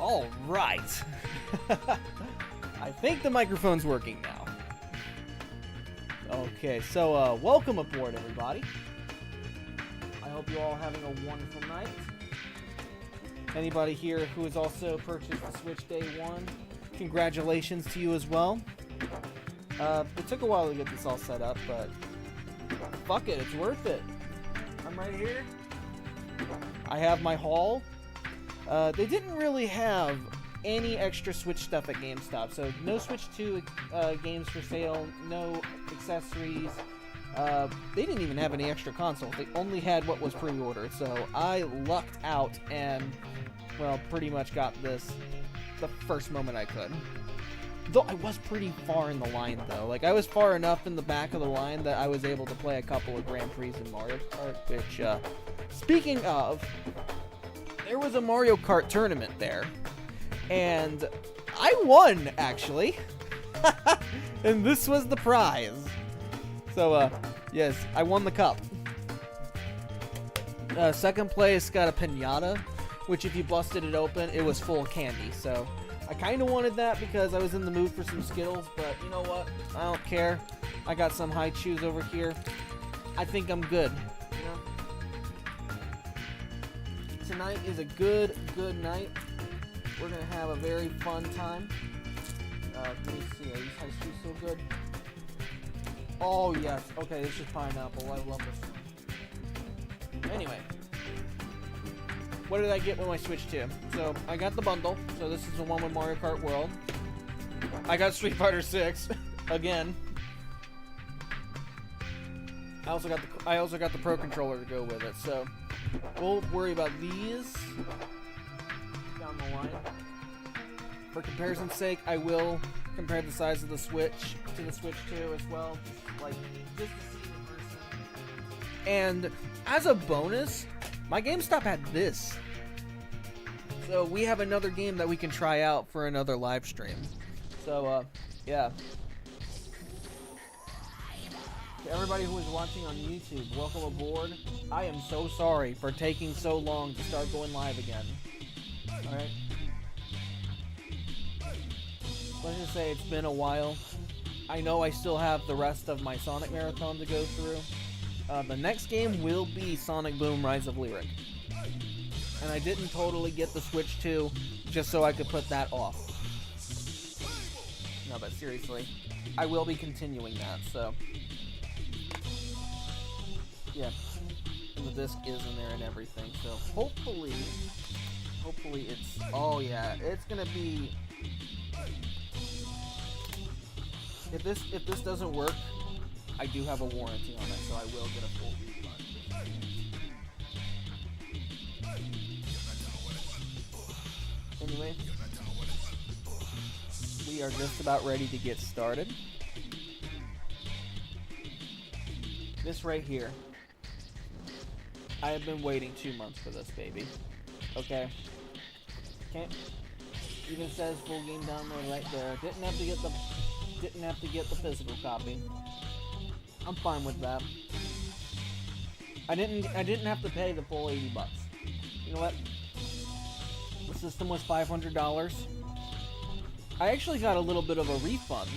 All right. I think the microphone's working now. Okay, so welcome aboard, everybody. I hope you're all having a wonderful night. Anybody here who has also purchased the Switch Day 1, congratulations to you as well. It took a while to get this all set up, but fuck it, it's worth it. I'm right here. I have my haul. They didn't really have any extra Switch stuff at GameStop, so no Switch 2 games for sale, no accessories, they didn't even have any extra consoles. They only had what was pre-ordered. So I lucked out and, well, pretty much got this the first moment I could. Though I was pretty far in the line, though. Like, I was far enough in the back of the line that I was able to play a couple of Grand Prix in Mario Kart, which, speaking of, there was a Mario Kart tournament there, and I won, actually. And this was the prize. So, yes, I won the cup. Second place got a piñata, which if you busted it open, it was full of candy, so I kind of wanted that because I was in the mood for some Skittles, but you know what? I don't care. I got some high chews over here. I think I'm good. You know? Tonight is a good night. We're going to have a very fun time. Let me see. Are these high chews so good? Oh, yes. Okay, this is pineapple. I love this. Anyway. What did I get when I switched to? So, I got the bundle. So, this is the one with Mario Kart World. I got Street Fighter 6 again. I also got the Pro Controller to go with it. So, we'll worry about these down the line. For comparison's sake, I will compare the size of the Switch to the Switch 2 as well. Just to see the person. And as a bonus, my GameStop had this. So we have another game that we can try out for another live stream. So, yeah. To everybody who is watching on YouTube, welcome aboard. I am so sorry for taking so long to start going live again. Alright? Let's just say it's been a while. I know I still have the rest of my Sonic Marathon to go through. The next game will be Sonic Boom Rise of Lyric. And I didn't totally get the Switch 2 just so I could put that off. No, but seriously, I will be continuing that, so. Yeah. And the disc is in there and everything, so hopefully it's, oh yeah, it's gonna be, if this doesn't work, I do have a warranty on it, so I will get a full refund. Anyway, we are just about ready to get started. This right here, I have been waiting 2 months for this baby. Okay, even says full game download right there. Didn't have to get the physical copy. I'm fine with that. I didn't have to pay the full $80. You know what? The system was $500. I actually got a little bit of a refund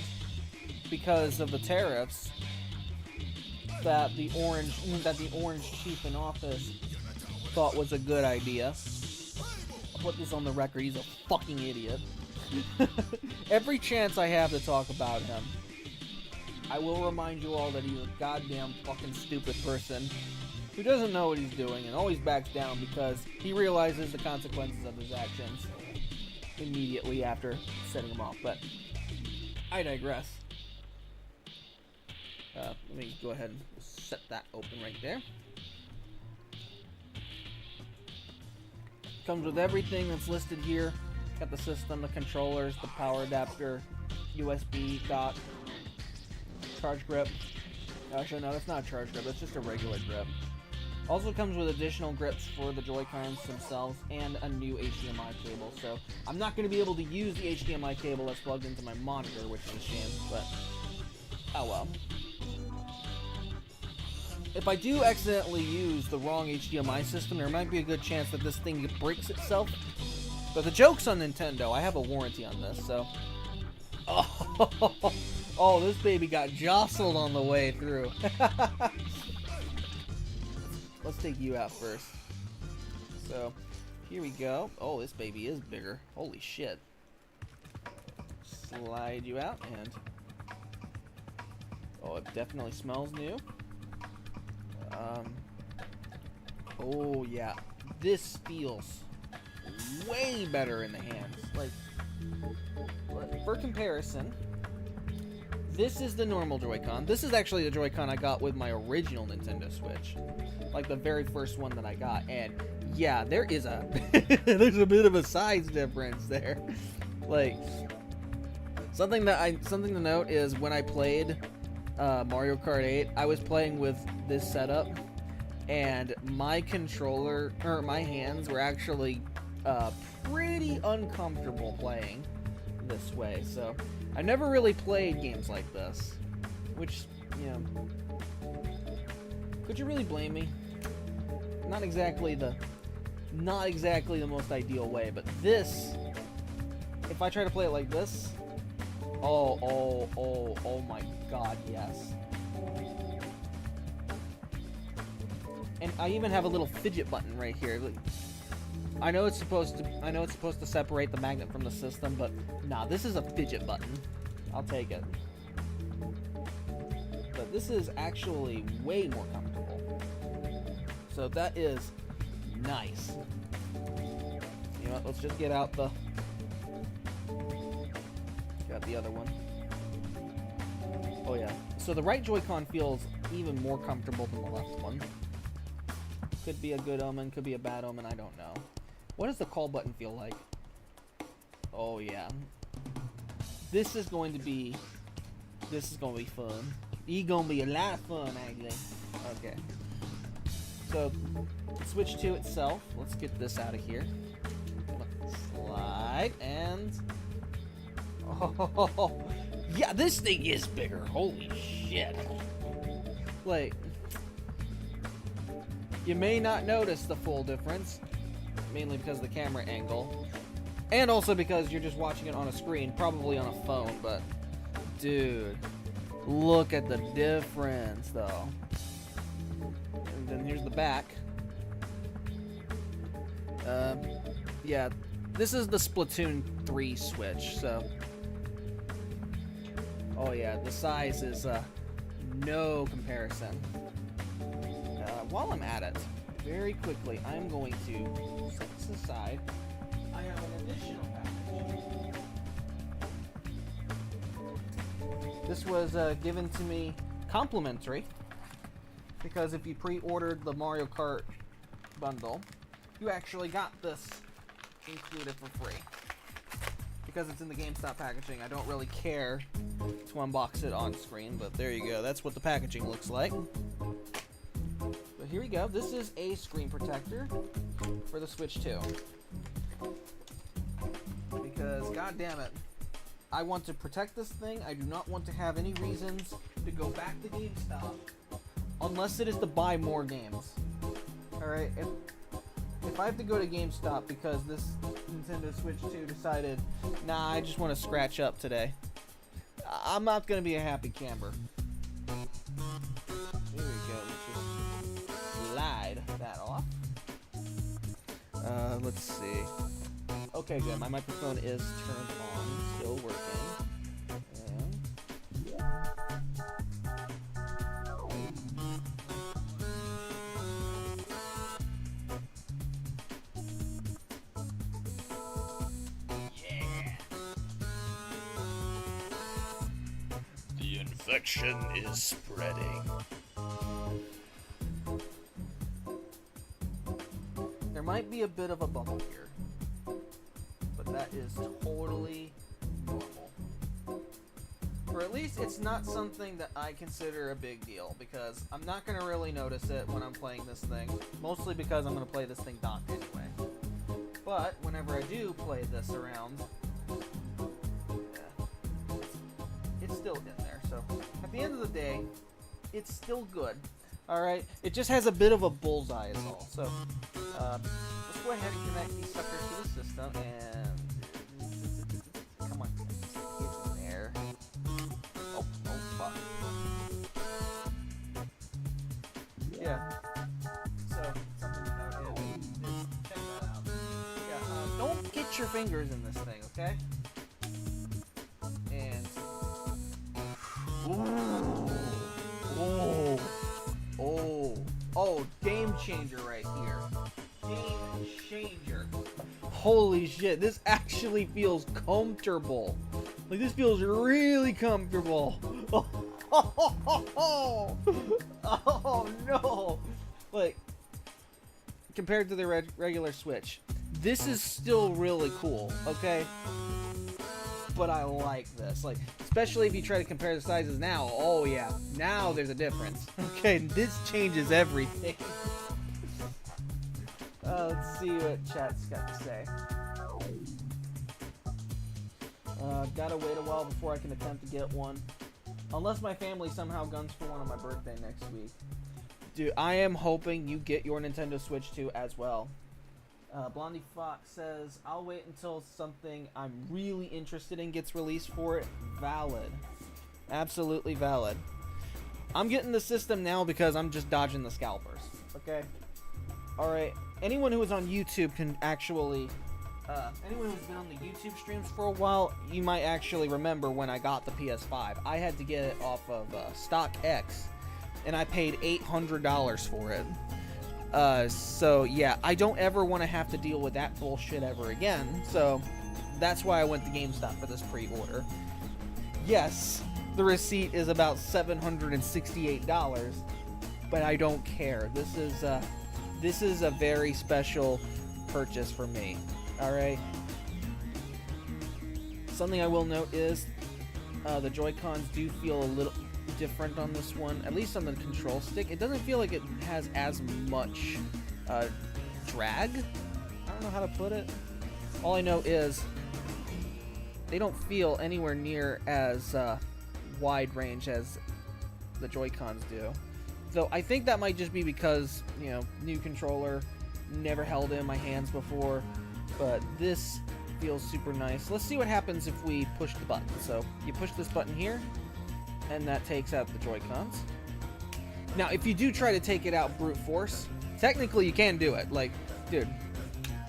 because of the tariffs that the orange chief in office thought was a good idea. I'll put this on the record. He's a fucking idiot. Every chance I have to talk about him, I will remind you all that he's a goddamn fucking stupid person who doesn't know what he's doing and always backs down because he realizes the consequences of his actions immediately after setting him off. But I digress. Let me go ahead and set that open right there. Comes with everything that's listed here. Got the system, the controllers, the power adapter, USB dock, charge grip. Actually, no, that's not a charge grip. That's just a regular grip. Also comes with additional grips for the Joy-Cons themselves and a new HDMI cable. So I'm not going to be able to use the HDMI cable that's plugged into my monitor, which is a shame, but oh well. If I do accidentally use the wrong HDMI system, there might be a good chance that this thing breaks itself. But the joke's on Nintendo. I have a warranty on this, so. Oh, this baby got jostled on the way through. Let's take you out first. So, here we go. Oh, this baby is bigger. Holy shit. Slide you out, and oh, it definitely smells new. Oh yeah, this feels way better in the hands. Like, for comparison, this is the normal Joy-Con. This is actually the Joy-Con I got with my original Nintendo Switch. Like the very first one that I got. And yeah, there is a there's a bit of a size difference there. Like something to note is when I played Mario Kart 8, I was playing with this setup, and my controller, or my hands, were actually pretty uncomfortable playing this way. So I never really played games like this, which, you know, could you really blame me? Not exactly the most ideal way, but this, if I try to play it like this, oh my god, yes. And I even have a little fidget button right here. I know it's supposed to separate the magnet from the system, but nah, this is a fidget button. I'll take it. But this is actually way more comfortable. So that is nice. You know what, let's just get out the other one. Oh yeah. So the right Joy-Con feels even more comfortable than the left one. Could be a good omen, could be a bad omen, I don't know. What does the call button feel like? Oh yeah. This is going to be fun. It's gonna be a lot of fun, actually. Okay. So, Switch 2 itself. Let's get this out of here. Slide, and... oh, yeah, this thing is bigger. Holy shit. Like, you may not notice the full difference, mainly because of the camera angle, and also because you're just watching it on a screen, probably on a phone, but dude, look at the difference, though. And then here's the back. Yeah, this is the Splatoon 3 Switch, so... oh yeah, the size is, no comparison. While I'm at it, very quickly, I'm going to set this aside. I have an additional package. This was given to me complimentary, because if you pre-ordered the Mario Kart bundle, you actually got this included for free. Because it's in the GameStop packaging, I don't really care to unbox it on screen, but there you go. That's what the packaging looks like. But here we go. This is a screen protector for the Switch 2. Because, god damn it, I want to protect this thing. I do not want to have any reasons to go back to GameStop unless it is to buy more games. Alright, if I have to go to GameStop because this Nintendo Switch 2 decided, nah, I just want to scratch up today, I'm not going to be a happy camper. Here we go. Let's just slide that off. Let's see. Okay, good. My microphone is turned on. Still working. Infection is spreading. There might be a bit of a bubble here, but that is totally normal. Or at least it's not something that I consider a big deal, because I'm not going to really notice it when I'm playing this thing, mostly because I'm going to play this thing docked anyway. But whenever I do play this around, it's still in there. So at the end of the day, it's still good. Alright, it just has a bit of a bullseye is all. So let's go ahead and connect these suckers to the system, and come on, get in there. Oh fuck. Yeah. So something to note is check that out. Yeah, don't get your fingers in this thing, okay? And oh, game changer right here. Game changer. Holy shit, this actually feels comfortable. Like, this feels really comfortable. Oh no! Like, compared to the regular Switch, this is still really cool, okay? But I like this, like, especially if you try to compare the sizes now. Oh yeah, now there's a difference. Okay, this changes everything. Let's see what chat's got to say. Gotta wait a while before I can attempt to get one. Unless my family somehow guns for one on my birthday next week. Dude, I am hoping you get your Nintendo Switch 2 as well. Blondie Fox says, I'll wait until something I'm really interested in gets released for it. Valid. Absolutely valid. I'm getting the system now because I'm just dodging the scalpers. Okay? Alright. Anyone who is on YouTube can actually... anyone who's been on the YouTube streams for a while, you might actually remember when I got the PS5. I had to get it off of StockX, and I paid $800 for it. So yeah, I don't ever want to have to deal with that bullshit ever again. So that's why I went to GameStop for this pre-order. Yes, the receipt is about $768, but I don't care. This is a very special purchase for me. All right. Something I will note is the Joy-Cons do feel a little different on this one, at least on the control stick. It doesn't feel like it has as much drag. I don't know how to put it. All I know is they don't feel anywhere near as wide range as the Joy-Cons do. So I think that might just be because, you know, new controller, never held it in my hands before, but this feels super nice. Let's see what happens if we push the button. So you push this button here, and that takes out the Joy-Cons. Now, if you do try to take it out brute force, technically you can do it. Like, dude,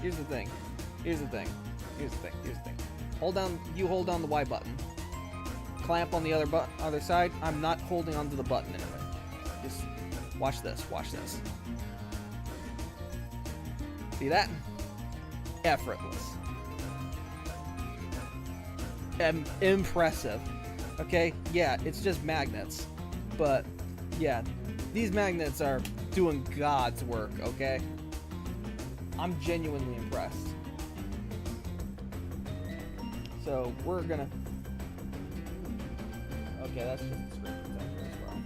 here's the thing. Here's the thing. Here's the thing. Here's the thing. Hold down the Y button. Clamp on the other side. I'm not holding onto the button anyway. Just watch this. Watch this. See that? Effortless. Impressive. Okay, yeah, it's just magnets, but yeah, these magnets are doing God's work, okay? I'm genuinely impressed. So we're gonna... Okay, that's just the screen protector as well.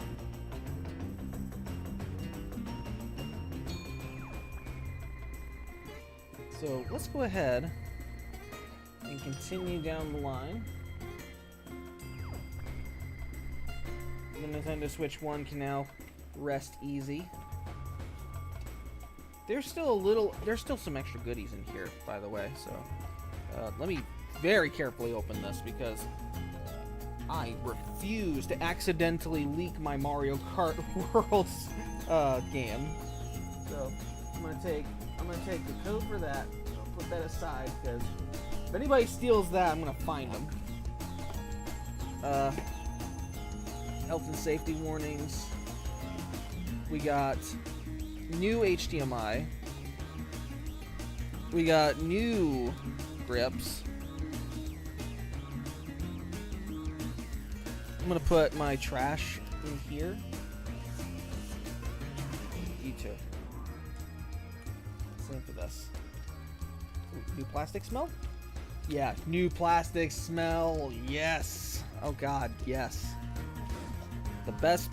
So let's go ahead and continue down the line. The Nintendo Switch 1 can now rest easy. There's still some extra goodies in here, by the way, so let me very carefully open this because I refuse to accidentally leak my Mario Kart Worlds game. So I'm gonna take the code for that. I'll put that aside because if anybody steals that, I'm gonna find them. Health and safety warnings. We got new HDMI. We got new grips. I'm gonna put my trash in here. You too. Same for this. Ooh, new plastic smell? Yeah, new plastic smell. Yes. Oh God, yes. The best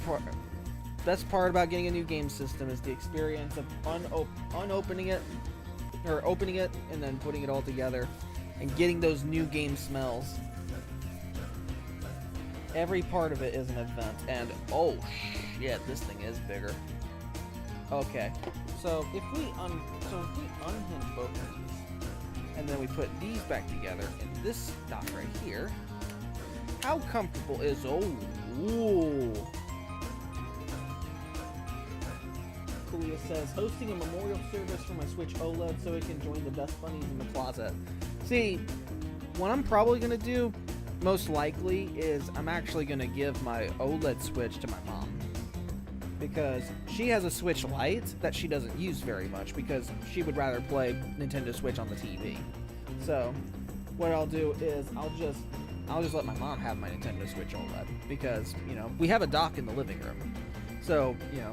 part about getting a new game system is the experience of opening it and then putting it all together and getting those new game smells. Every part of it is an event, and oh shit, this thing is bigger. Okay, so if we unhinge both of these and then we put these back together in this dot right here, how comfortable is ooh. Kalia says, hosting a memorial service for my Switch OLED so it can join the best bunnies in the closet. See, what I'm probably going to do, most likely, is I'm actually going to give my OLED Switch to my mom. Because she has a Switch Lite that she doesn't use very much because she would rather play Nintendo Switch on the TV. So, what I'll do is I'll just I'll just let my mom have my Nintendo Switch OLED because, you know, we have a dock in the living room. So, you know,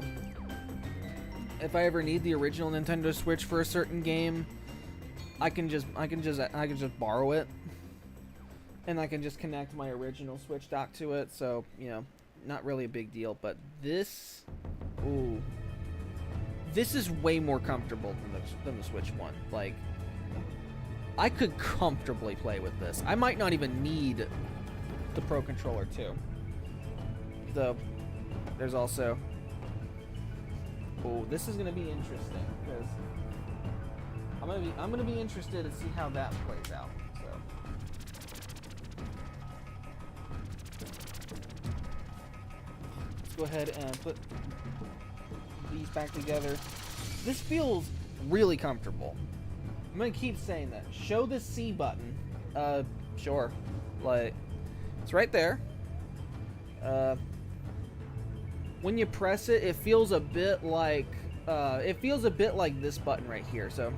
if I ever need the original Nintendo Switch for a certain game, I can just borrow it, and I can just connect my original Switch dock to it. So, you know, not really a big deal. But this, ooh, this is way more comfortable than the Switch One. Like, I could comfortably play with this. I might not even need the Pro Controller too. Though, there's also, oh, this is gonna be interesting because I'm gonna be interested to see how that plays out. So, let's go ahead and put these back together. This feels really comfortable. I'm gonna keep saying that. Show the C button. Sure. Like, it's right there. When you press it, it feels a bit like this button right here. So,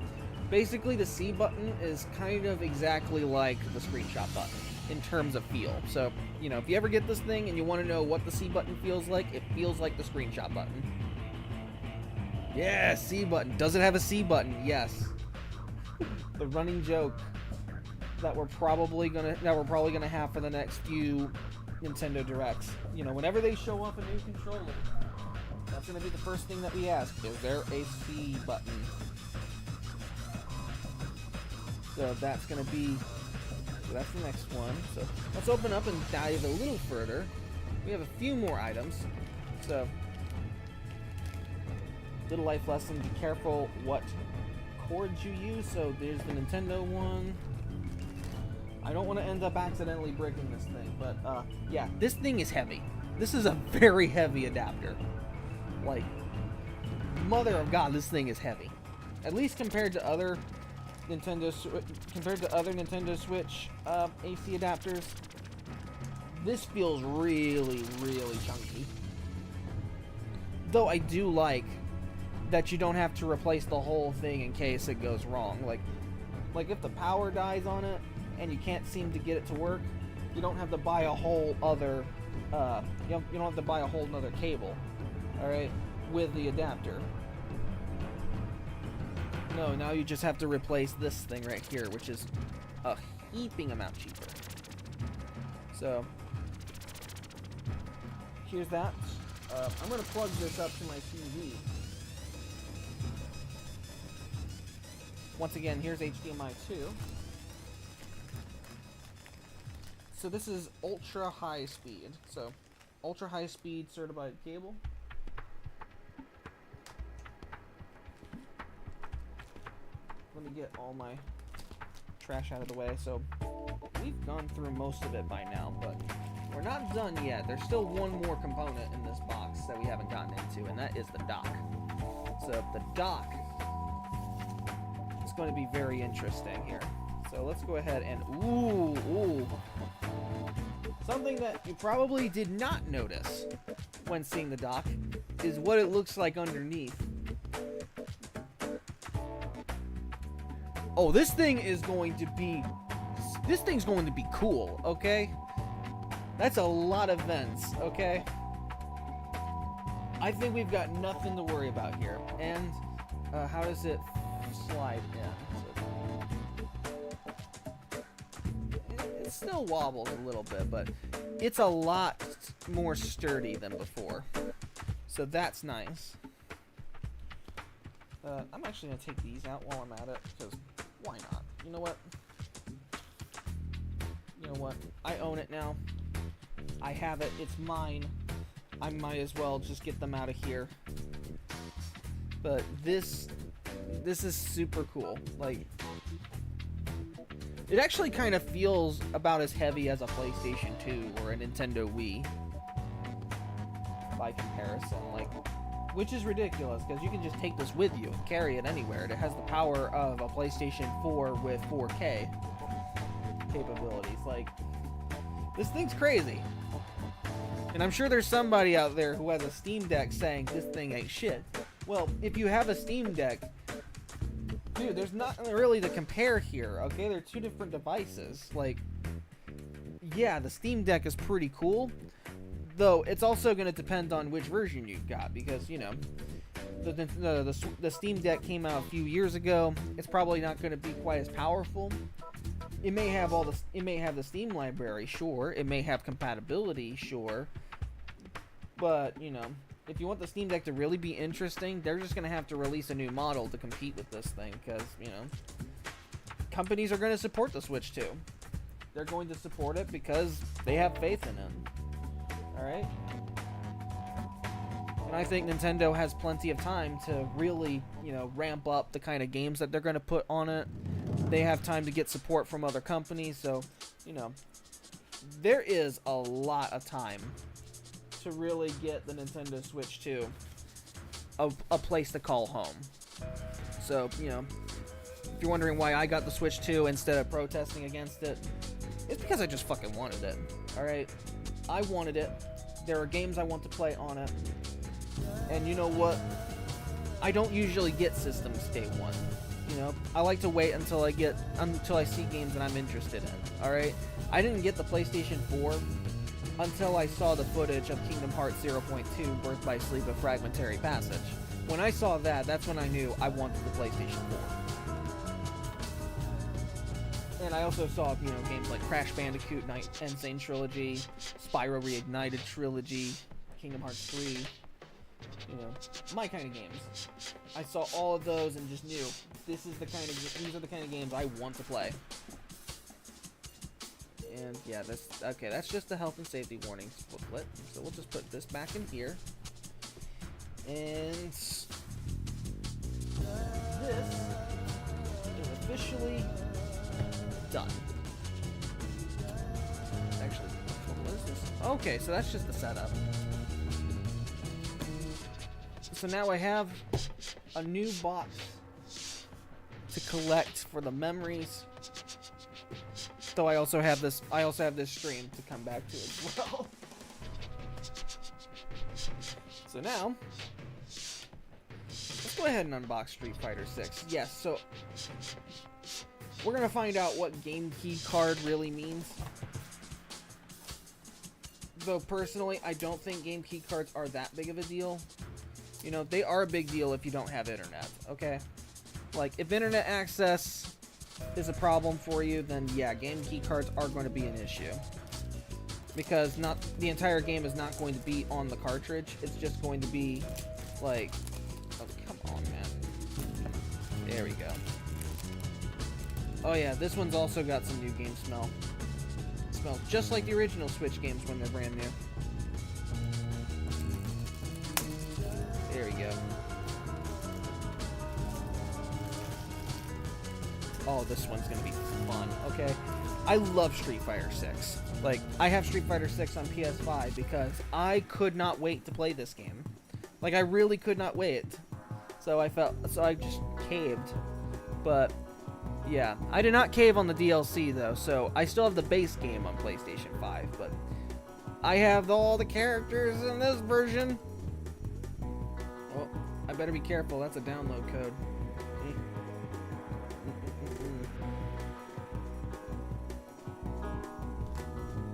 basically, the C button is kind of exactly like the screenshot button in terms of feel. So, you know, if you ever get this thing and you want to know what the C button feels like, it feels like the screenshot button. Yeah, C button. Does it have a C button? Yes. The running joke that we're probably gonna have for the next few Nintendo Directs. You know, whenever they show off a new controller, that's gonna be the first thing that we ask: is there a C button? So that's gonna be. So that's the next one. So let's open up and dive a little further. We have a few more items. So, little life lesson: be careful what cords you use. So there's the Nintendo one. I don't want to end up accidentally breaking this thing, but yeah, this thing is heavy. This is a very heavy adapter. Like, mother of God, this thing is heavy. At least compared to other Nintendo Switch AC adapters, this feels really, really chunky. Though I do like that you don't have to replace the whole thing in case it goes wrong. Like if the power dies on it and you can't seem to get it to work, you don't have to buy a whole other you don't have to buy a whole nother cable, all right, with the adapter. No, now you just have to replace this thing right here, which is a heaping amount cheaper. So here's that. I'm gonna plug this up to my TV. Once again, here's HDMI 2. So this is ultra high speed. So ultra high speed certified cable. Let me get all my trash out of the way. So we've gone through most of it by now, but we're not done yet. There's still one more component in this box that we haven't gotten into, and that is the dock. So the dock is going to be very interesting here. So let's go ahead and ooh. Something that you probably did not notice when seeing the dock is what it looks like underneath. Oh, this thing's going to be cool, okay? That's a lot of vents, okay? I think we've got nothing to worry about here. And how does it slide in? It still wobbles a little bit, but it's a lot more sturdy than before. So that's nice. I'm actually going to take these out while I'm at it, because why not? You know what? I own it now. I have it. It's mine. I might as well just get them out of here. But this is super cool. Like, it actually kind of feels about as heavy as a PlayStation 2 or a Nintendo Wii by comparison. Like, which is ridiculous because you can just take this with you and carry it anywhere. It has the power of a PlayStation 4 with 4K capabilities. Like, this thing's crazy. And I'm sure there's somebody out there who has a Steam Deck saying this thing ain't shit. Well, if you have a Steam Deck, dude, there's not really to compare here, okay? They're two different devices. Like, yeah, the Steam Deck is pretty cool. Though it's also going to depend on which version you've got, because you know, the Steam Deck came out a few years ago. It's probably not going to be quite as powerful. It may have the Steam library, sure. It may have compatibility, sure. But you know, if you want the Steam Deck to really be interesting, they're just going to have to release a new model to compete with this thing, because you know, companies are going to support the Switch too. They're going to support it because they have faith in it. Alright? And I think Nintendo has plenty of time to really, you know, ramp up the kind of games that they're going to put on it. They have time to get support from other companies, so, you know, there is a lot of time to really get the Nintendo Switch 2 a place to call home. So, you know, if you're wondering why I got the Switch 2 instead of protesting against it, it's because I just fucking wanted it. Alright? I wanted it. There are games I want to play on it. And you know what? I don't usually get systems day one. You know, I like to wait until I see games that I'm interested in. Alright? I didn't get the PlayStation 4 until I saw the footage of Kingdom Hearts 0.2 Birth by Sleep: A Fragmentary Passage. When I saw that, that's when I knew I wanted the PlayStation 4. And I also saw, you know, games like Crash Bandicoot Insane Trilogy, Spyro Reignited Trilogy, Kingdom Hearts 3, you know, my kind of games. I saw all of those and just knew these are the kind of games I want to play. And yeah, that's just the health and safety warnings booklet. So we'll just put this back in here. And this is officially done. Actually, what is this? Okay, so that's just the setup. So now I have a new box to collect for the memories. Though I also have this stream to come back to as well. So now, let's go ahead and unbox Street Fighter 6. Yes, so we're gonna find out what game key card really means. Though personally, I don't think game key cards are that big of a deal. You know, they are a big deal if you don't have internet, okay? Like, if internet access is a problem for you, then yeah, game key cards are going to be an issue. Because the entire game is not going to be on the cartridge. It's just going to be, like... Oh, come on, man. There we go. Oh yeah, this one's also got some new game smell. It smells just like the original Switch games when they're brand new. There we go. Oh, this one's gonna be fun, okay? I love Street Fighter 6. Like, I have Street Fighter 6 on PS5 because I could not wait to play this game. Like, I really could not wait. So I just caved. But yeah, I did not cave on the DLC though, so I still have the base game on PlayStation 5, but I have all the characters in this version. Oh, I better be careful, that's a download code.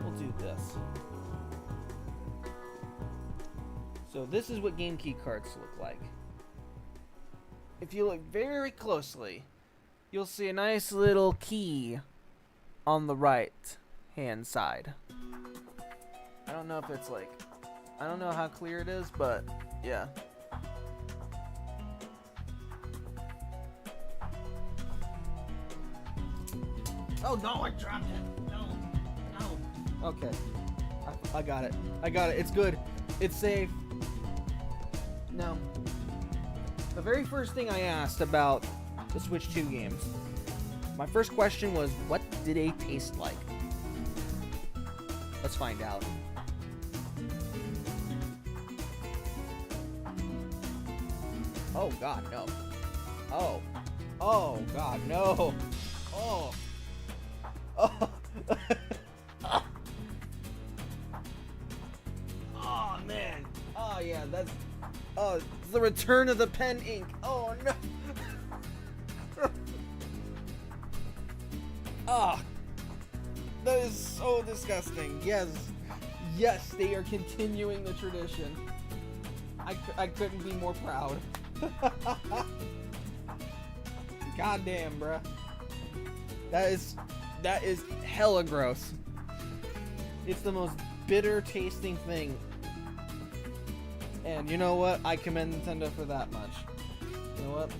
We'll do this. So this is what game key cards look like. If you look very closely, you'll see a nice little key on the right hand side. I don't know if it's like, I don't know how clear it is, but yeah. Oh no, I dropped it. No. Okay. I got it. It's good. It's safe. Now, the very first thing I asked about the Switch 2 games, my first question was, what do they taste like? Let's find out. Oh god, no. Oh god, no. Oh. Oh man. Oh yeah, that's... Oh, it's the return of the pen ink. Oh no. Oh. That is so disgusting. Yes. Yes, they are continuing the tradition. I couldn't be more proud. Goddamn, bruh. That is hella gross. It's the most bitter tasting thing. And you know what? I commend Nintendo for that much. You know what?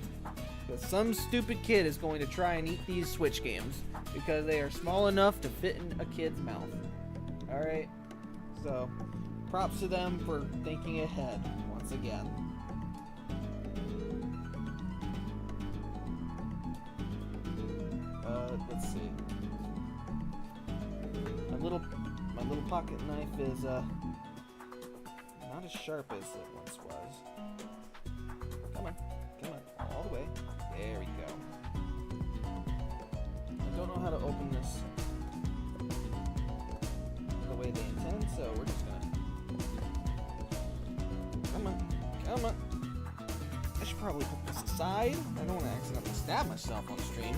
Because some stupid kid is going to try and eat these Switch games because they are small enough to fit in a kid's mouth. Alright? So, props to them for thinking ahead once again. Let's see. My little pocket knife is not as sharp as it once was. Come on, all the way. There we go. I don't know how to open this the way they intend, so we're just gonna. Come on. I should probably put this aside. I don't want to accidentally stab myself on stream.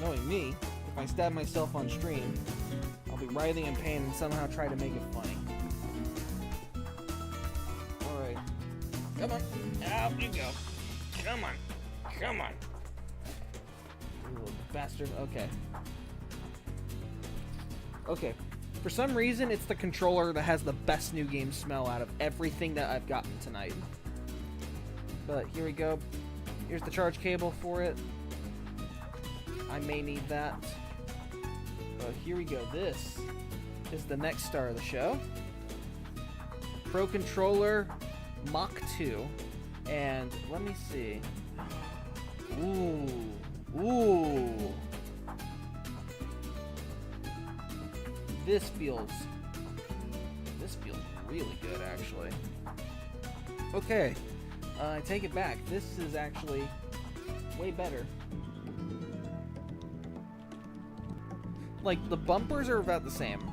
Knowing me, if I stab myself on stream, I'll be writhing in pain and somehow try to make it funny. Alright. Come on. Out you go. Come on. You little bastard. Okay. For some reason, it's the controller that has the best new game smell out of everything that I've gotten tonight. But here we go. Here's the charge cable for it. I may need that. But here we go. This is the next star of the show. Pro Controller Mach 2. And let me see. Ooh. This feels really good, actually. Okay. I take it back. This is actually way better. Like, the bumpers are about the same.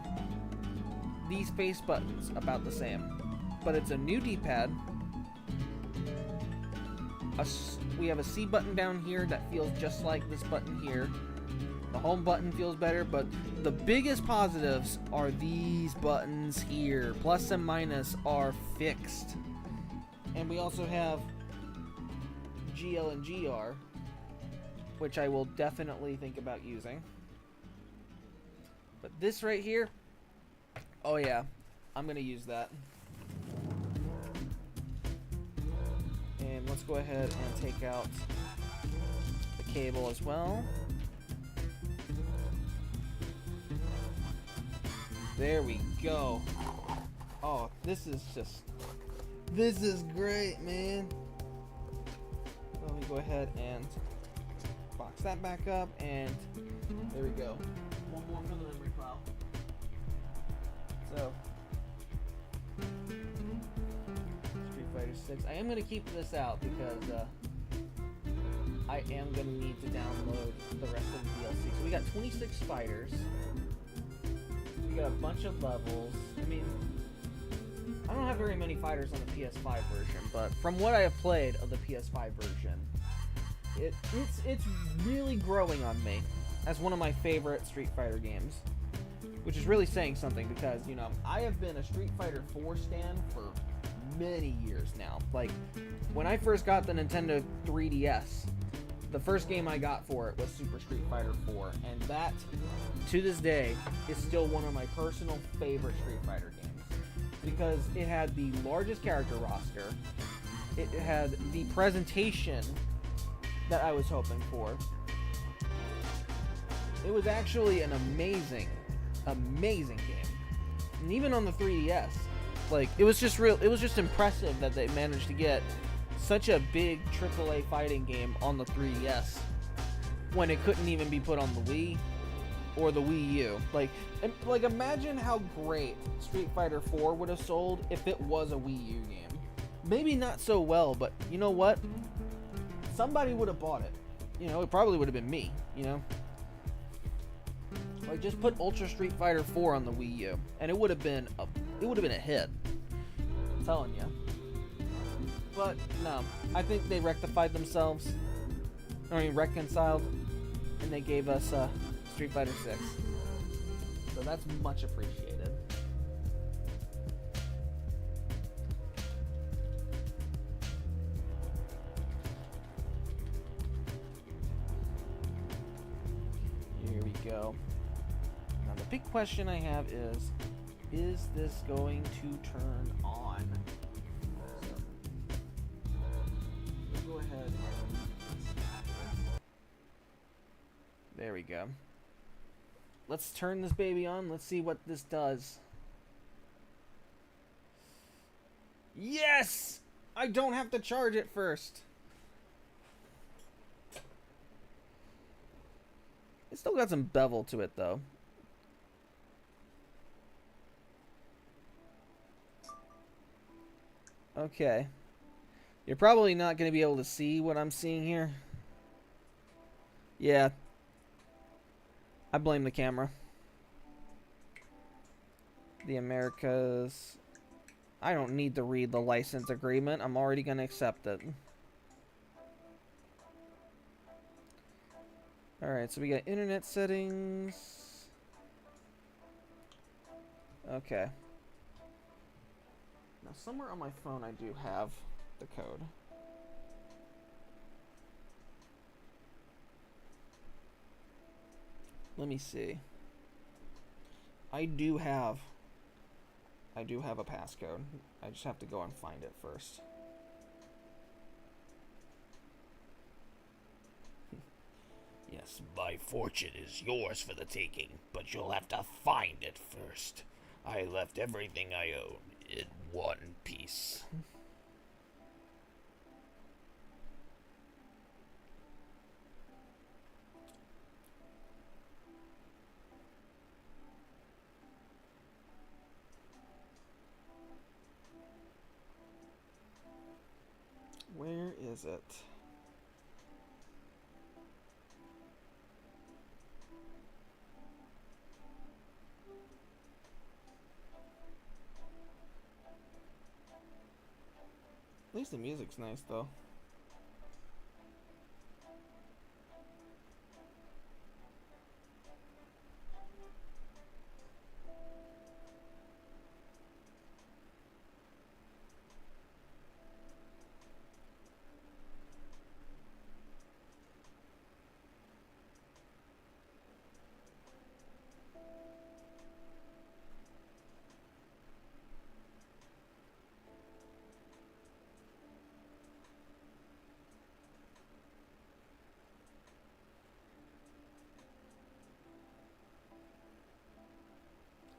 These face buttons, about the same. But it's a new D-pad. We have a C button down here that feels just like this button here. The home button feels better, but the biggest positives are these buttons here. Plus and minus are fixed. And we also have GL and GR, which I will definitely think about using. But this right here, oh yeah, I'm gonna use that. And let's go ahead and take out the cable as well. There we go. Oh, this is great, man. Let me go ahead and box that back up, and there we go. One more for the memory file. So, Street Fighter 6. I am going to keep this out because I am going to need to download the rest of the DLC. So we got 26 fighters. We got a bunch of levels. I mean, I don't have very many fighters on the PS5 version, but from what I have played of the PS5 version, it's really growing on me as one of my favorite Street Fighter games, which is really saying something because, you know, I have been a Street Fighter 4 stan for many years now. Like, when I first got the Nintendo 3DS, the first game I got for it was Super Street Fighter 4, and that, to this day, is still one of my personal favorite Street Fighter games. Because it had the largest character roster, it had the presentation that I was hoping for. It was actually an amazing game. And even on the 3DS, like, it was just impressive that they managed to get such a big AAA fighting game on the 3DS when it couldn't even be put on the Wii or the Wii U. Like imagine how great Street Fighter 4 would have sold if it was a Wii U game. Maybe not so well, but you know what? Somebody would have bought it. You know, it probably would have been me, you know? Like, just put Ultra Street Fighter 4 on the Wii U, and it would have been a hit. I'm telling you. But no, I think they rectified themselves. I mean, reconciled. and they gave us Street Fighter 6. So that's much appreciated. Here we go. Now the big question I have is this going to turn on? So, let's go ahead. There we go. Let's turn this baby on. Let's see what this does. Yes! I don't have to charge it first. It's still got some bevel to it, though. Okay. You're probably not going to be able to see what I'm seeing here. Yeah. I blame the camera. The Americas. I don't need to read the license agreement. I'm already going to accept it. Alright, so we got internet settings. Okay. Now, somewhere on my phone I do have the code. Let me see. I do have a passcode. I just have to go and find it first. Yes, my fortune is yours for the taking, but you'll have to find it first. I left everything I own in one piece. Where is it? At least the music's nice, though.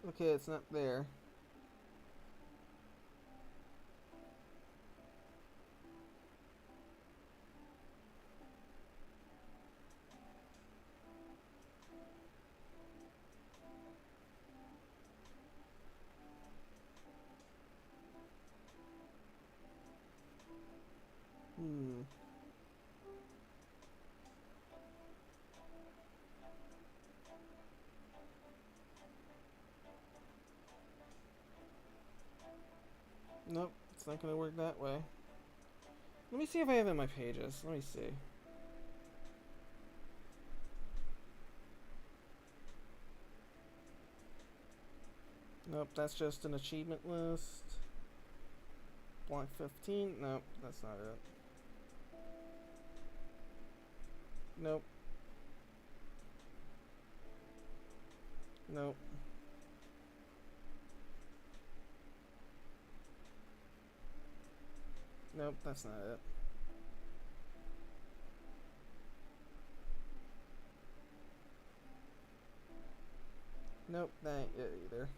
Okay, it's not there. Nope, it's not gonna work that way. Let me see if I have it in my pages. Let me see. Nope, that's just an achievement list. Block 15. Nope, that's not it. Nope. Nope. Nope, that's not it. Nope, that ain't it either.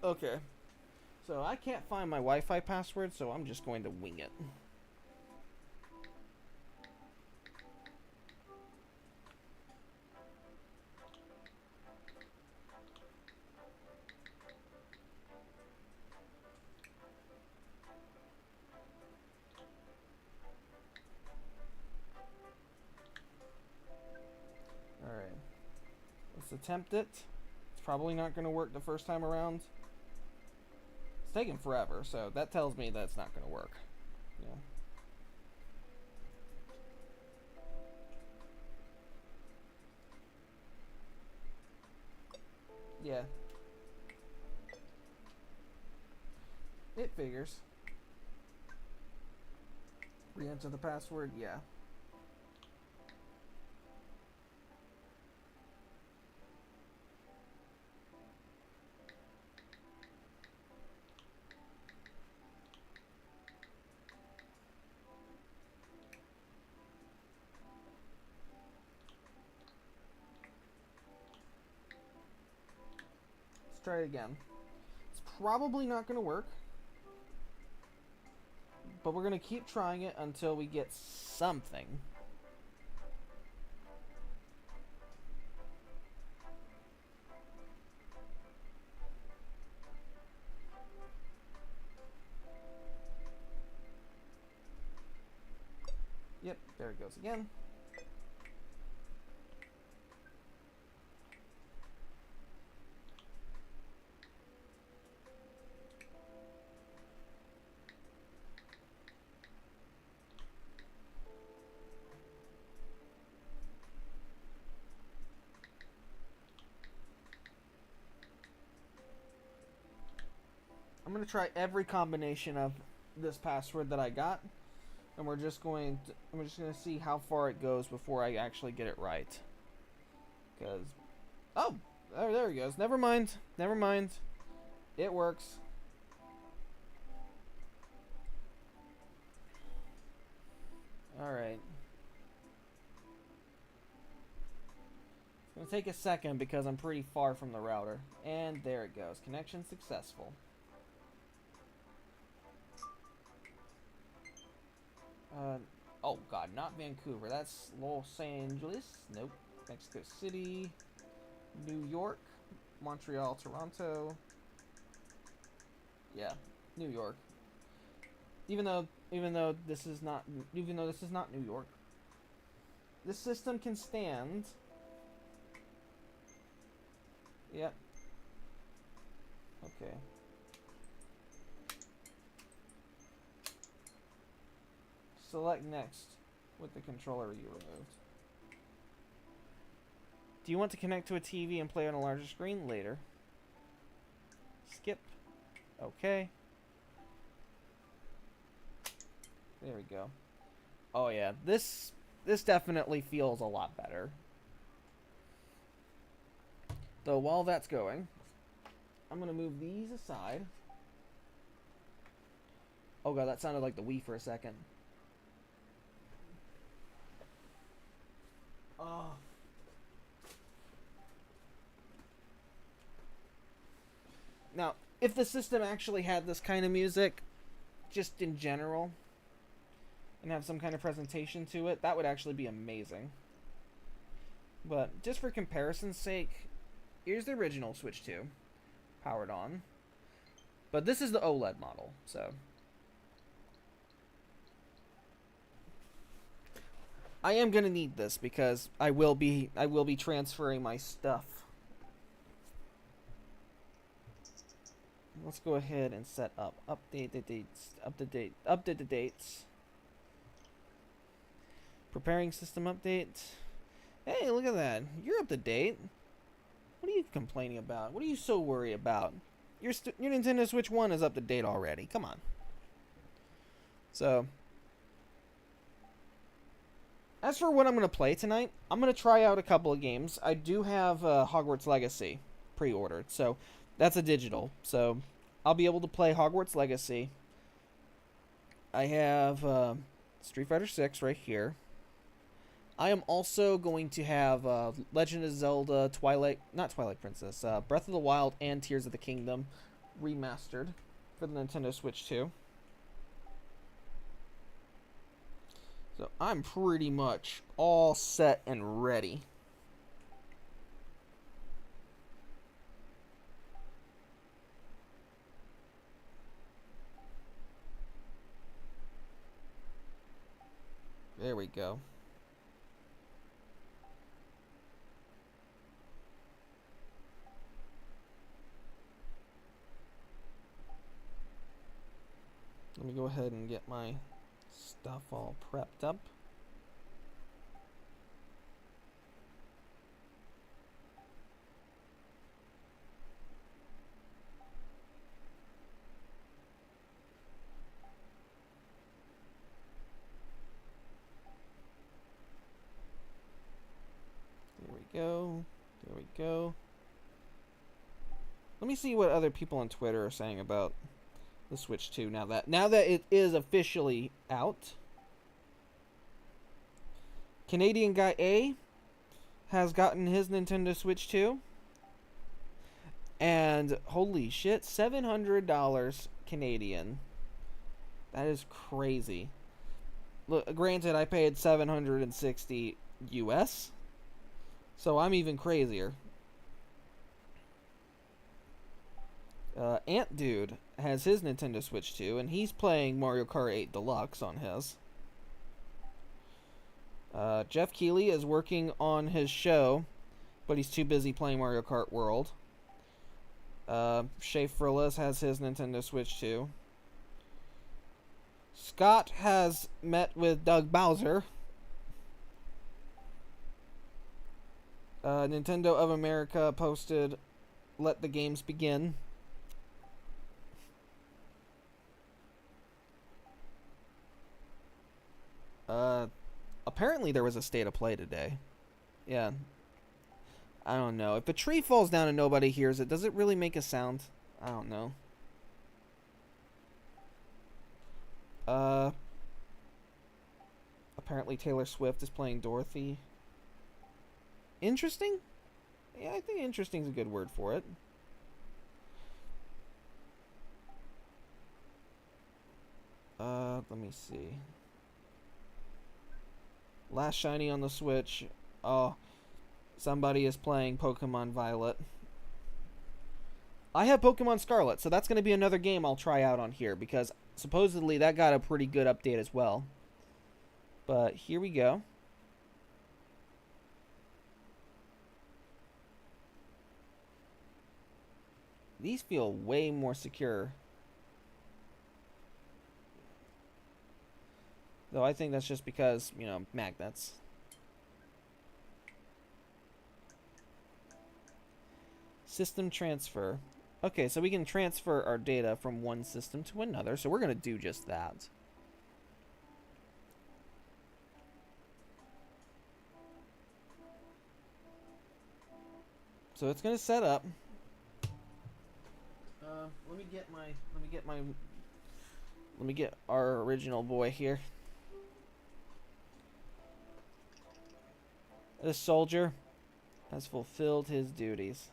Okay. So I can't find my Wi-Fi password, so I'm just going to wing it. Alright. Let's attempt it. It's probably not going to work the first time around. It's taking forever, so that tells me that it's not going to work. Yeah. Yeah. It figures. Re-enter the password, yeah. Let's try it again. It's probably not going to work. But we're going to keep trying it until we get something. Yep, there it goes again. I'm going to try every combination of this password that I got. And I'm just going to see how far it goes before I actually get it right. Because, oh, there it goes. Never mind. It works. Alright. It's going to take a second because I'm pretty far from the router. And there it goes. Connection successful. Oh god, not Vancouver. That's Los Angeles. Nope. Mexico City. New York. Montreal, Toronto. Yeah, New York. Even though this is not New York. This system can stand. Yep. Okay. Select next with the controller you removed. Do you want to connect to a TV and play on a larger screen later? Skip. Okay. There we go. Oh yeah, this definitely feels a lot better. Though while that's going, I'm gonna move these aside. Oh god, that sounded like the Wii for a second. Oh. Now, if the system actually had this kind of music, just in general, and have some kind of presentation to it, that would actually be amazing. But just for comparison's sake, here's the original Switch 2, powered on. But this is the OLED model, so I am gonna need this because I will be transferring my stuff. Let's go ahead and set up update the dates. Preparing system update. Hey, look at that. You're up to date. What are you complaining about? What are you so worried about? Your Nintendo Switch 1 is up to date already. Come on. So, as for what I'm going to play tonight, I'm going to try out a couple of games. I do have Hogwarts Legacy pre-ordered, so that's a digital. So, I'll be able to play Hogwarts Legacy. I have Street Fighter 6 right here. I am also going to have Legend of Zelda not Twilight Princess, Breath of the Wild and Tears of the Kingdom remastered for the Nintendo Switch 2. So I'm pretty much all set and ready. There we go. Let me go ahead and get my stuff all prepped up. There we go. There we go. Let me see what other people on Twitter are saying about the Switch 2 now that it is officially out. Canadian Guy A has gotten his Nintendo Switch 2. And holy shit, $700 Canadian. That is crazy. Look, granted, I paid $760 US, so I'm even crazier. Ant Dude has his Nintendo Switch 2, and he's playing Mario Kart 8 Deluxe on his. Jeff Keighley is working on his show, but he's too busy playing Mario Kart World. Shay Frillis has his Nintendo Switch 2. Scott has met with Doug Bowser. Nintendo of America posted, "Let the games begin." Apparently there was a state of play today. Yeah. I don't know. If a tree falls down and nobody hears it, does it really make a sound? I don't know. Apparently Taylor Swift is playing Dorothy. Interesting? Yeah, I think interesting is a good word for it. Let me see. Last shiny on the Switch. Oh, somebody is playing Pokemon Violet. I have Pokemon Scarlet, so that's going to be another game I'll try out on here, because supposedly that got a pretty good update as well. But here we go. These feel way more secure. Though I think that's just because, you know, magnets. System transfer. Okay, so we can transfer our data from one system to another, so we're going to do just that. So it's going to set up. Let me get our original boy here. This soldier has fulfilled his duties.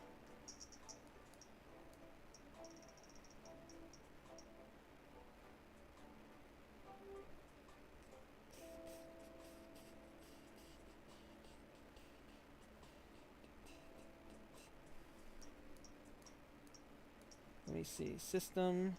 Let me see. System.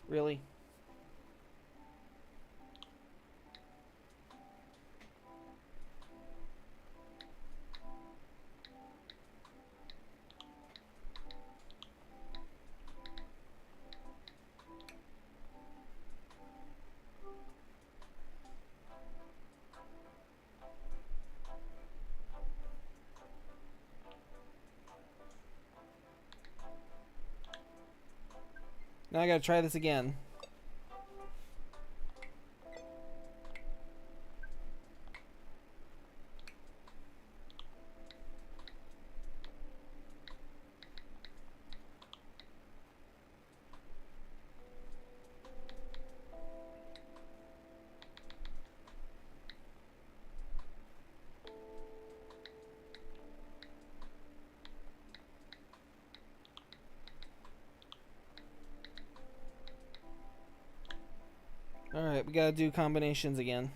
Really? Now I gotta try this again. Alright, we gotta do combinations again.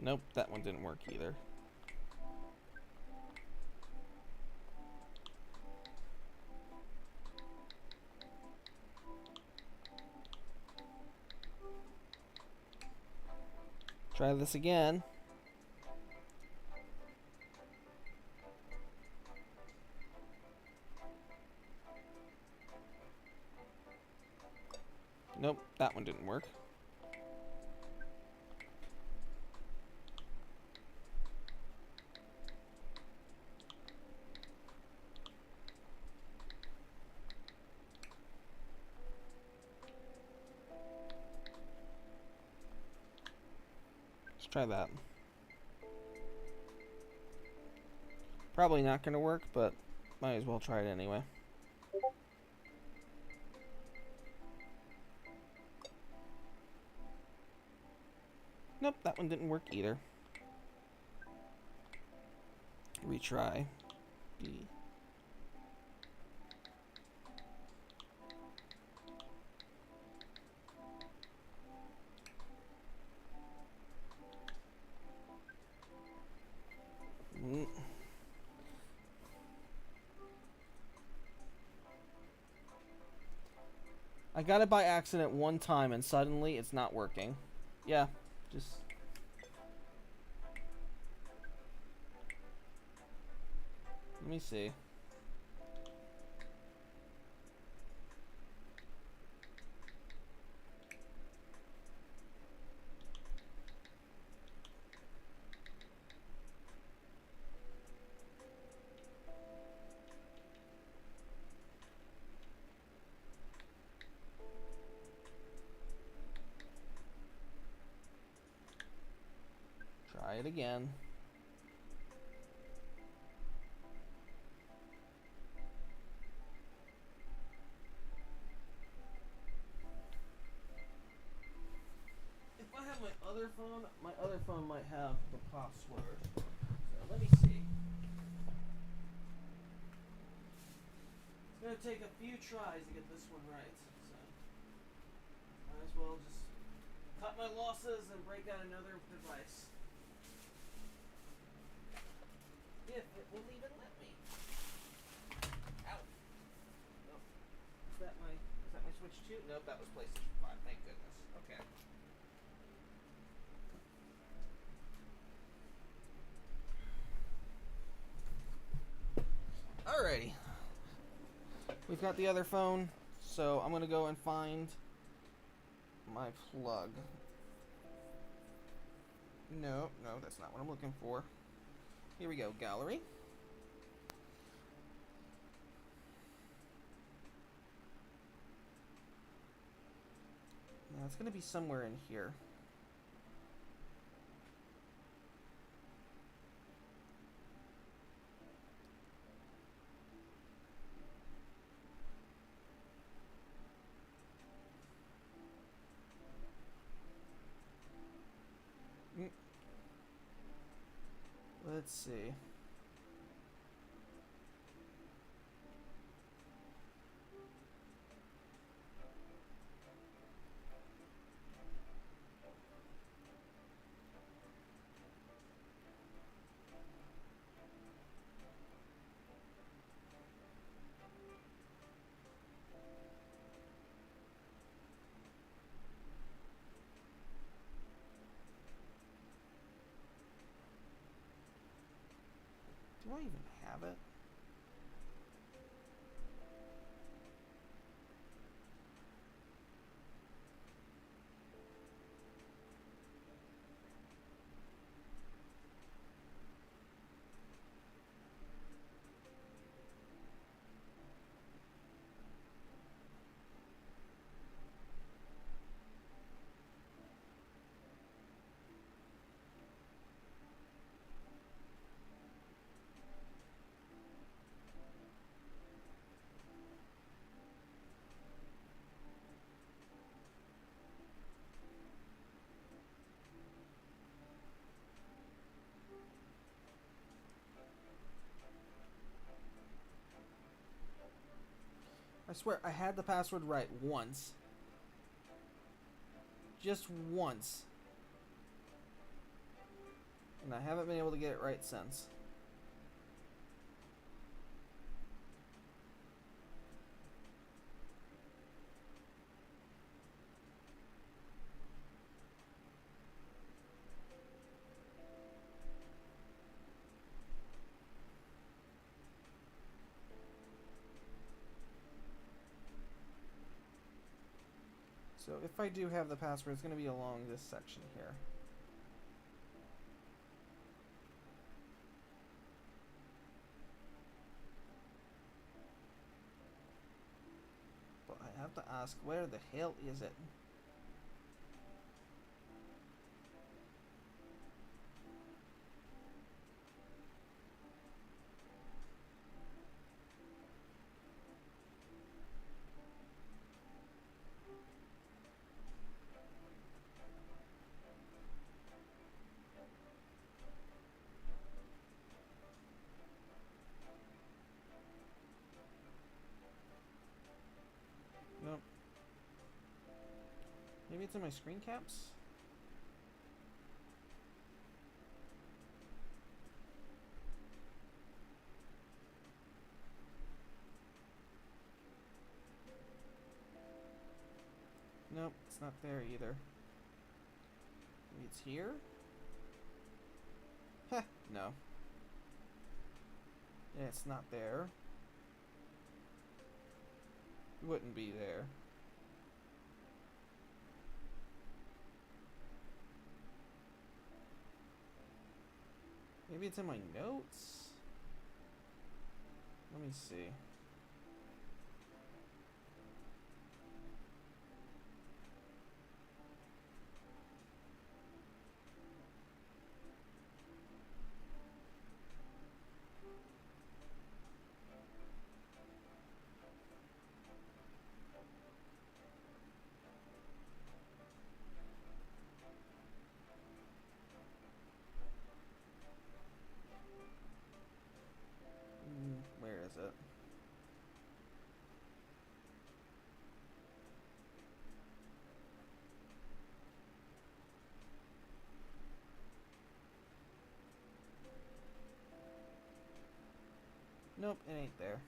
Nope, that one didn't work either. Try this again. Nope, that one didn't work. Let's try that. Probably not going to work, but might as well try it anyway. Nope, that one didn't work either. Retry. B. I got it by accident one time and suddenly it's not working. Yeah, just... Let me see. Try it again. If I have my other phone might have the password. So let me see. It's gonna take a few tries to get this one right. So might as well just cut my losses and break out another device. If it will even let me. Ow. Nope. Is that my Switch 2? Nope, that was PlayStation 5. Thank goodness. Okay. Alrighty. We've got the other phone, so I'm gonna go and find my plug. No, that's not what I'm looking for. Here we go, gallery. Now it's gonna be somewhere in here. Let's see. Do I even have it? I swear, I had the password right once. Just once. And I haven't been able to get it right since. So if I do have the password, it's going to be along this section here. But I have to ask, where the hell is it? Nope. Maybe it's in my screen caps? Nope, it's not there either. Maybe it's here? Heh, no. Yeah, it's not there. It wouldn't be there. Maybe it's in my notes? Let me see. Where is it? Nope, it ain't there.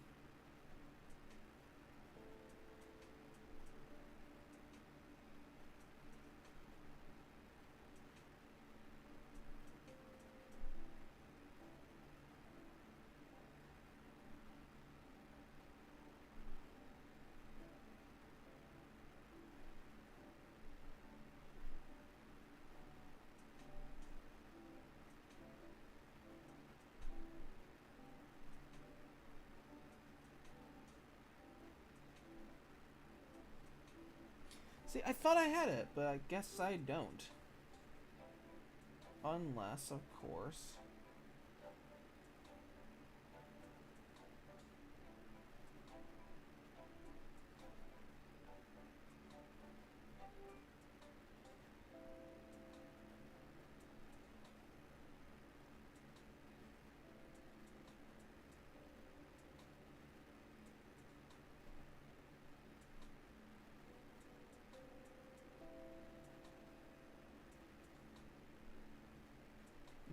See, I thought I had it, but I guess I don't. Unless, of course...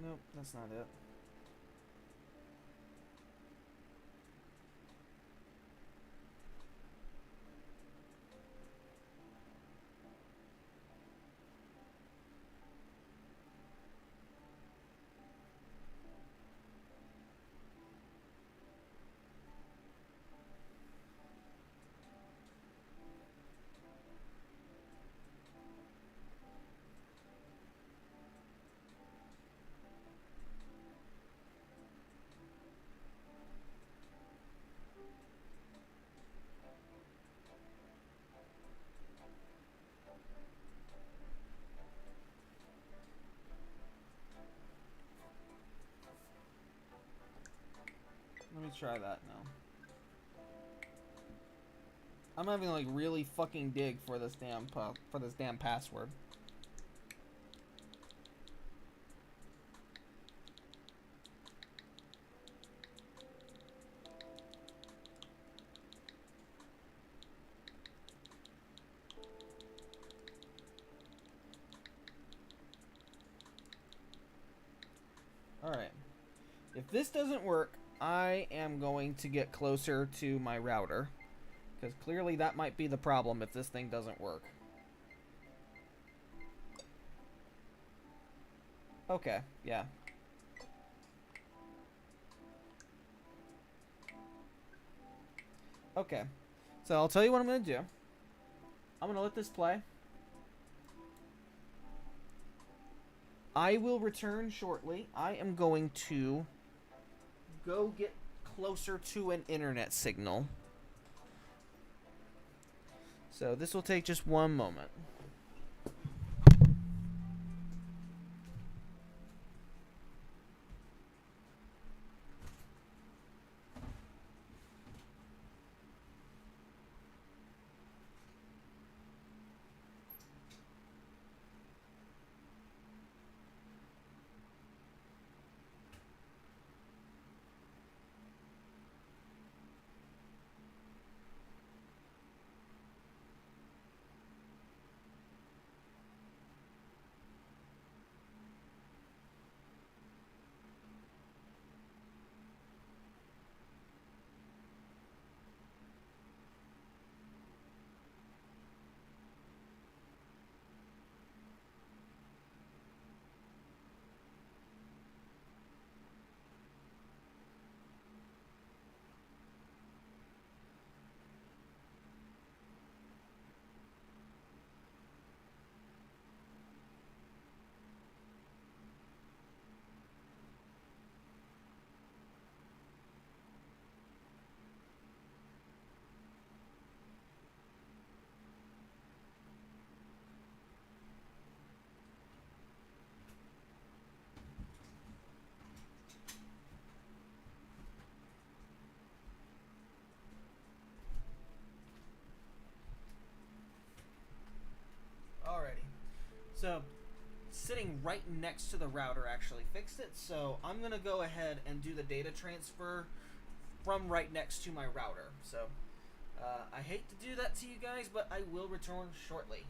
Nope, that's not it. Let me try that now. I'm having to like really fucking dig for this damn password. If this doesn't work, I am going to get closer to my router. Because clearly that might be the problem if this thing doesn't work. Okay, yeah. Okay. So I'll tell you what I'm going to do. I'm going to let this play. I will return shortly. I am going to go get closer to an internet signal. So this will take just one moment. Alrighty. So, sitting right next to the router actually fixed it, so I'm going to go ahead and do the data transfer from right next to my router. So, I hate to do that to you guys, but I will return shortly.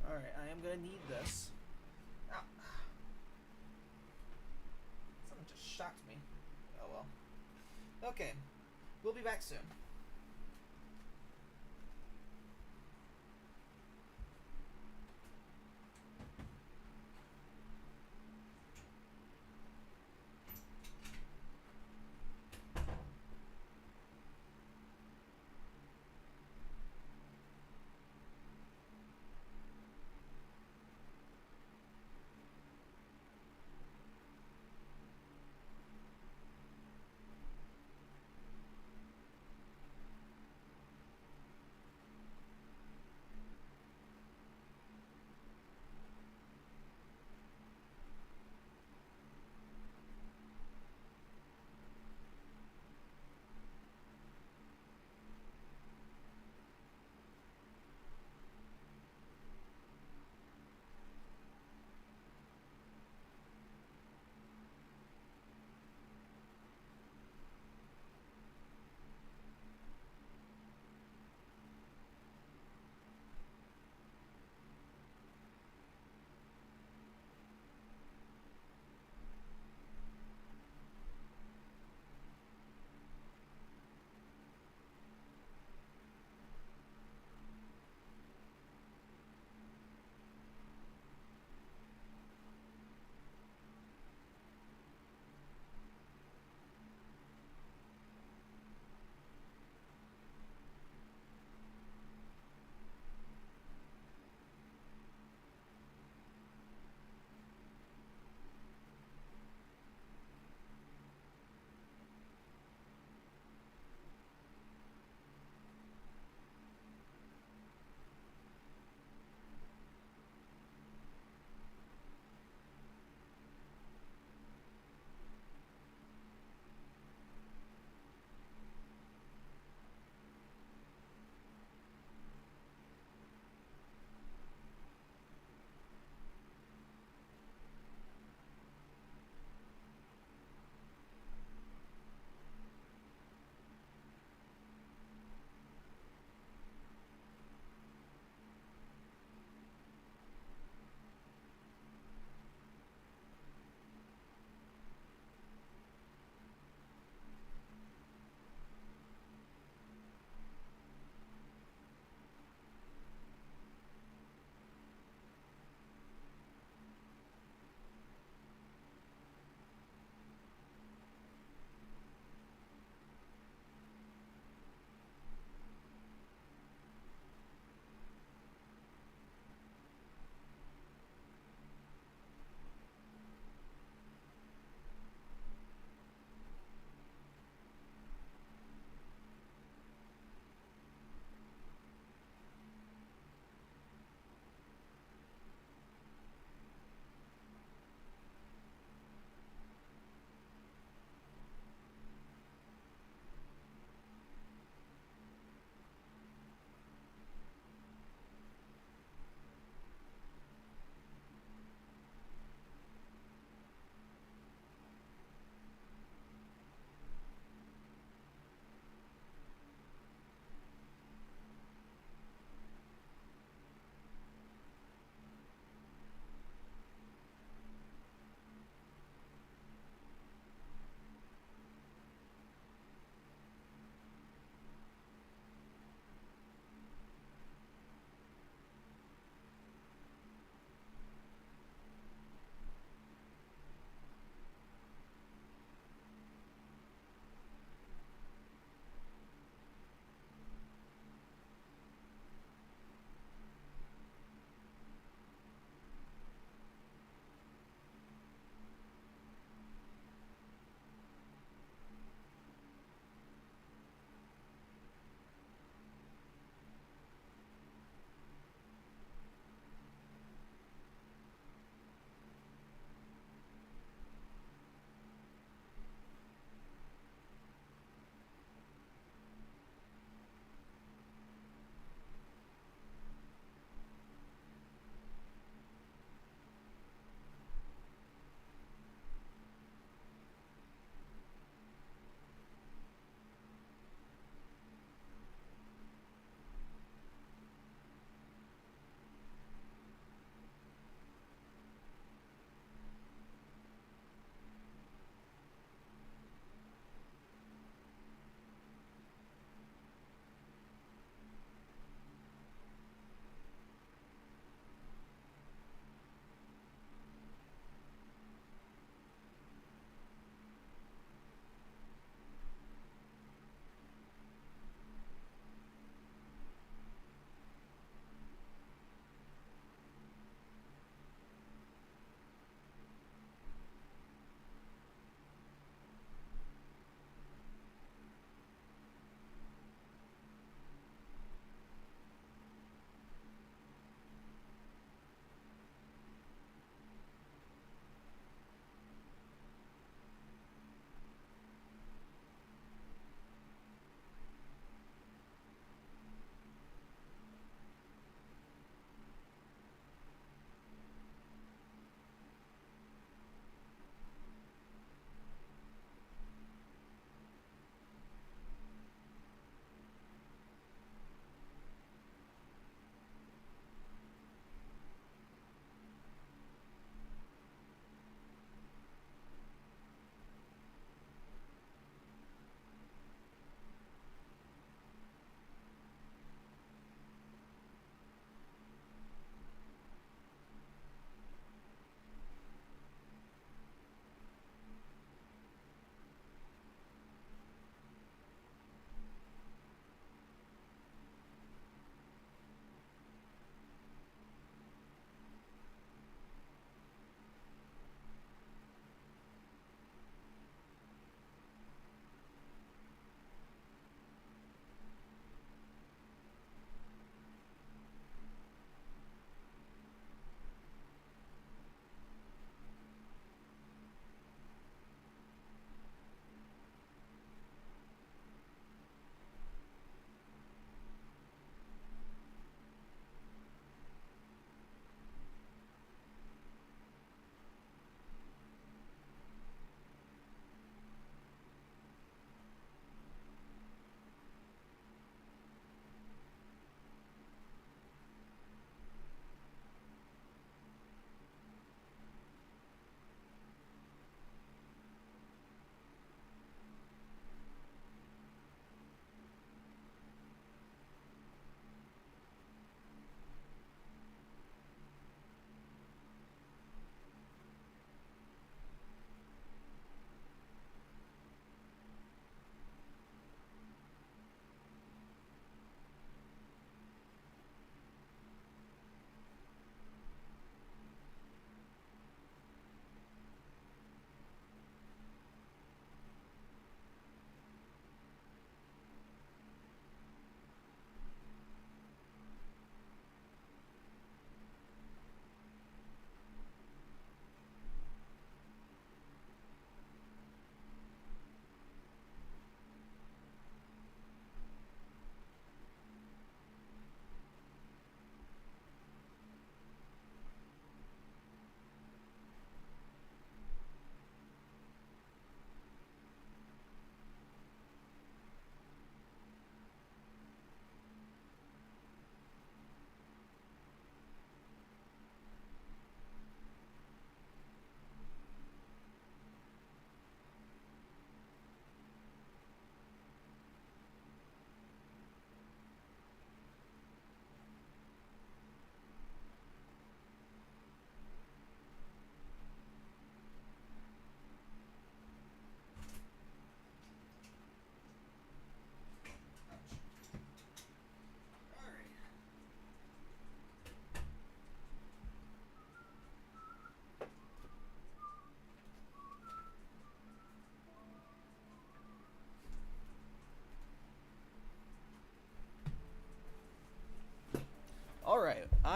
Alright, I am going to need this. Ow. Something just shocked me. Oh well. Okay, we'll be back soon.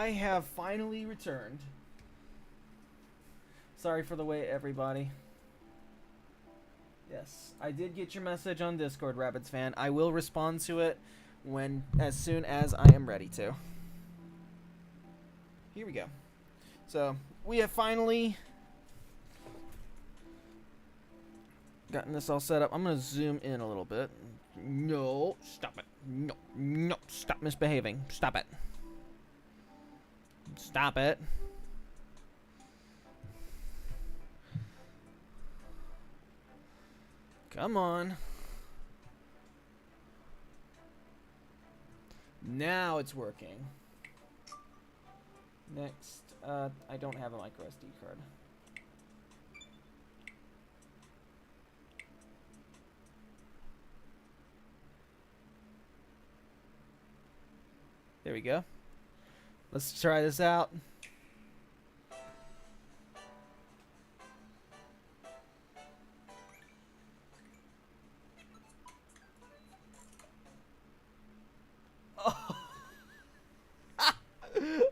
I have finally returned. Sorry for the wait, everybody. Yes, I did get your message on Discord, Rabbids fan. I will respond to it as soon as I am ready to. Here we go. So, we have finally gotten this all set up. I'm going to zoom in a little bit. No, stop it. No, stop misbehaving. Stop it. Stop it. Come on. Now it's working. Next, I don't have a micro SD card. There we go. Let's try this out.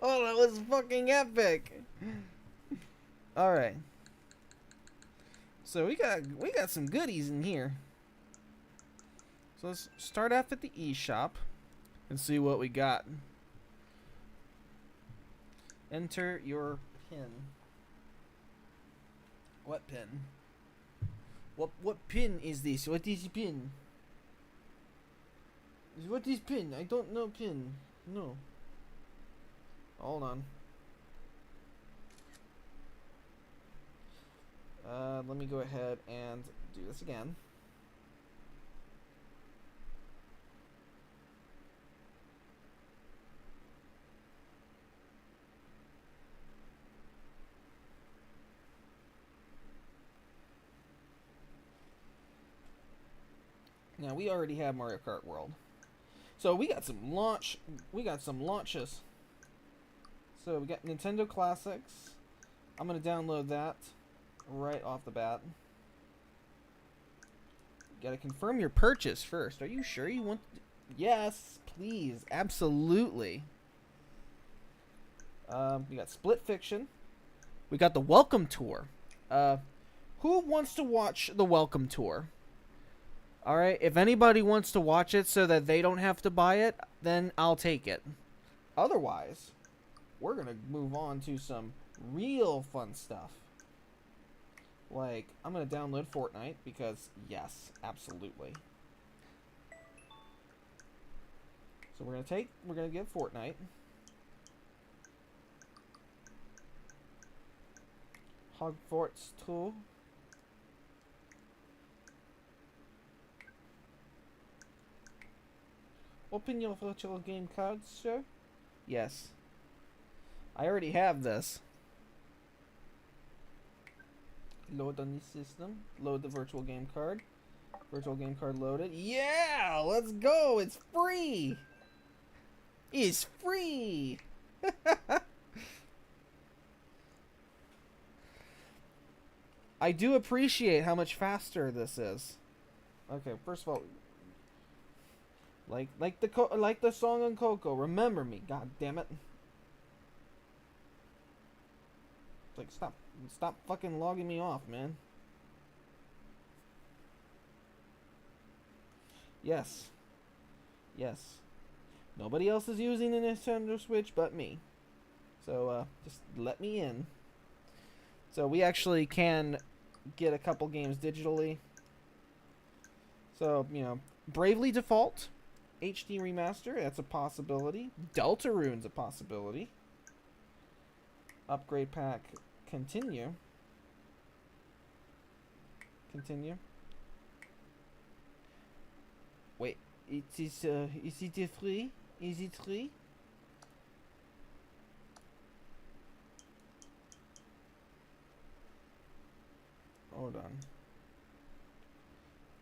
Oh, that was fucking epic. All right. So we got some goodies in here. So let's start off at the eShop and see what we got. Enter your PIN. What PIN? What PIN is this? What is PIN? What is PIN? I don't know PIN. No. Hold on. Let me go ahead and do this again. Now we already have Mario Kart World. So we got some launches. So we got Nintendo Classics. I'm gonna download that right off the bat. You gotta confirm your purchase first. Are you sure you want yes, please, absolutely. We got Split Fiction. We got the Welcome Tour. Who wants to watch the Welcome Tour? Alright, if anybody wants to watch it so that they don't have to buy it, then I'll take it. Otherwise, we're gonna move on to some real fun stuff. Like, I'm gonna download Fortnite because, yes, absolutely. So we're gonna get Fortnite. Hogwarts 2. Open your virtual game cards, sir. Yes. I already have this. Load on the system. Load the virtual game card. Virtual game card loaded. Yeah! Let's go! It's free! It's free! I do appreciate how much faster this is. Okay, first of all, like the song on Coco, remember me, god damn it. Like stop fucking logging me off, man. Yes. Yes. Nobody else is using the Nintendo Switch but me. So just let me in. So we actually can get a couple games digitally. So, you know, Bravely Default HD Remaster, that's a possibility. Deltarune's a possibility. Upgrade Pack, continue. Continue. Wait, is it free? Is it free? Hold on.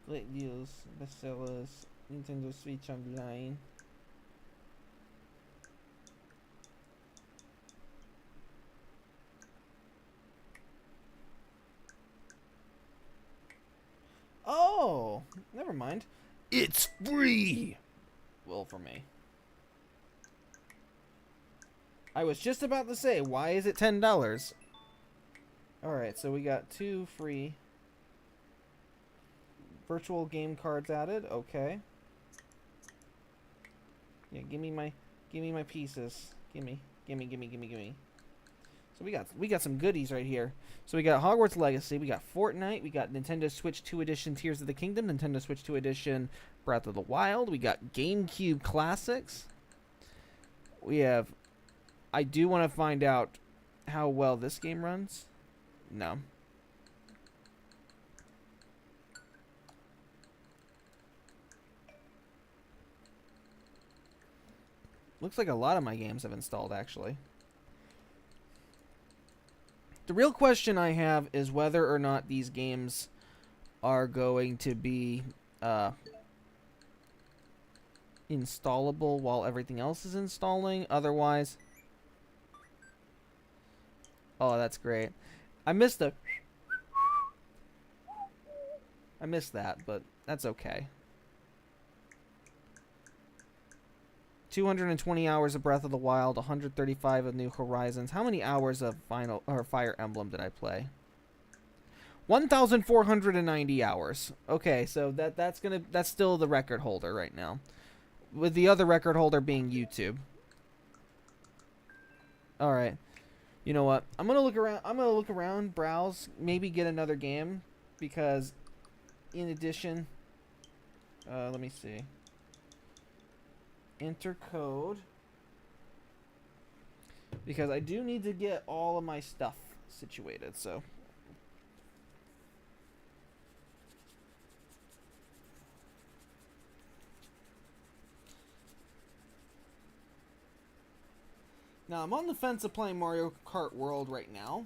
Great deals, bestsellers, Nintendo Switch Online. Oh, never mind. It's free! Well, for me. I was just about to say, why is it $10? Alright, so we got 2 free virtual game cards added. Okay. Yeah, give me my pieces. Gimme. So we got some goodies right here. So we got Hogwarts Legacy, we got Fortnite, we got Nintendo Switch 2 Edition Tears of the Kingdom, Nintendo Switch 2 Edition Breath of the Wild, we got GameCube Classics. We have... I do want to find out how well this game runs. No. Looks like a lot of my games have installed, actually. The real question I have is whether or not these games are going to be installable while everything else is installing. Otherwise... Oh, that's great. I missed that, but that's okay. 220 hours of Breath of the Wild, 135 of New Horizons. How many hours of Fire Emblem did I play? 1,490 hours. Okay, so that's still the record holder right now, with the other record holder being YouTube. All right. You know what? I'm gonna look around, browse, maybe get another game, because in addition, let me see. Enter code, because I do need to get all of my stuff situated. So now I'm on the fence of playing Mario Kart World right now,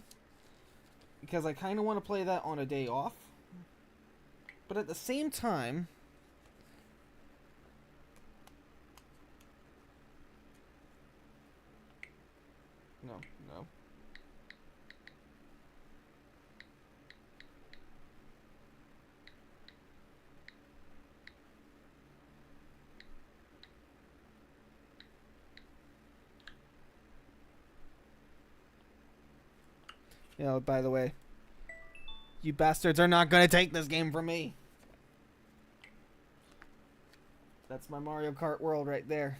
because I kind of want to play that on a day off, but at the same time, no. You know, by the way, you bastards are not going to take this game from me. That's my Mario Kart World right there.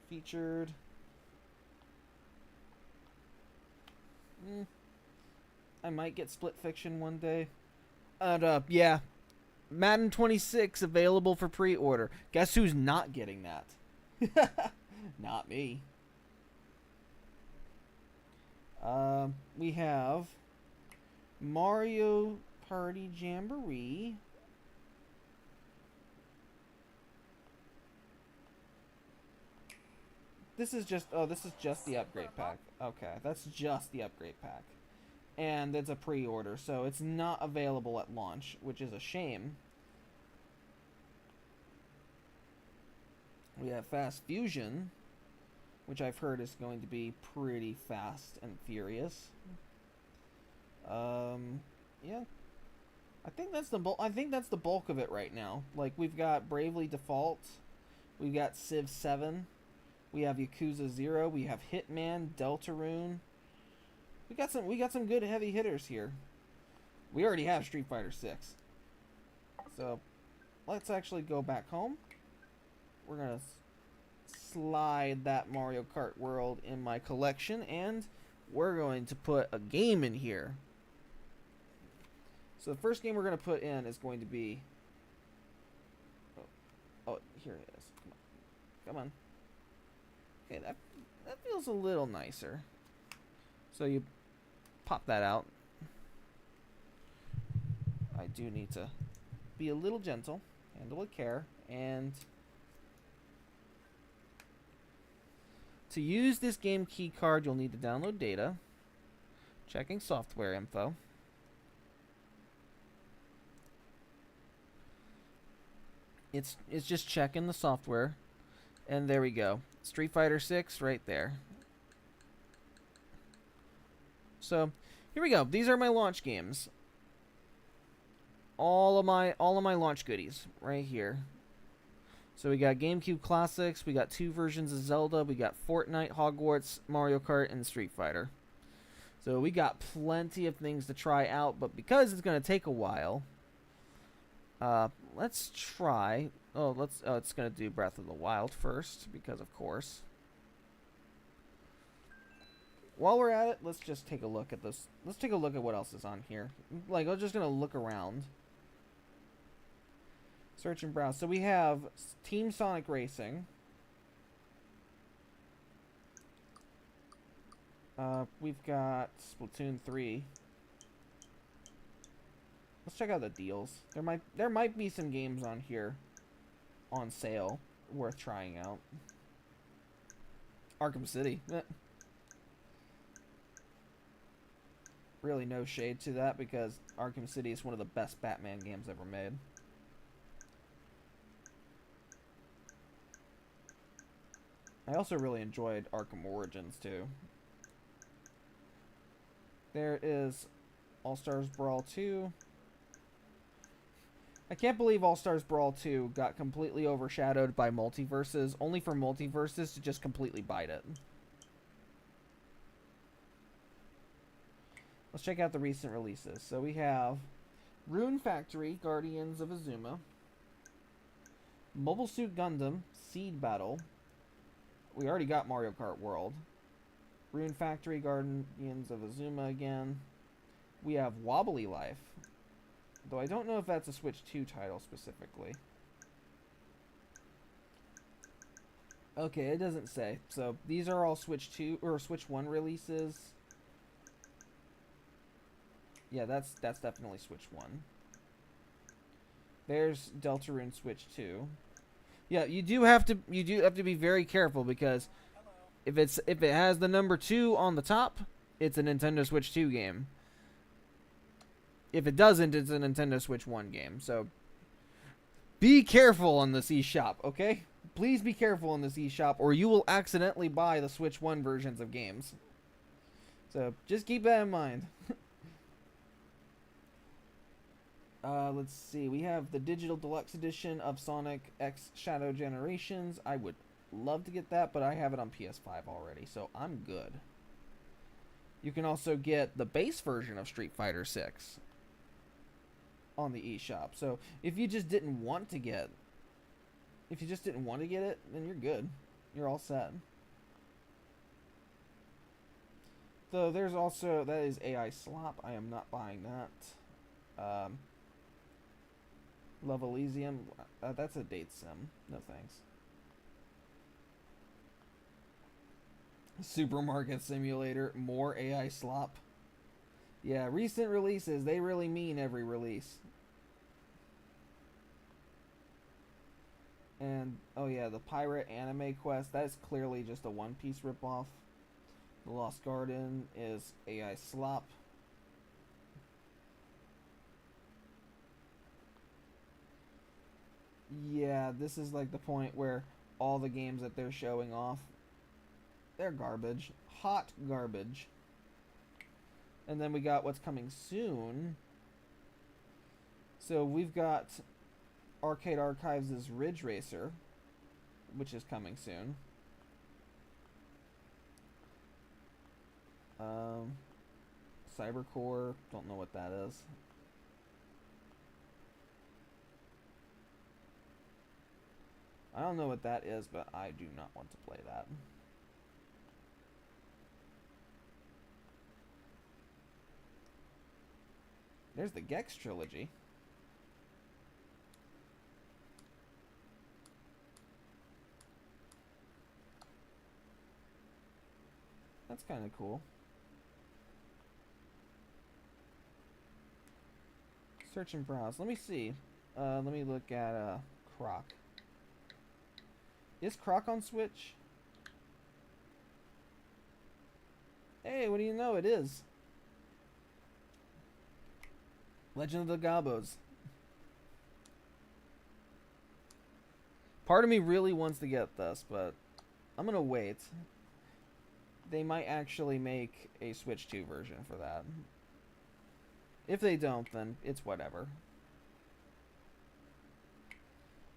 Featured. I might get Split Fiction one day. Yeah. Madden 26 available for pre-order. Guess who's not getting that? Not me. We have Mario Party Jamboree. This is just the upgrade pack. Okay, that's just the upgrade pack. And it's a pre-order, so it's not available at launch, which is a shame. We have Fast Fusion, which I've heard is going to be pretty fast and furious. Yeah. I think that's the bulk of it right now. Like, we've got Bravely Default, we've got Civ 7, we have Yakuza 0, we have Hitman, Deltarune. We got some good heavy hitters here. We already have Street Fighter 6. So, let's actually go back home. We're gonna slide that Mario Kart World in my collection, and we're going to put a game in here. So the first game we're going to put in is going to be... Oh, here it is. Come on. Okay, that feels a little nicer. So you pop that out. I do need to be a little gentle, handle with care, and to use this game key card, you'll need to download data, checking software info. It's just checking the software, and there we go. Street Fighter 6 right there. So, here we go. These are my launch games. All of my launch goodies right here. So we got GameCube Classics, we got 2 versions of Zelda, we got Fortnite, Hogwarts, Mario Kart, and Street Fighter. So we got plenty of things to try out, but because it's going to take a while, let's try. It's going to do Breath of the Wild first, because of course. While we're at it, let's just take a look at this. Let's take a look at what else is on here. Like, I'm just going to look around. Search and browse. So we have Team Sonic Racing. We've got Splatoon 3. Let's check out the deals. There might be some games on here on sale worth trying out. Arkham City. Really no shade to that because Arkham City is one of the best Batman games ever made. I also really enjoyed Arkham Origins too. There is All-Stars Brawl 2. I can't believe All-Stars Brawl 2 got completely overshadowed by Multiverses, only for Multiverses to just completely bite it. Let's check out the recent releases. So we have Rune Factory, Guardians of Azuma, Mobile Suit Gundam, Seed Battle. We already got Mario Kart World. Rune Factory, Guardians of Azuma again. We have Wobbly Life. Though I don't know if that's a Switch 2 title specifically. Okay, it doesn't say. So these are all Switch 2 or Switch 1 releases. Yeah, that's definitely Switch 1. There's Deltarune Switch 2. Yeah, you do have to be very careful because if it has the number 2 on the top, it's a Nintendo Switch 2 game. If it doesn't, it's a Nintendo Switch 1 game. So be careful on this eShop, okay? Please be careful on this eShop or you will accidentally buy the Switch 1 versions of games. So just keep that in mind. Let's see. We have the Digital Deluxe Edition of Sonic X Shadow Generations. I would love to get that, but I have it on PS5 already, so I'm good. You can also get the base version of Street Fighter 6 on the eShop. So if you just didn't want to get it, then you're good. You're all set. Though there's also, that is AI Slop. I am not buying that. Love Elysium. That's a date sim. No thanks. Supermarket Simulator. More AI slop. Yeah, recent releases. They really mean every release. And, oh yeah, the Pirate Anime Quest. That is clearly just a One Piece ripoff. The Lost Garden is AI slop. Yeah, this is like the point where all the games that they're showing off, they're garbage. Hot garbage. And then we got what's coming soon. So we've got Arcade Archives' Ridge Racer, which is coming soon. Cybercore, don't know what that is. I don't know what that is, but I do not want to play that. There's the Gex trilogy. That's kind of cool. Search and browse. Let me see. Let me look at Croc. Is Croc on Switch? Hey, what do you know? It is. Legend of the Gobos. Part of me really wants to get this, but I'm gonna wait. They might actually make a Switch 2 version for that. If they don't, then it's whatever.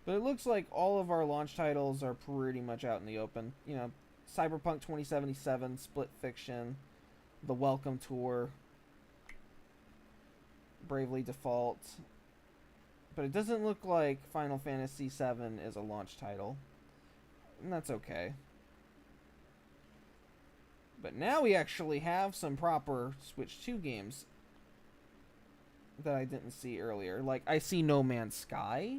But it looks like all of our launch titles are pretty much out in the open. You know, Cyberpunk 2077, Split Fiction, The Welcome Tour, Bravely Default. But it doesn't look like Final Fantasy VII is a launch title. And that's okay. But now we actually have some proper Switch 2 games that I didn't see earlier. Like, I see No Man's Sky.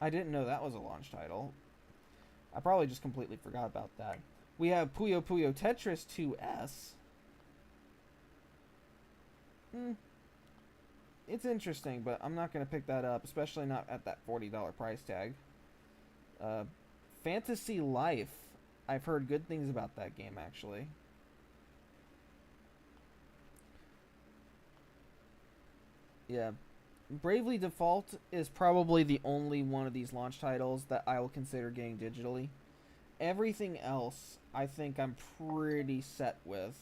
I didn't know that was a launch title. I probably just completely forgot about that. We have Puyo Puyo Tetris 2S. It's interesting, but I'm not going to pick that up, especially not at that $40 price tag. Fantasy Life. I've heard good things about that game, actually. Yeah. Bravely Default is probably the only one of these launch titles that I will consider getting digitally. Everything else, I think I'm pretty set with.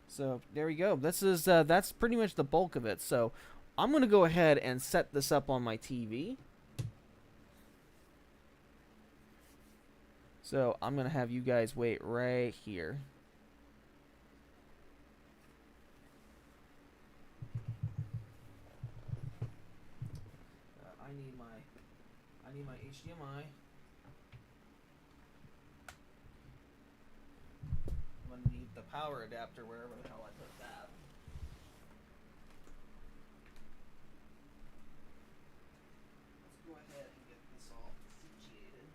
So there we go. This is that's pretty much the bulk of it. So I'm gonna go ahead and set this up on my TV. So I'm gonna have you guys wait right here. I need my HDMI. I'm gonna need the power adapter wherever the hell I put that. Let's go ahead and get this all situated.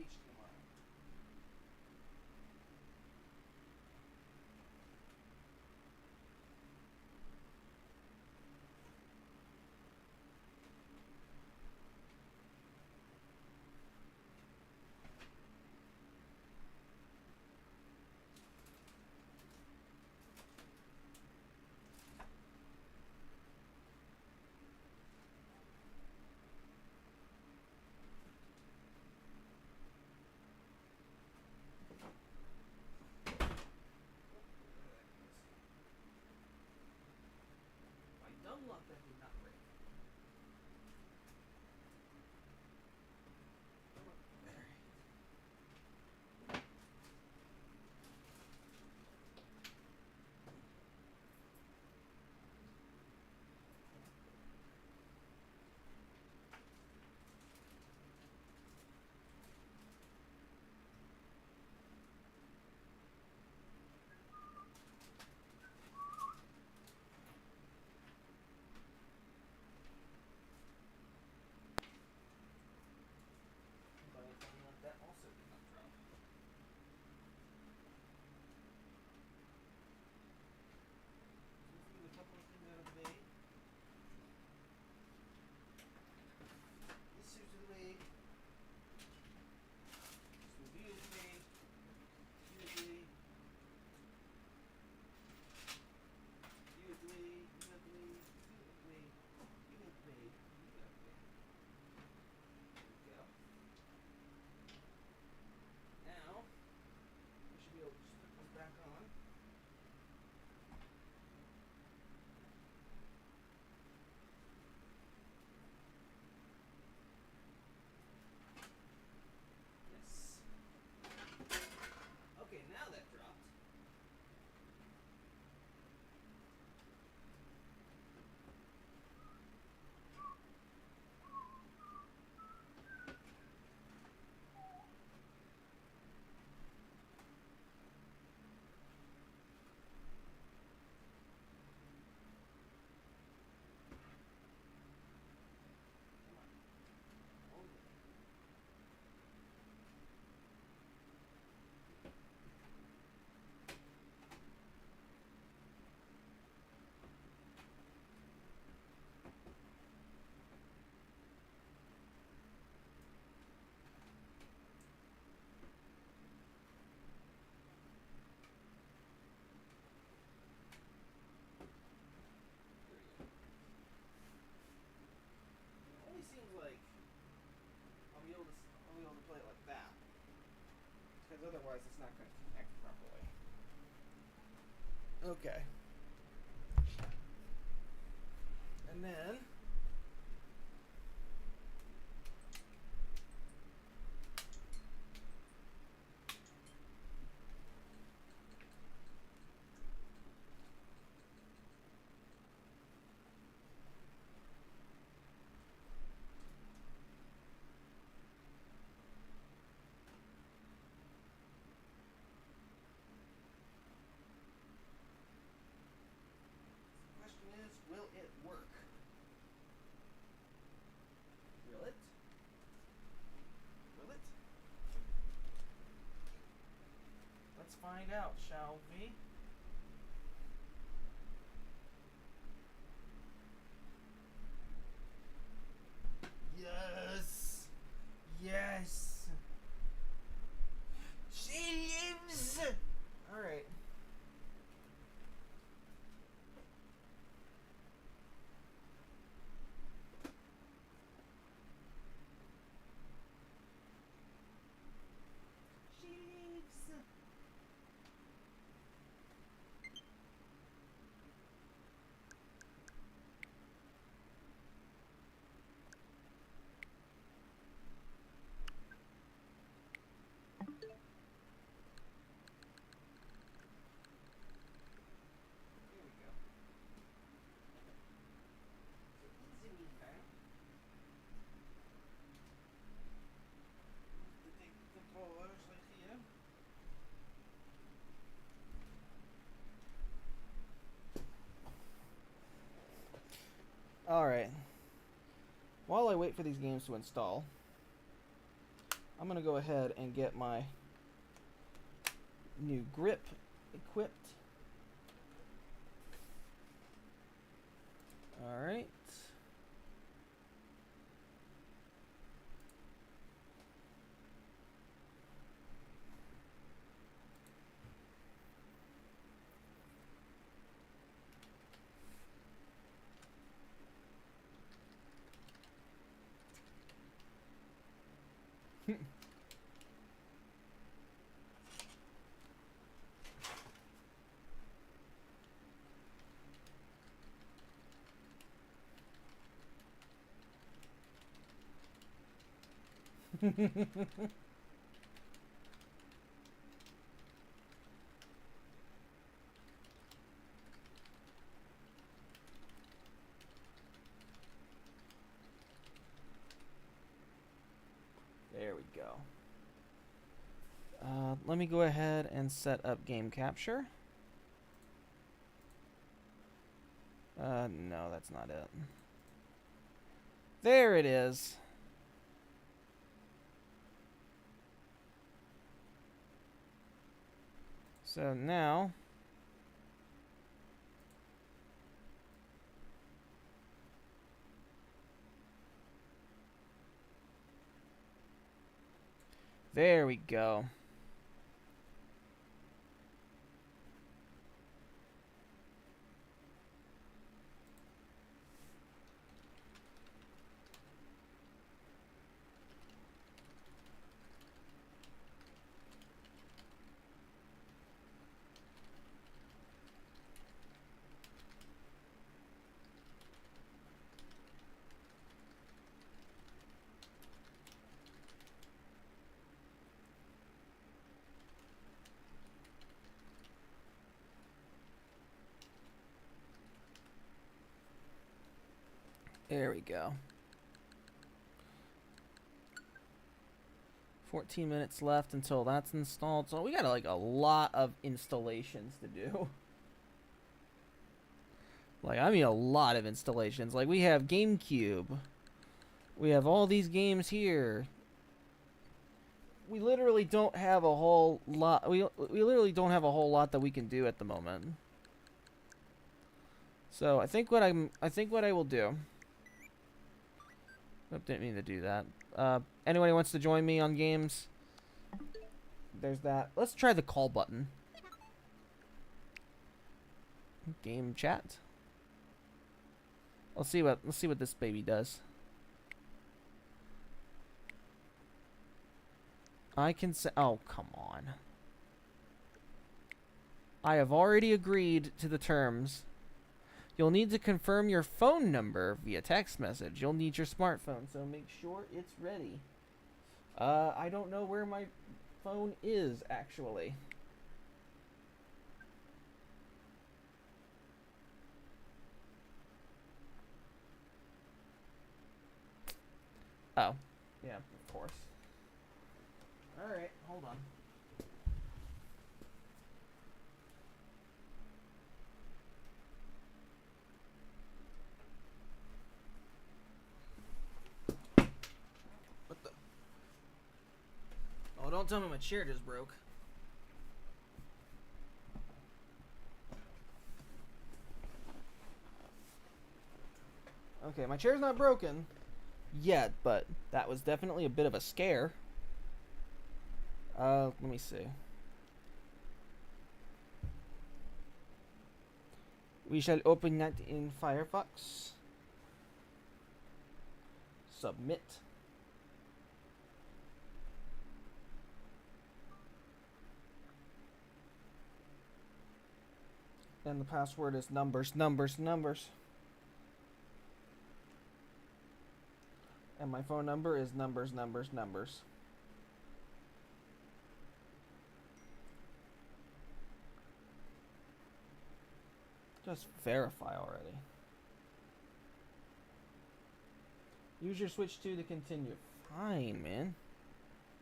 HDMI. By dumb luck, that did not break. By dumb luck, that also did not drop. So let's move a couple of things out of the way. This is the way. This will be the way. Usually. There we go. Now, we should be able to just put this back on. Yes. Okay, now that dropped. Come on. Hold it. There we go. It only seems like I'll be able to play it like that. Because otherwise it's not going to connect properly. Okay. And then the question is, will it work? Will it? Will it? Let's find out, shall we? Yes! Yes! She lives! Alright. She lives! Here we go. So in the meantime, to take the controllers right here. Alright. While I wait for these games to install, I'm gonna go ahead and get my new grip equipped. All right. There we go. Let me go ahead and set up game capture. No, that's not it. There it is. So now, there we go. There we go. 14 minutes left until that's installed. So we got like a lot of installations to do. Like, I mean a lot of installations. Like, we have GameCube. We have all these games here. We literally don't have a whole lot. We literally don't have a whole lot that we can do at the moment. So I think what I will do. Nope, didn't mean to do that. Anybody wants to join me on games? There's that. Let's try the call button. Game chat. Let's see what this baby does. I can say, oh, come on. I have already agreed to the terms. You'll need to confirm your phone number via text message. You'll need your smartphone, so make sure it's ready. I don't know where my phone is, actually. Oh, yeah, of course. Alright, hold on. What the? Oh, don't tell me my chair just broke. Okay, my chair's not broken yet, but that was definitely a bit of a scare. Let me see. We shall open that in Firefox. Submit. And the password is numbers, numbers, numbers. And my phone number is numbers, numbers, numbers. Just verify already. Use your Switch 2 to continue. Fine, man.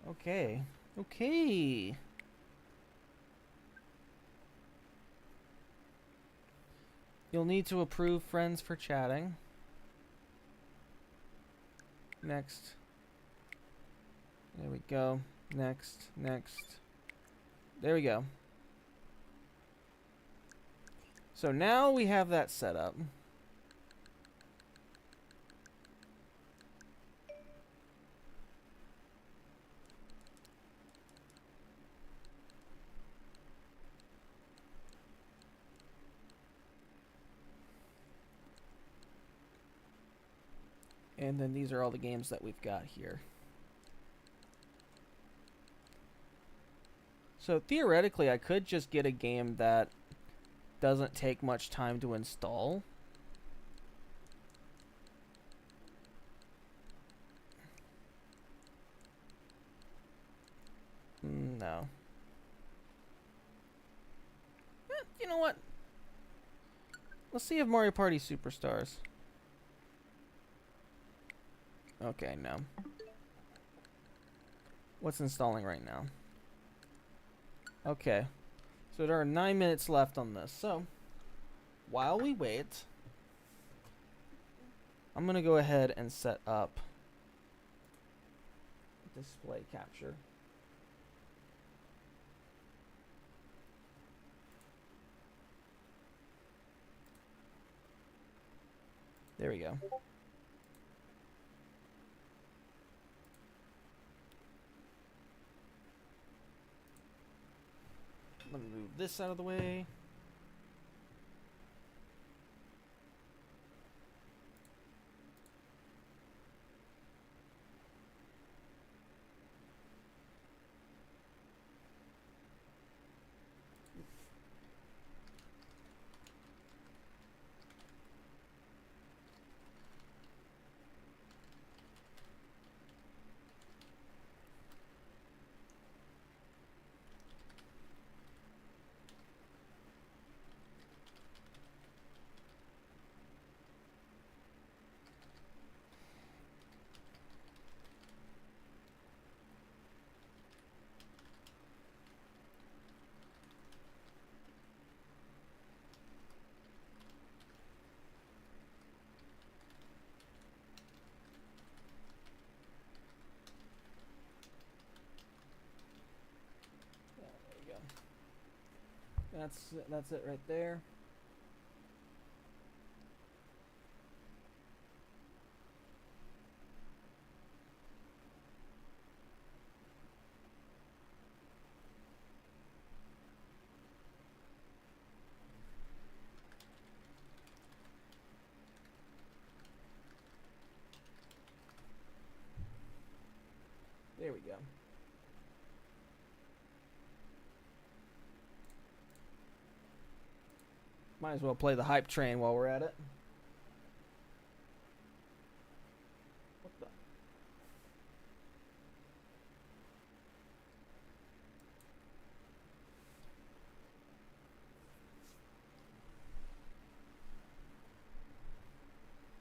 Okay. Okay. You'll need to approve friends for chatting. Next. There we go. Next, next. There we go. So now we have that set up. And then these are all the games that we've got here. So theoretically, I could just get a game that doesn't take much time to install. No. You know what? Let's see if Mario Party Superstars. Okay, no. What's installing right now? Okay. So there are 9 minutes left on this. So, while we wait, I'm going to go ahead and set up display capture. There we go. Let me move this out of the way. That's it right there. There we go. Might as well play the hype train while we're at it. What the?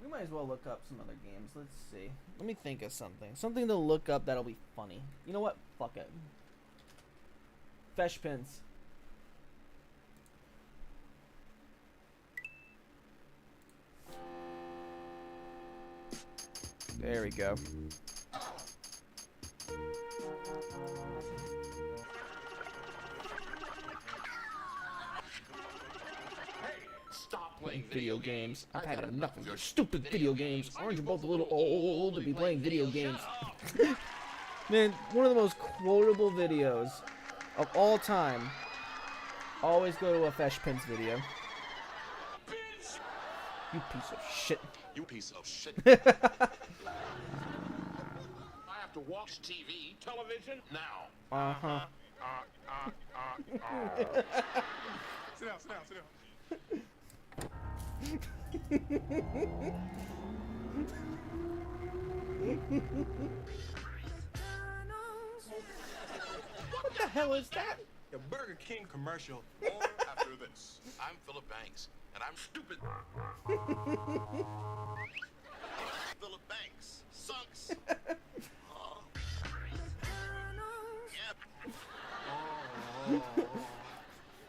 We might as well look up some other games. Let's see. Let me think of something. Something to look up that'll be funny. You know what? Fuck it. Fesh pins. There we go. Stop playing Video games. I've had enough of your stupid video games. Aren't you both a little old to be playing video games? Man, one of the most quotable videos of all time. Always go to a Fesh Pins video. Bitch! You piece of shit. You piece of shit. I have to watch TV, television now. Uh-huh. Sit down, sit down, sit down. What the hell is that? The Burger King commercial. Or after this. I'm Philip Banks, and I'm stupid. Philip Banks sucks. Oh. Yep. Oh.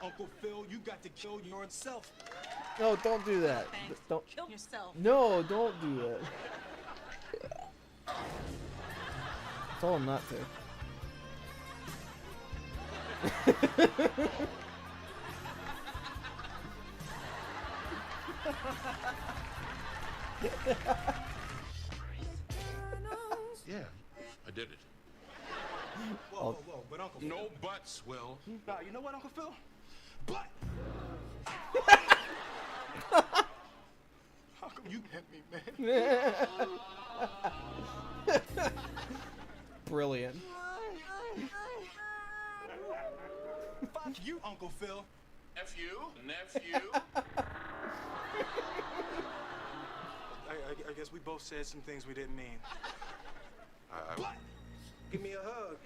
Uncle Phil, you got to kill yourself. No, don't do that. Thanks. Don't. Kill yourself. No, don't do that. Told him not to. Yeah, I did it. Whoa, whoa, whoa, but Uncle No buts, Will. Nah, you know what, Uncle Phil? But... How come you get me, man? Brilliant. Fuck you, Uncle Phil. Nephew. I guess we both said some things we didn't mean. But, give me a hug.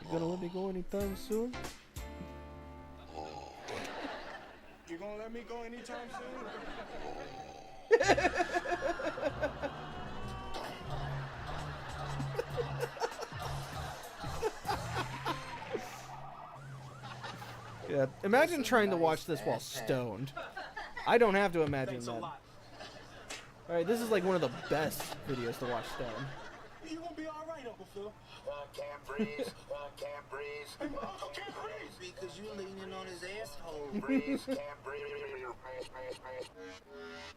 You gonna let me go anytime soon? You gonna let me go anytime soon? Yeah, imagine trying to watch this while stoned. I don't have to imagine Thanks a that. lot. Alright, this is like one of the best videos to watch stoned. You gonna be all right, Uncle Phil. Can't breathe. Can't breathe. Hey, Uncle can't breathe. Because you leaning on his asshole. Breathe. Can't breathe.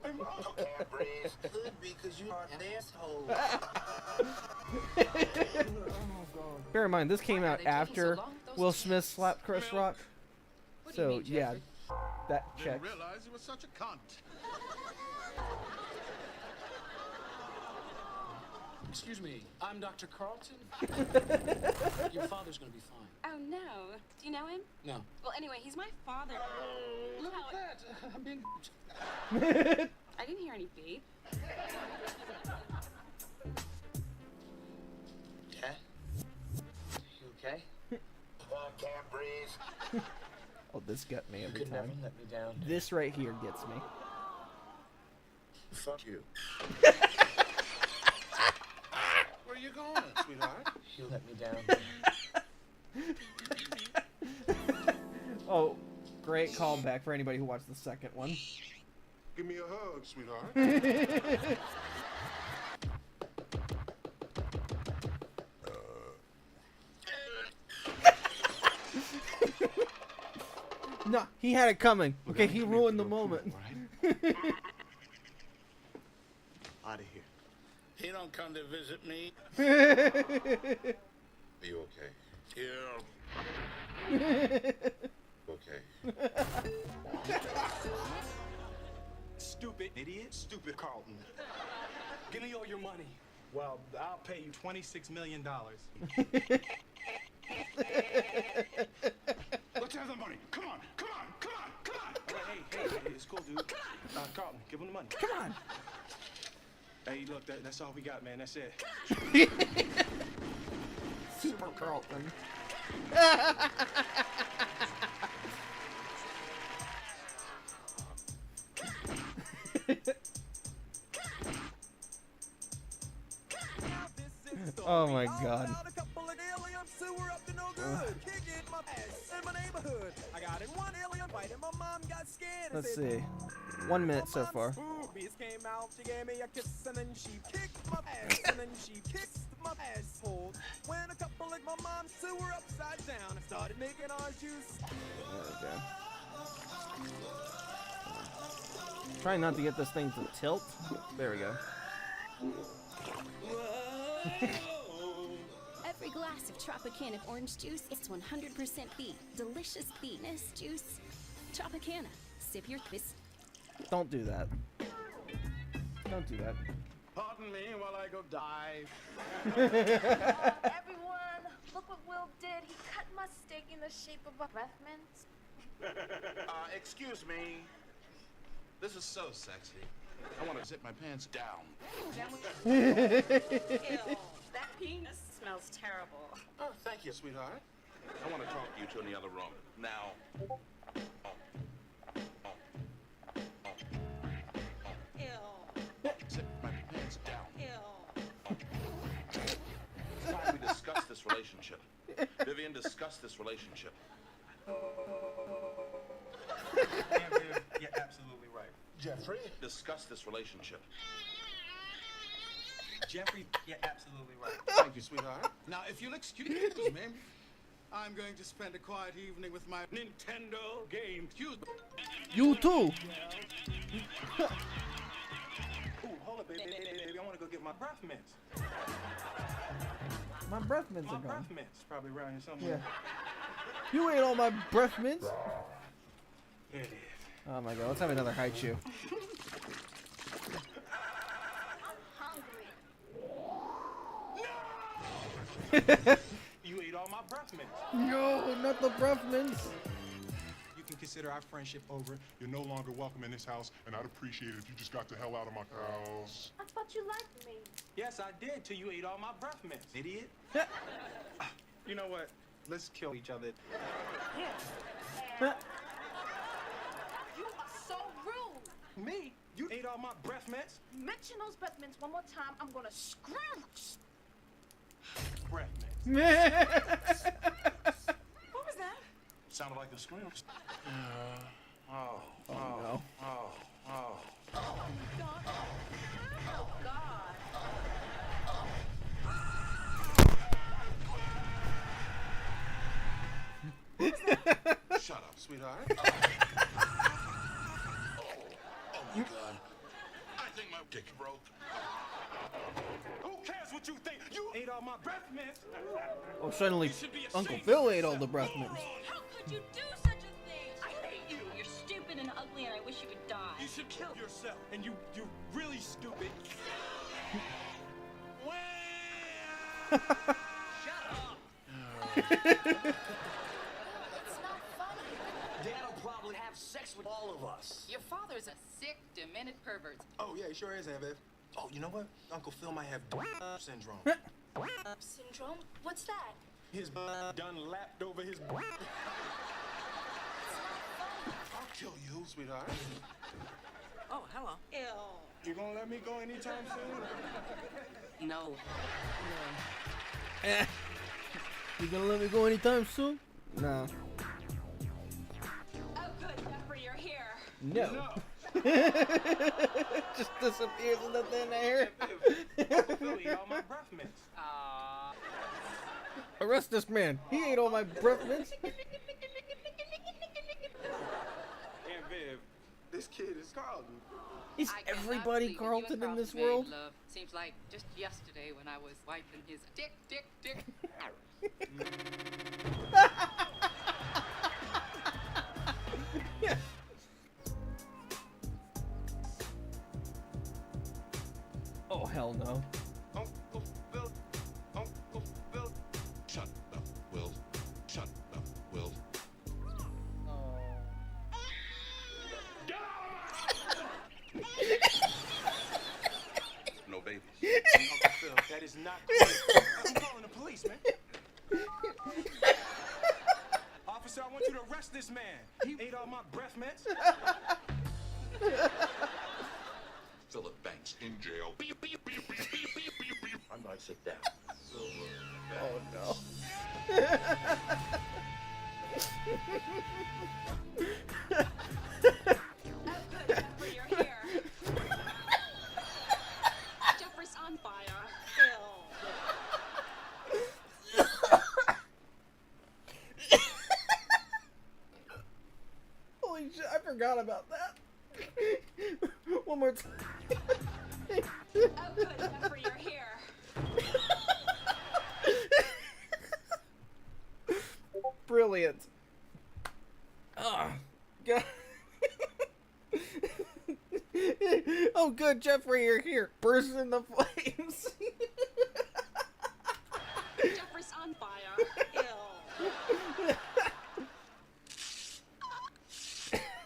Hey, Uncle Can't breathe. Could be because you are an asshole. Bear in mind, this came out after Will Smith slapped Chris Rock. So, yeah, that Didn't checks. realize he was such a cunt. Excuse me, I'm Dr. Carlton. Your father's gonna be fine. Oh no. Do you know him? No. Well, anyway, he's my father. Look at that. I'm being. I didn't hear any beep. Dad? You okay? Can't breathe. Oh, this got me You every could never time. let me down. This right here gets me. Fuck you. Where you going, sweetheart? You let me down. Oh, great callback for anybody who watched the second one. Give me a hug, sweetheart. No, he had it coming. Okay, he ruined the moment. Out of here. He don't come to visit me. Are you okay? Yeah. Okay. Stupid idiot. Stupid Carlton. Give me all your money. Well, I'll pay you $26 million. Let's have the money. Come on. Come on. Come on. Come on. All right, hey, it's cool, dude. Carlton, give him the money. Come on. Hey, look, that's all we got, man. That's it. Super Carlton. Oh my god. Let's see. 1 minute so far. Came out, she gave me a kiss and then she kicked my ass and then she kissed my asshole. When a couple like my mom threw her upside down and started making our juice. There we go. Trying not to get this thing to tilt. There we go. Every glass of Tropicana orange juice is 100% beet. Delicious beetness juice. Tropicana. Sip your twist. Don't do that. Don't do that. Pardon me while I go dive. Everyone, look what Will did. He cut my steak in the shape of a breath mint. Excuse me. This is so sexy. I want to zip my pants down. Ew. That penis smells terrible. Oh, thank you, sweetheart. I want to talk to you two in the other room. Now. Ew. Zip my pants down. Ew. It's time we discuss this relationship. Vivian, discuss this relationship. You're absolutely right. Jeffrey? Discuss this relationship. Jeffrey, you're absolutely right. Thank you, sweetheart. Now, if you'll excuse me, I'm going to spend a quiet evening with my Nintendo game. Excuse me. You too. Ooh, hold up, baby. I want to go get my breath mints. My breath mints My are gone. breath mints probably around here somewhere. Yeah. You ate all my breath mints? Here it is. Oh my god, let's have another high chew. You ate all my breath mints. No, not the breath mints. You can consider our friendship over. You're no longer welcome in this house, and I'd appreciate it if you just got the hell out of my house. I thought you liked me. Yes, I did till you ate all my breath mints, idiot. You know what? Let's kill each other. You are so rude. Me? You ate all my breath mints? Mention those breath mints one more time, I'm gonna scream. Breath mints. What was that? Sounded like the screams. Oh, no. oh. Oh, God. Shut up, sweetheart. Oh my god. I think my dick broke. Who cares what you think? You ate all my breath mints. Oh, suddenly Uncle Phil ate all the breath mints. How could you do such a thing? I hate you. You're stupid and ugly, and I wish you would die. You should kill yourself. And you're really stupid. It's not funny. Dad'll probably have sex with all of us. Your father's a sick, demented pervert. Oh, yeah, he sure is, Ev. Oh, you know what? Uncle Phil might have syndrome. Syndrome? What's that? His done lapped over his. I'll kill you, sweetheart. Oh, hello. Ew. You gonna let me go anytime soon? No. You gonna let me go anytime soon? No. Oh, good, Jeffrey, you're here. No. Just disappears in the thin air. Uncle Phil ate all my breath mints. Arrest this man. He ate all my breath mints. And Viv, this kid is Carlton. Is everybody Carlton in this world? Love. Seems like just yesterday when I was wiping his dick. Oh, hell no. Uncle Phil. Uncle Phil. Shut up, Will. Shut up, Will. No babies. Uncle Phil, that is not cool. I'm calling the police, man. Officer, I want you to arrest this man. He ate all my breath mints. Philip Banks in jail. I'm going to sit down. Oh no. Oh, good, Jeffrey, you're here. Jeffrey's on fire. Holy shit, I forgot about that. One more time. Oh, good, Jeffrey, you're here. Brilliant. Oh, God. Oh, good, Jeffrey, you're here. Burst in the flames. Jeffrey's on fire.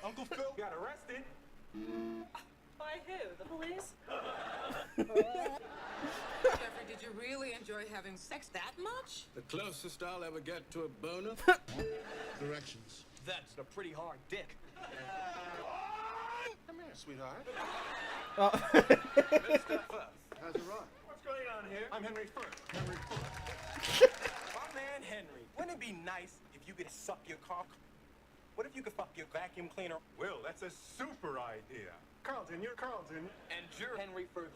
Uncle Phil got arrested. By who? The police? Jeffrey, did you really enjoy having sex that much? The closest I'll ever get to a boner. Directions. That's a pretty hard dick. Come here, sweetheart. Mr. Fuss. How's it run? What's going on here? I'm Henry Furth. My man Henry, wouldn't it be nice if you could suck your cock? What if you could fuck your vacuum cleaner? Will, that's a super idea. Carlton, you're Carlton. And you're Henry Furth.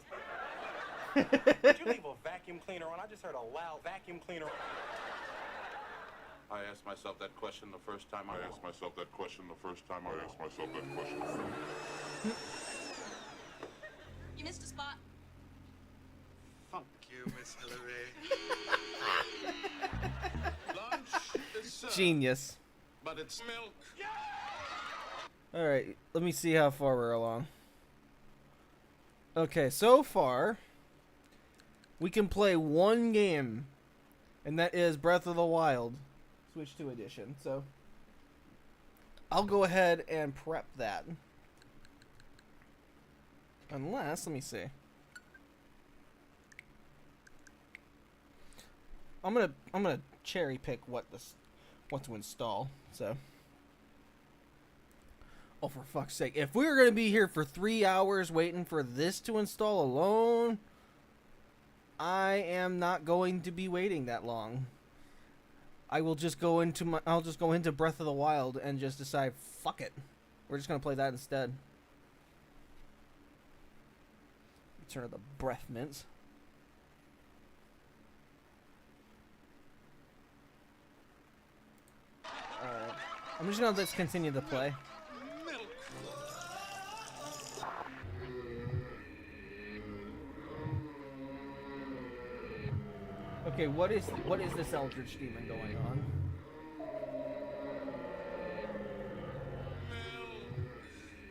Did you leave a vacuum cleaner on? I just heard a loud vacuum cleaner. I asked myself that question the first time I asked myself that question the first time I asked myself that question. You missed a spot. Fuck you, Miss Hillary. Lunch is served, Genius. but it's milk. Alright, let me see how far we're along. Okay, so far, we can play one game, and that is Breath of the Wild, Switch 2 edition. So, I'll go ahead and prep that. Unless, let me see. I'm gonna cherry pick what to install. So, oh, for fuck's sake! If we were gonna be here for 3 hours waiting for this to install alone, I am not going to be waiting that long. I'll just go into Breath of the Wild and just decide, fuck it, we're just gonna play that instead. Return of the Breath Mints. Alright. I'm just gonna let's continue to play. Okay, what is this Eldritch Demon going on?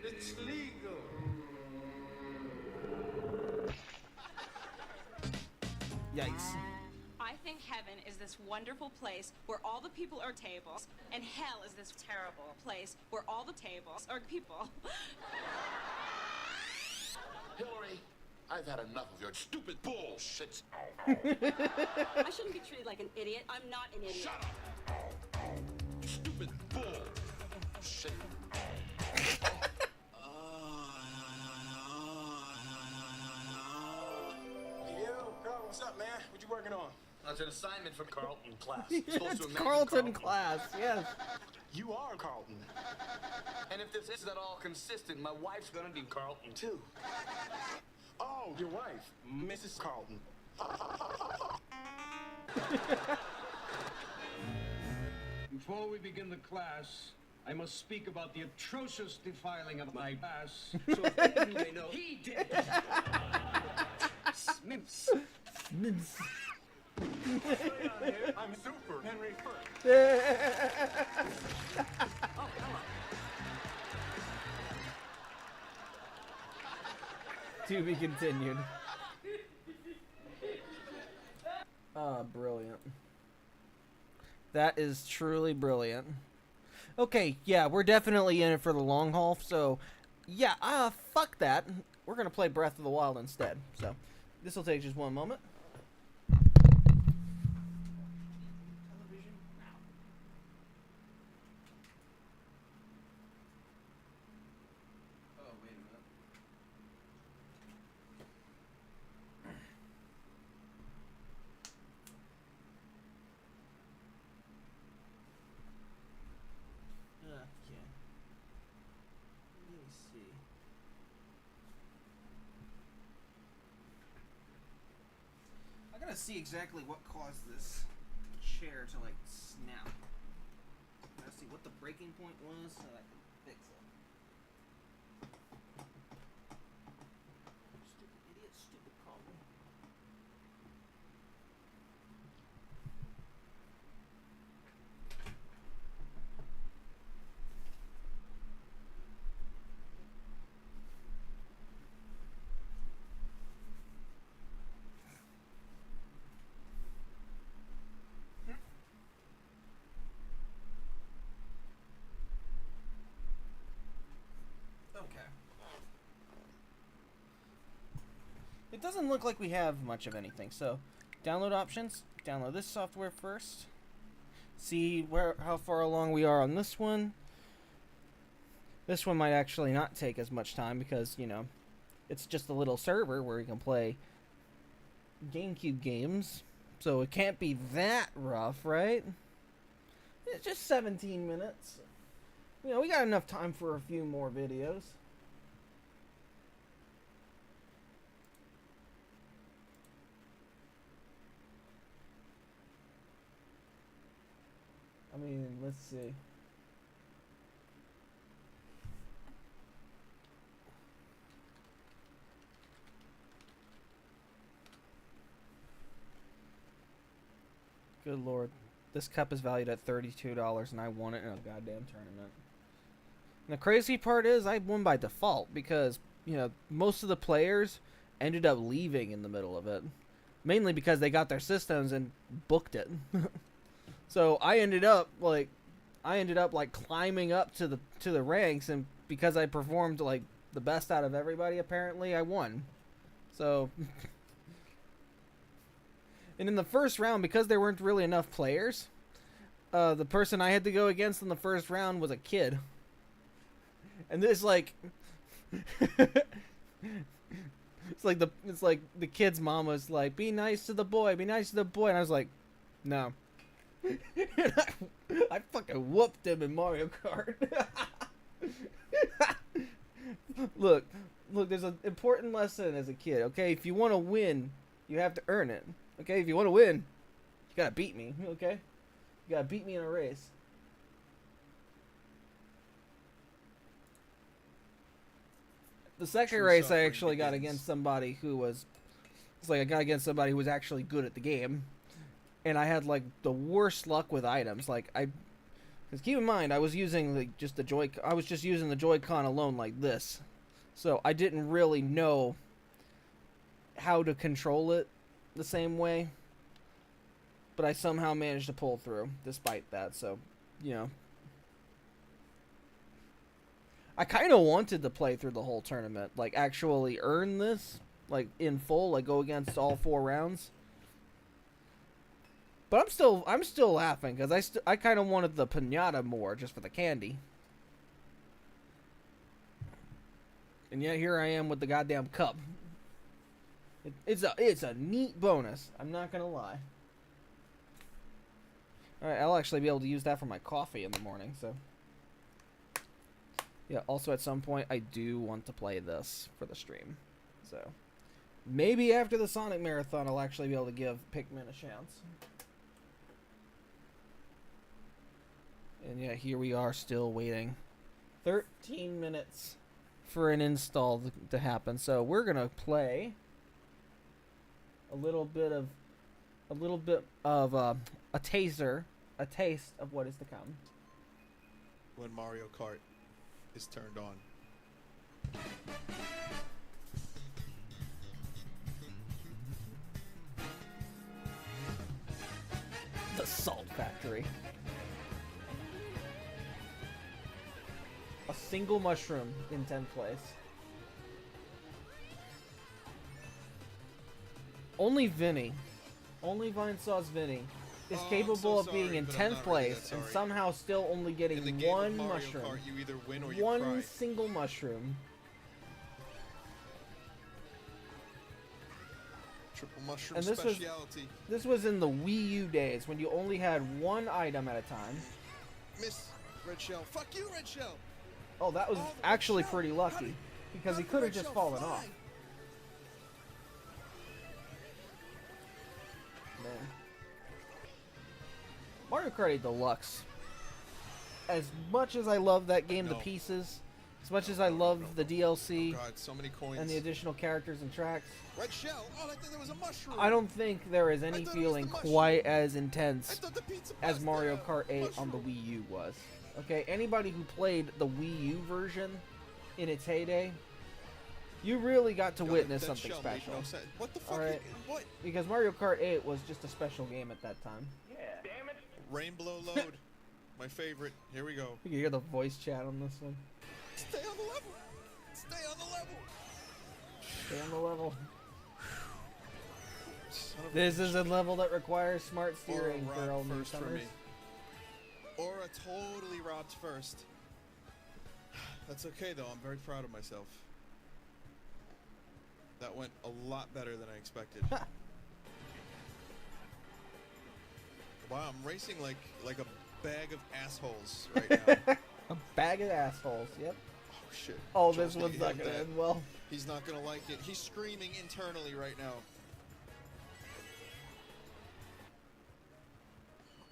It's legal. Yikes. I think heaven is this wonderful place where all the people are tables, and hell is this terrible place where all the tables are people. Hillary, I've had enough of your stupid bullshit. I shouldn't be treated like an idiot. I'm not an idiot. Shut up. Stupid bullshit. Hey, yo, Carl, what's up, man? What you working on? That's an assignment from Carlton class. It's Supposed to imagine Carlton class, yes. You are Carlton. And if this isn't at all consistent, my wife's gonna be Carlton too. Oh, your wife, Mrs. Carlton. Before we begin the class, I must speak about the atrocious defiling of my ass, so that you may know he did it. Smiths. Smiths. I'm super Henry Fur. To be continued. Brilliant. That is truly brilliant. Okay, yeah, we're definitely in it for the long haul, so yeah, fuck that. We're gonna play Breath of the Wild instead. So, this will take just one moment. I gotta see exactly what caused this chair to like snap. I gotta see what the breaking point was so I can fix it. Stupid idiot, stupid Colin. Okay. It doesn't look like we have much of anything, so download options, download this software first, see how far along we are on this one. This one might actually not take as much time because, you know, it's just a little server where you can play GameCube games, so it can't be that rough, right? It's just 17 minutes. You know, we got enough time for a few more videos. I mean, let's see. Good lord. This cup is valued at $32 and I won it in a goddamn tournament. And the crazy part is I won by default because, you know, most of the players ended up leaving in the middle of it. Mainly because they got their systems and booked it. So I ended up like climbing up to the ranks, and because I performed like the best out of everybody, apparently I won. So and in the first round, because there weren't really enough players, the person I had to go against in the first round was a kid. And this like it's like the kid's mom was like, "Be nice to the boy, be nice to the boy," and I was like, "No." And I fucking whooped him in Mario Kart. Look, there's an important lesson as a kid, okay? If you want to win, you have to earn it. Okay? If you want to win, you gotta beat me, okay? You gotta beat me in a race. The second race I actually got against somebody who was... It's like I got against somebody who was actually good at the game. And I had like the worst luck with items. Like because keep in mind I was using like just using the Joy-Con alone like this, so I didn't really know how to control it the same way. But I somehow managed to pull through despite that. So, you know, I kind of wanted to play through the whole tournament, like actually earn this, like in full, like go against all 4 rounds. But I'm still laughing because I kind of wanted the piñata more just for the candy. And yet here I am with the goddamn cup. It's a neat bonus. I'm not gonna lie. All right, I'll actually be able to use that for my coffee in the morning. So yeah. Also, at some point, I do want to play this for the stream. So maybe after the Sonic Marathon, I'll actually be able to give Pikmin a chance. And yeah, here we are still waiting 13 minutes for an install to happen. So we're going to play a little bit of a taste of what is to come. When Mario Kart is turned on. The Salt Factory. A single mushroom in 10th place. Only Vinny, only Vinesauce Vinny, is capable of being in 10th place and somehow still only getting one mushroom. Kart, you either win or you one cry. Single mushroom. Triple mushroom And speciality. This was in the Wii U days when you only had one item at a time. Miss Red Shell. Fuck you, Red Shell. Oh, that was actually pretty lucky because he could have just fallen off. Man. Mario Kart 8 Deluxe. As much as I love that game to pieces, as much as I love the DLC God, so many coins. and the additional characters and tracks, Red Shell. Oh, I thought there was a mushroom. I don't think there is any feeling quite as intense as Mario Kart 8 on the Wii U was. Okay, anybody who played the Wii U version in its heyday, you really got to witness something special. What the fuck? Alright? What? Because Mario Kart 8 was just a special game at that time. Yeah, damn it. Rainbow Load. My favorite. Here we go. You can hear the voice chat on this one. Stay on the level. Stay on the level. Stay on the level. This is a level that requires smart steering for all newcomers. Aura totally robbed first. That's okay though, I'm very proud of myself. That went a lot better than I expected. Wow, I'm racing like a bag of assholes right now. A bag of assholes, yep. Oh shit. Oh, this one's not gonna end well. He's not gonna like it. He's screaming internally right now.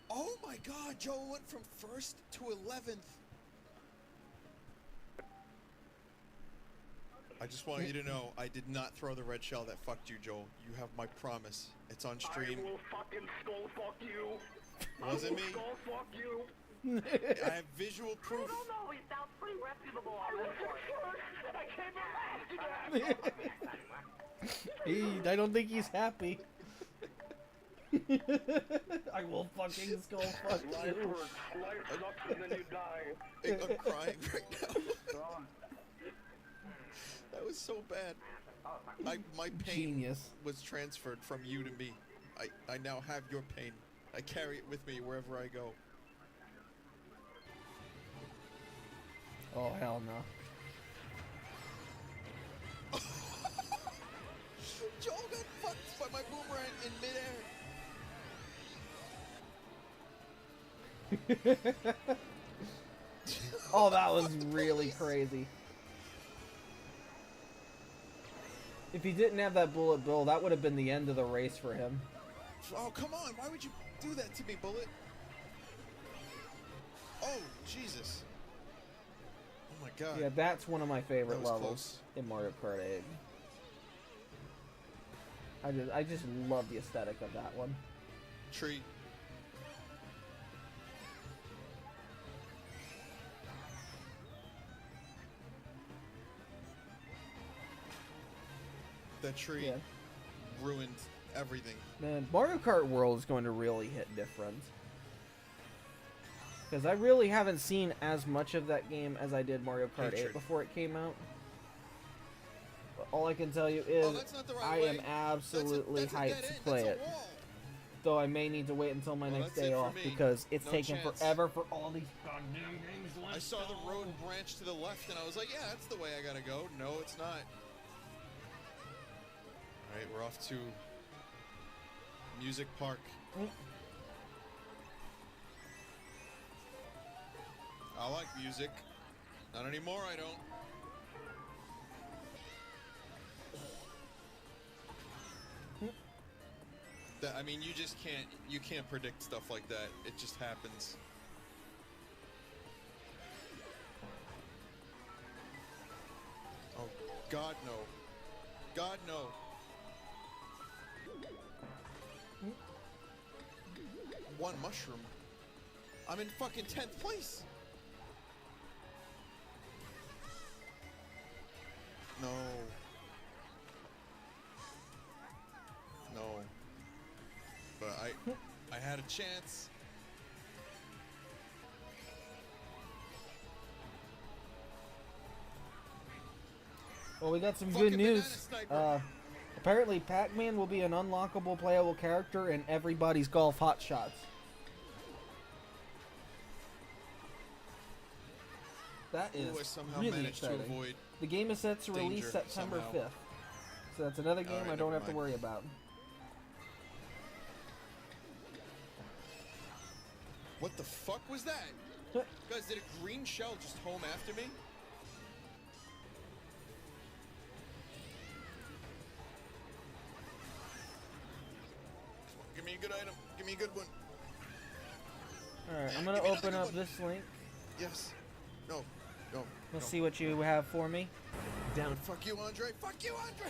Oh my god, Joe went from 1st to 11th. I just want you to know, I did not throw the red shell that fucked you, Joel. You have my promise. It's on stream. I will fucking skull fuck you. Wasn't me. Skull fuck you. I have visual proof. I don't know. He sounds pretty reputable on this one. I came in last. I don't think he's happy. I will fucking skull fuck you. Life sucks and then you die. I'm crying right now. That was so bad. My pain was transferred from you to me. I now have your pain. I carry it with me wherever I go. Oh, hell no. Joel got fucked by my boomerang in midair. Oh, that was really crazy. If he didn't have that bullet bill, that would have been the end of the race for him. Oh, come on. Why would you do that to me, Bullet? Oh, Jesus. Oh, my God. Yeah, that's one of my favorite levels close. in Mario Kart 8. I just love the aesthetic of that one. Tree. That tree ruined everything. Man, Mario Kart World is going to really hit different. Because I really haven't seen as much of that game as I did Mario Kart 8 before it came out. But all I can tell you is I am absolutely hyped to play it. Though I may need to wait until my next day off because it's taken forever for all these goddamn games to I saw the road branch to the left and I was like, yeah, that's the way I gotta go. No, it's not. Alright, we're off to Music Park. I like music. Not anymore, I don't. I mean, you just can't predict stuff like that. It just happens. Oh, God, no. God, no. One mushroom. I'm in fucking 10th place. No. No. But I had a chance. Well, we got some good news. Apparently, Pac-Man will be an unlockable playable character in everybody's Golf Hotshots. That is really exciting. The game is set to release September 5th. So that's another game I don't have to worry about. What the fuck was that? Guys, did a green shell just home after me? Give me a good item. Give me a good one. Alright, I'm gonna open up this link. Yes. No. No. Let's see what you have for me. Down. Fuck you, Andre. Fuck you, Andre.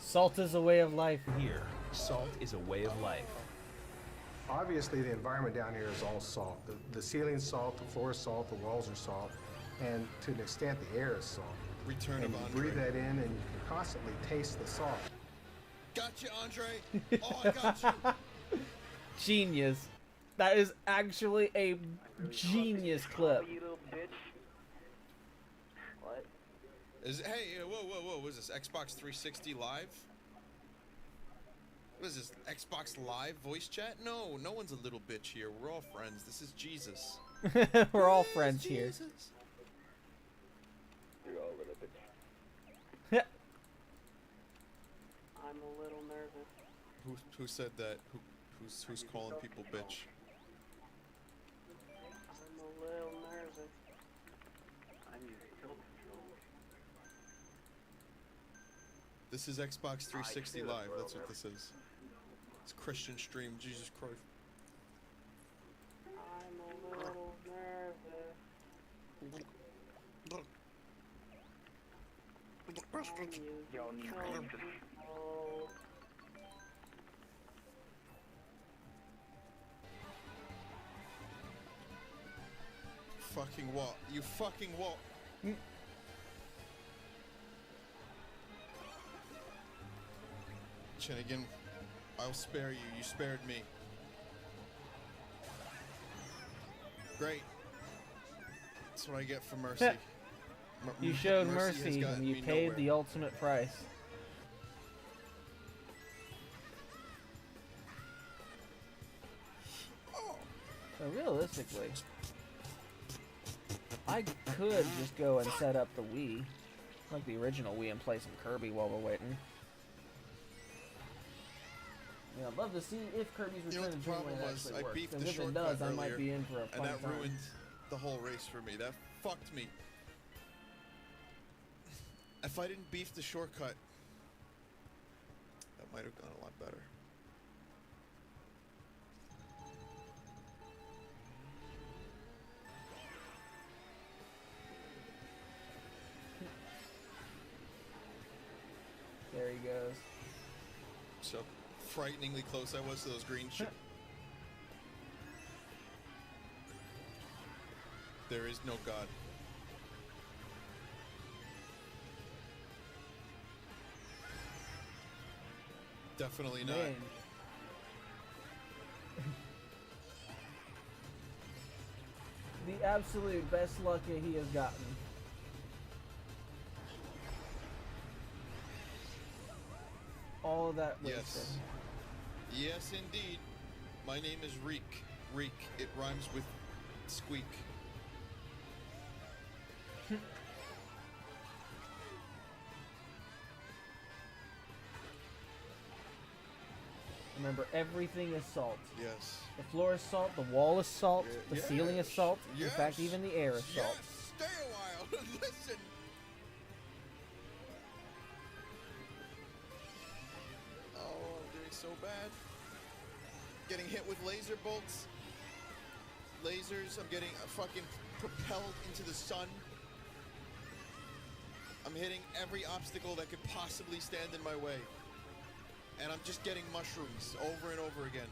Salt is a way of life. Here, salt is a way of life. Obviously, the environment down here is all salt. The ceiling's salt, the floor is salt, the walls are salt, and to an extent, the air is salt. Return and of you Andre. breathe that in, and you can constantly taste the salt. Gotcha, Andre. Oh, I got you. Genius. That is actually a genius clip. What? Hey, whoa. What is this? Xbox 360 Live? What is this? Xbox Live voice chat? No, no one's a little bitch here. We're all friends. This is Jesus. We're all friends here. You're all little bitch. I'm a little nervous. Who said that? Who's calling people bitch? I'm a little nervous. I need tilt control. This is Xbox 360 Live. That's what this is. It's Christian stream. Jesus Christ. Fucking what? You fucking what? Chinnigan, I'll spare you. You spared me. Great. That's what I get for mercy. You showed mercy has and you gotten me paid nowhere. the ultimate price. So realistically, I could just go and set up the Wii, like the original Wii, and play some Kirby while we're waiting. Yeah, I'd love to see if Kirby's Return to Dreamland actually works. beefed And the if it shortcut does, I earlier, might be in for a fun and that time. ruined the whole race for me. That fucked me. If I didn't beef the shortcut, that might have gone a lot better. There he goes. So frighteningly close I was to those green shit. There is no God. Definitely not. Man. The absolute best luck that he has gotten. All of that wasted. Yes. Yes, indeed. My name is Reek. Reek. It rhymes with squeak. Remember, everything is salt. Yes. The floor is salt, the wall is salt, the ceiling is salt, in fact, Yes. even the air is salt. Yes. Stay a while. Listen. Oh, I'm doing so bad. Getting hit with laser bolts. Lasers. I'm getting fucking propelled into the sun. I'm hitting every obstacle that could possibly stand in my way. And I'm just getting mushrooms over and over again.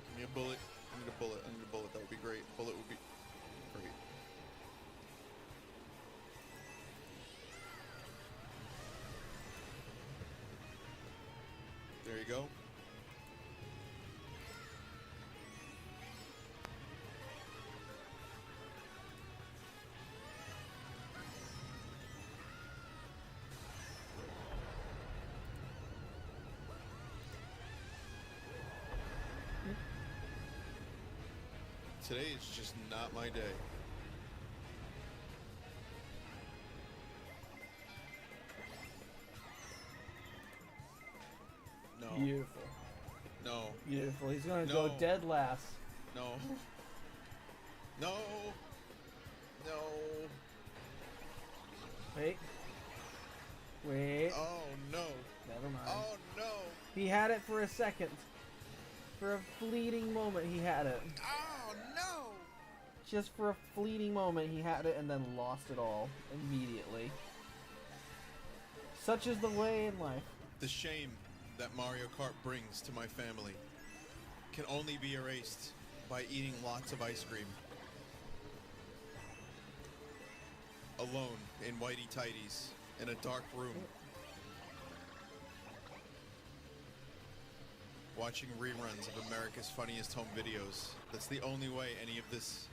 Give me a bullet. I need a bullet. I need a bullet. That would be great. A bullet would be great. There you go. Today is just not my day. No. Beautiful. No. Beautiful. He's gonna No. go dead last. No. No. No. Wait. Wait. Oh no. Never mind. Oh no. He had it for a second. For a fleeting moment, he had it. Oh no. Just for a fleeting moment, he had it and then lost it all immediately. Such is the way in life. The shame that Mario Kart brings to my family can only be erased by eating lots of ice cream. Alone in whitey tighties in a dark room. Watching reruns of America's Funniest Home Videos. That's the only way any of this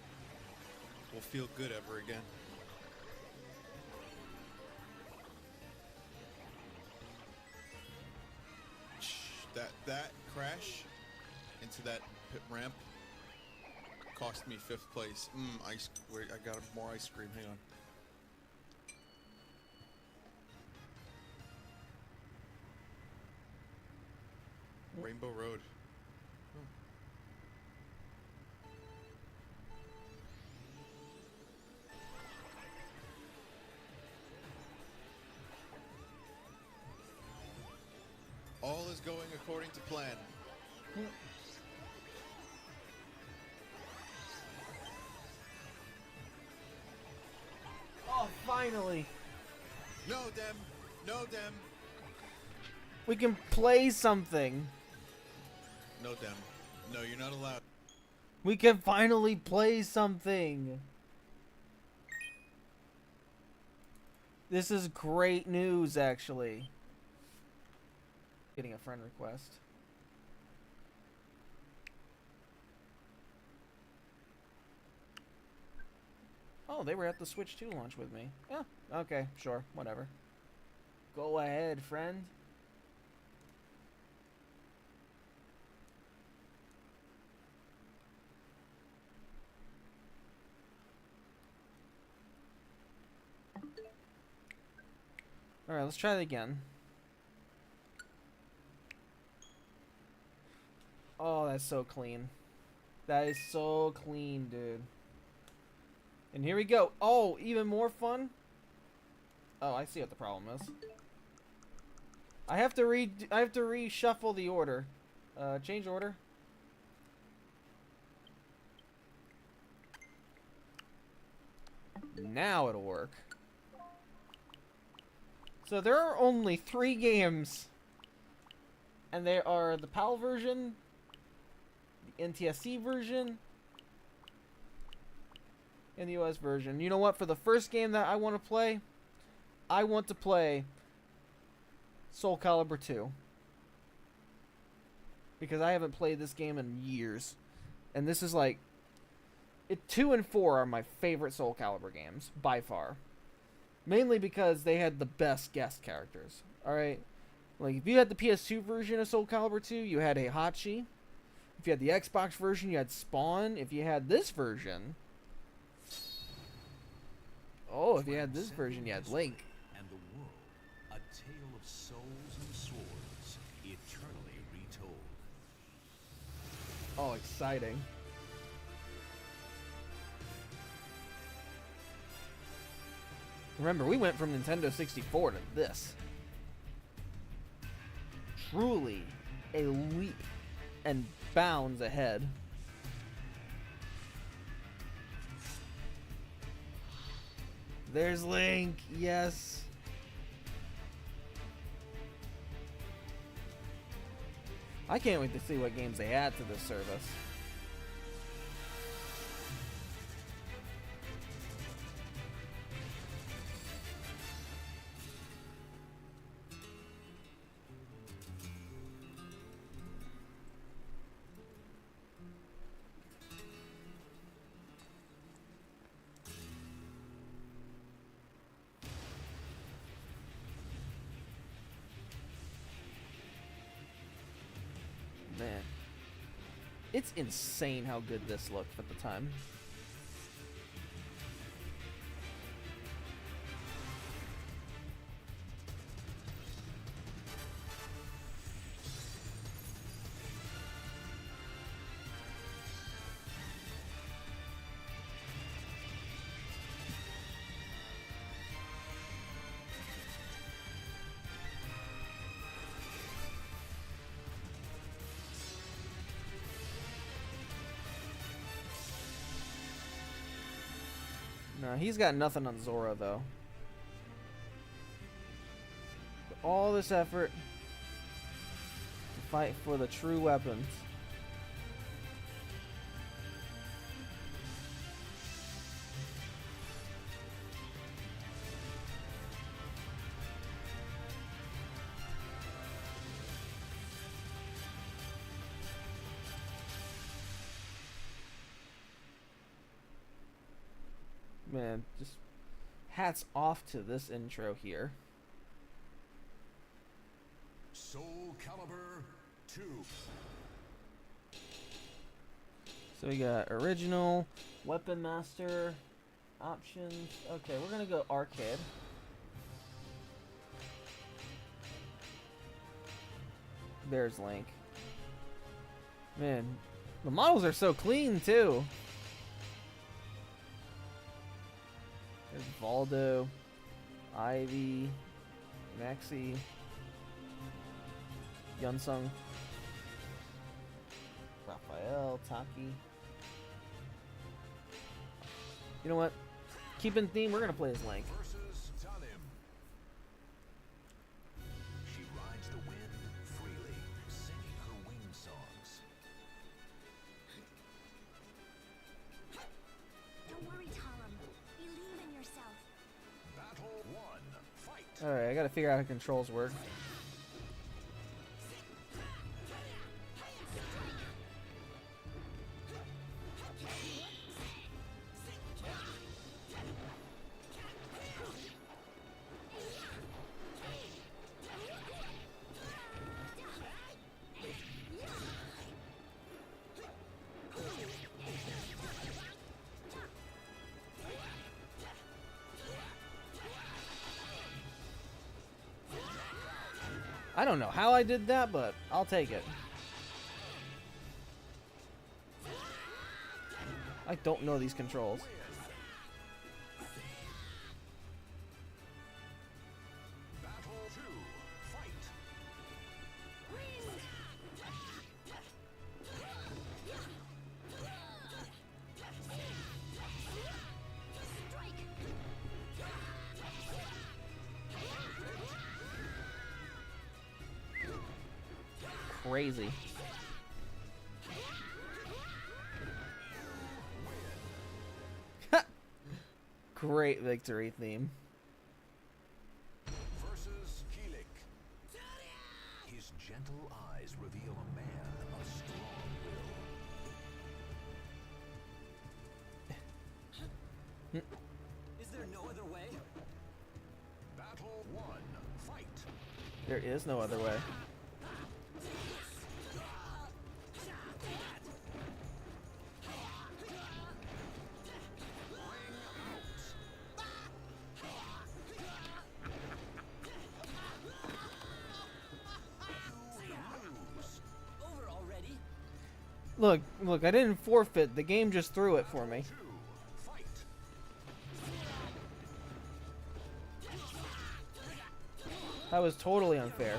will feel good ever again. That crash into that pit ramp cost me 5th place. Wait, I got more ice cream. Hang on. Rainbow Road. going according to plan. Oh, finally. No, Dem. No, Dem. We can play something. No, Dem. No, you're not allowed. We can finally play something. This is great news, actually. Getting a friend request. Oh, they were at the Switch 2 launch with me. Yeah, okay, sure, whatever. Go ahead, friend. Alright, let's try it again. Oh, that's so clean. That is so clean, dude. And here we go. Oh, even more fun? Oh, I see what the problem is. I have to reshuffle the order. Change order. Now it'll work. So there are only 3 games. And they are the PAL version, the NTSC version, and the US version. You know what? For the first game that I want to play, I want to play Soul Calibur 2. Because I haven't played this game in years. And this is like... 2 and 4 are my favorite Soul Calibur games, by far. Mainly because they had the best guest characters. Alright? Like, if you had the PS2 version of Soul Calibur 2, you had Heihachi. If you had the Xbox version, you had Spawn. If you had this version... Oh, if you had this version, you had Link. And the world, a tale of souls and swords, eternally retold. Oh, exciting. Remember, we went from Nintendo 64 to this. Truly a leap and bounds ahead. There's Link, yes. I can't wait to see what games they add to this service. Man, it's insane how good this looked at the time. No, he's got nothing on Zora, though. All this effort to fight for the true weapons. Man, just hats off to this intro here. Soul Calibur 2. So we got original, weapon master, options. Okay, we're gonna go arcade. There's Link. Man, the models are so clean too. There's Valdo, Ivy, Maxi. Yunsung, Raphael, Taki. You know what? Keep in theme, we're gonna play as Link. Versus Talim. She rides the wind freely, singing her wing songs. Don't worry, Talim. Believe in yourself. Battle 1. Fight. Alright, I gotta figure out how controls work. I don't know how I did that, but I'll take it. I don't know these controls. Battle 2. Fight. Crazy. Great victory theme. Versus Kilik. His gentle eyes reveal a man of strong will. Is there no other way? Battle 1. Fight. There is no other way. Over already? Look, I didn't forfeit. The game just threw it for me. That was totally unfair.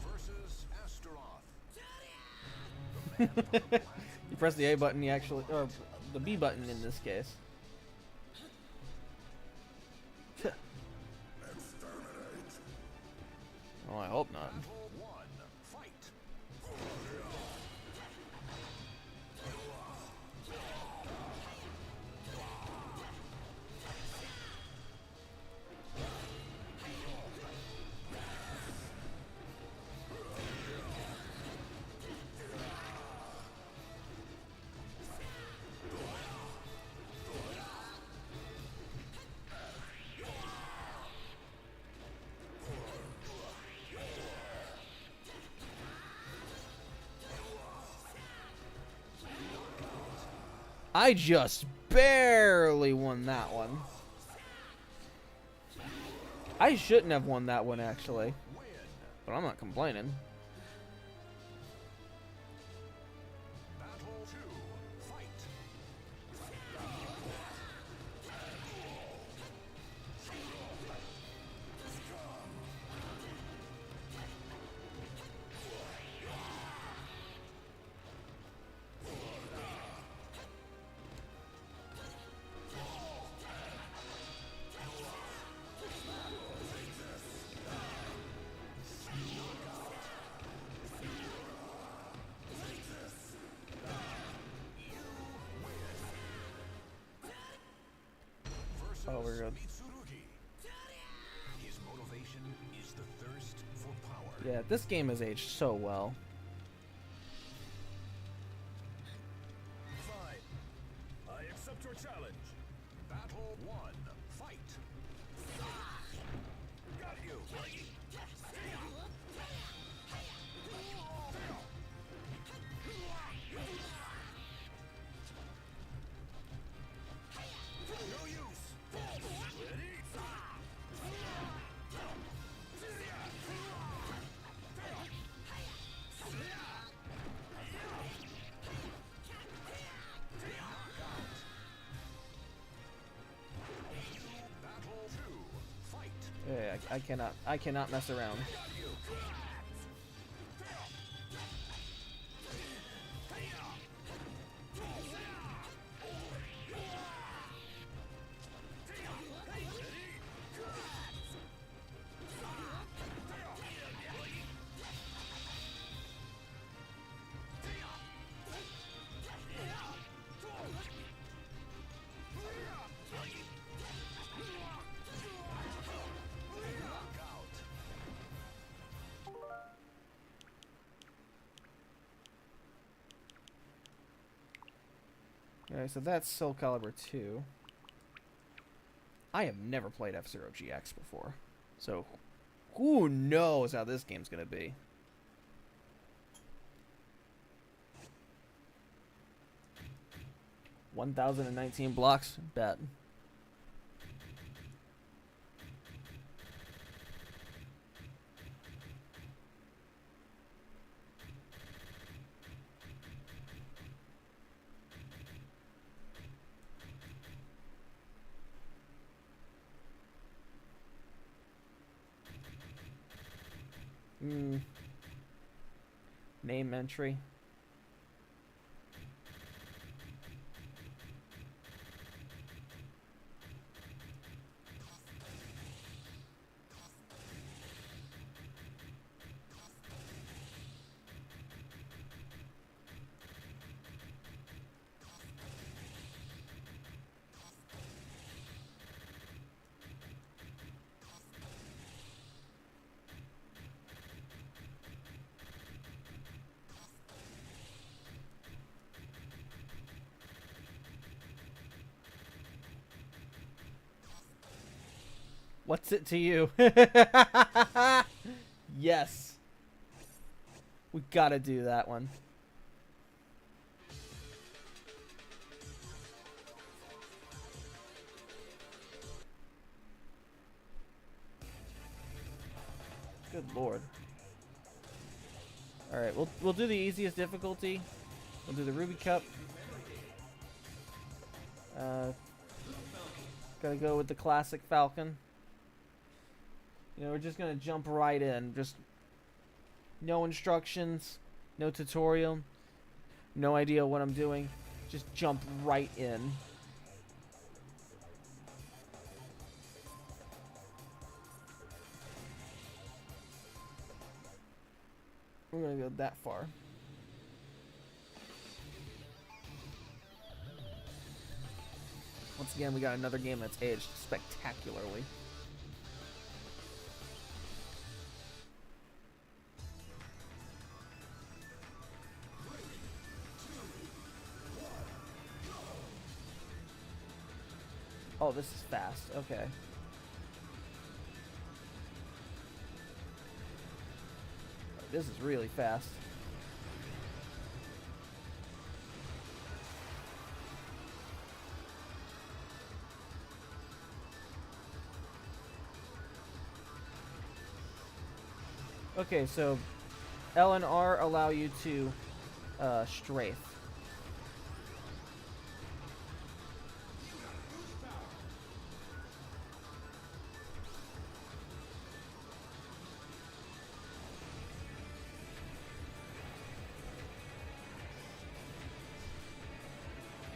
Versus Astaroth. You press the A button, you actually, or the B button in this case. Oh, I hope not. Battle 1. Fight. I just barely won that one. I shouldn't have won that one, actually. But I'm not complaining. Battle 2. Fight. Oh, we're good. His motivation is the thirst for power. Yeah, this game has aged so well. Fine. I accept your challenge. Battle 1. Fight. Got you. No use. Ready? Battle 2. Fight. Yeah, I cannot mess around. Alright, so that's Soul Calibur 2. I have never played F-Zero GX before, so who knows how this game's gonna be. $1,019 blocks, bet. Name entry. What's it to you? Yes. We gotta do that one. Good lord. Alright, we'll do the easiest difficulty. We'll do the Ruby Cup. Gotta go with the classic Falcon. You know, we're just gonna jump right in. Just no instructions, no tutorial, no idea what I'm doing. Just jump right in. We're gonna go that far. Once again, we got another game that's aged spectacularly. Oh, this is fast. Okay. This is really fast. Okay, so L and R allow you to strafe.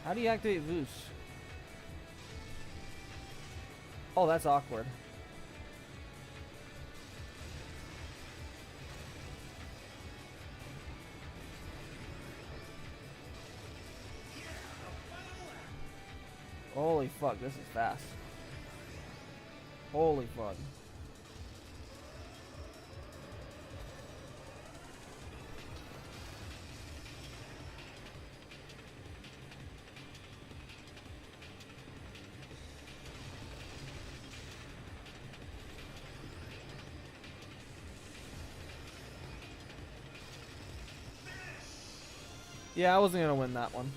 How do you activate Voos? Oh, that's awkward. Holy fuck, this is fast. Holy fuck. Yeah, I wasn't gonna win that one.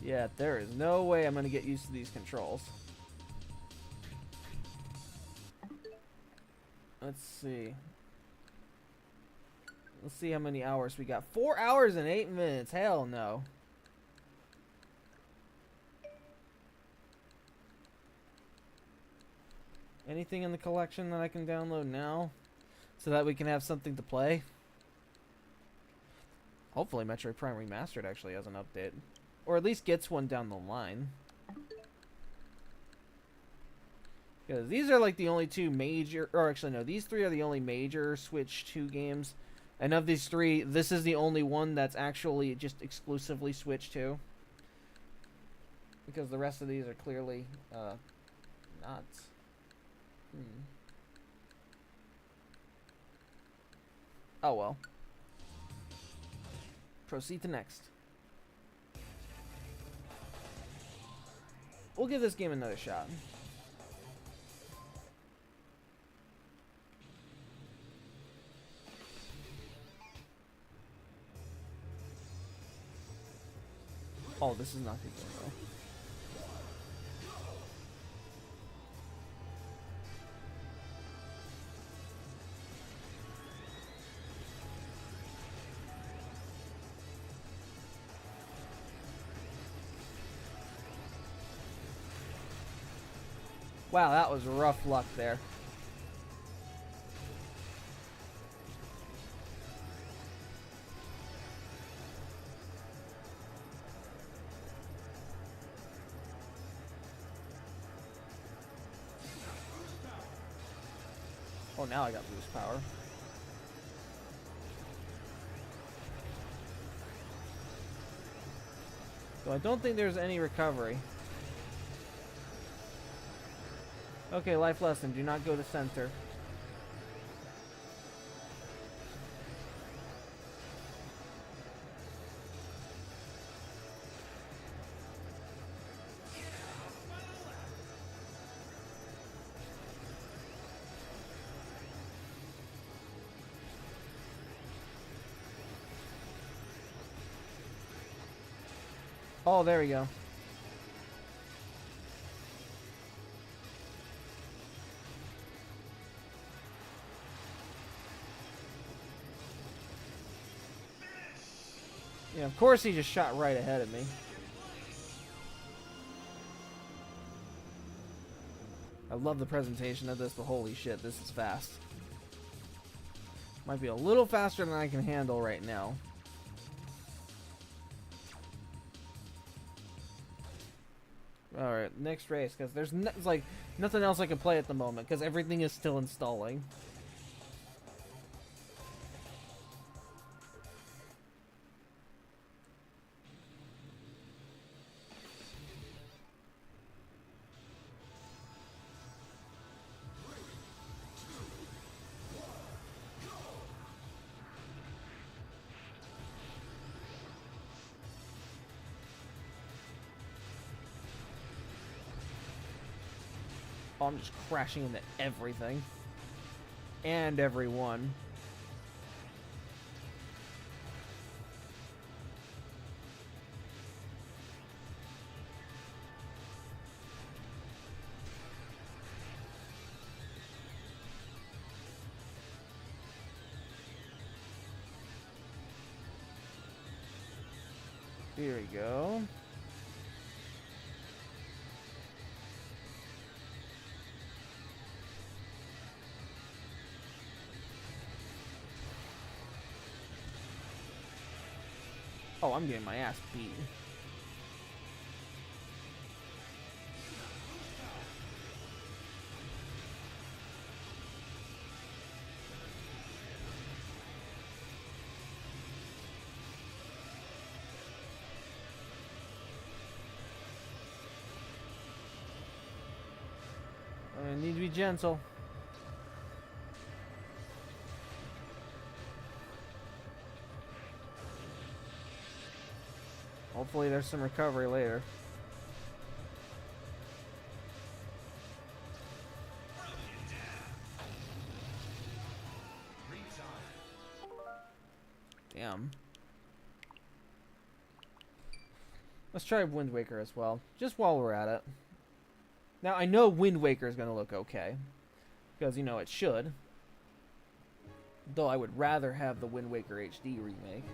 Yeah, there is no way I'm gonna get used to these controls. Let's see. Let's see how many hours we got. 4 hours and 8 minutes. Hell no. Anything in the collection that I can download now so that we can have something to play? Hopefully Metroid Prime Remastered actually has an update. Or at least gets one down the line. Because these are like the only two major... Or actually no, these three are the only major Switch 2 games. And of these three, this is the only one that's actually just exclusively Switch 2. Because the rest of these are clearly not... Oh well. Proceed to next. We'll give this game another shot. Oh, this is not good though. Wow, that was rough luck there. Oh, now I got boost power. So I don't think there's any recovery. Okay, life lesson. Do not go to center. Oh, there we go. Yeah, of course he just shot right ahead of me. I love the presentation of this, but holy shit, this is fast. Might be a little faster than I can handle right now. Alright, next race, because there's like nothing else I can play at the moment, because everything is still installing. Oh, I'm just crashing into everything. And everyone. Here we go. Oh, I'm getting my ass beat. need to be gentle. Hopefully there's some recovery later. Damn. Let's try Wind Waker as well, just while we're at it. Now, I know Wind Waker is going to look okay, because, you know, it should. Though I would rather have the Wind Waker HD remake.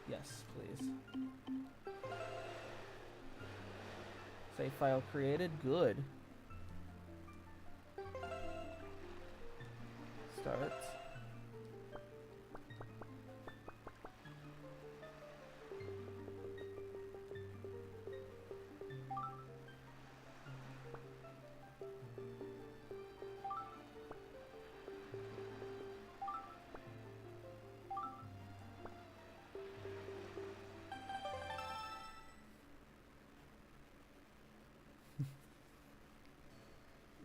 Yes, please. Save file created. Good. Start.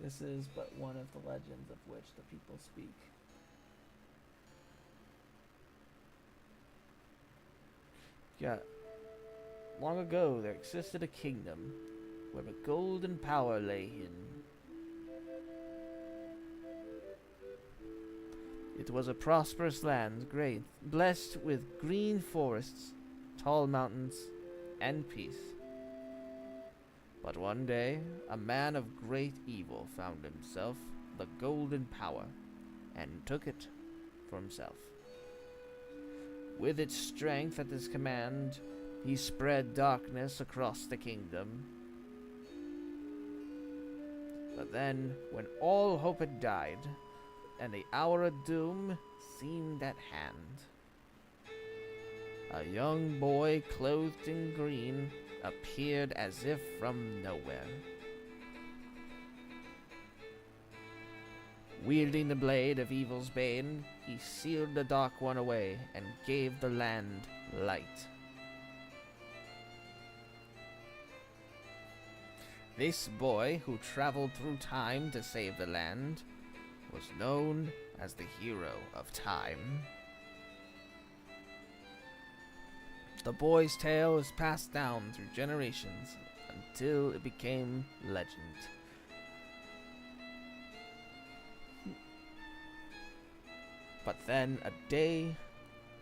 This is but one of the legends of which the people speak. Yeah. Long ago there existed a kingdom where the golden power lay hidden. It was a prosperous land, great, blessed with green forests, tall mountains, and peace. But one day, a man of great evil found himself the golden power, and took it for himself. With its strength at his command, he spread darkness across the kingdom. But then, when all hope had died, and the hour of doom seemed at hand, a young boy clothed in green appeared as if from nowhere. Wielding the blade of evil's bane, he sealed the Dark One away and gave the land light. This boy, who traveled through time to save the land, was known as the hero of time. The boy's tale is passed down through generations until it became legend. But then a day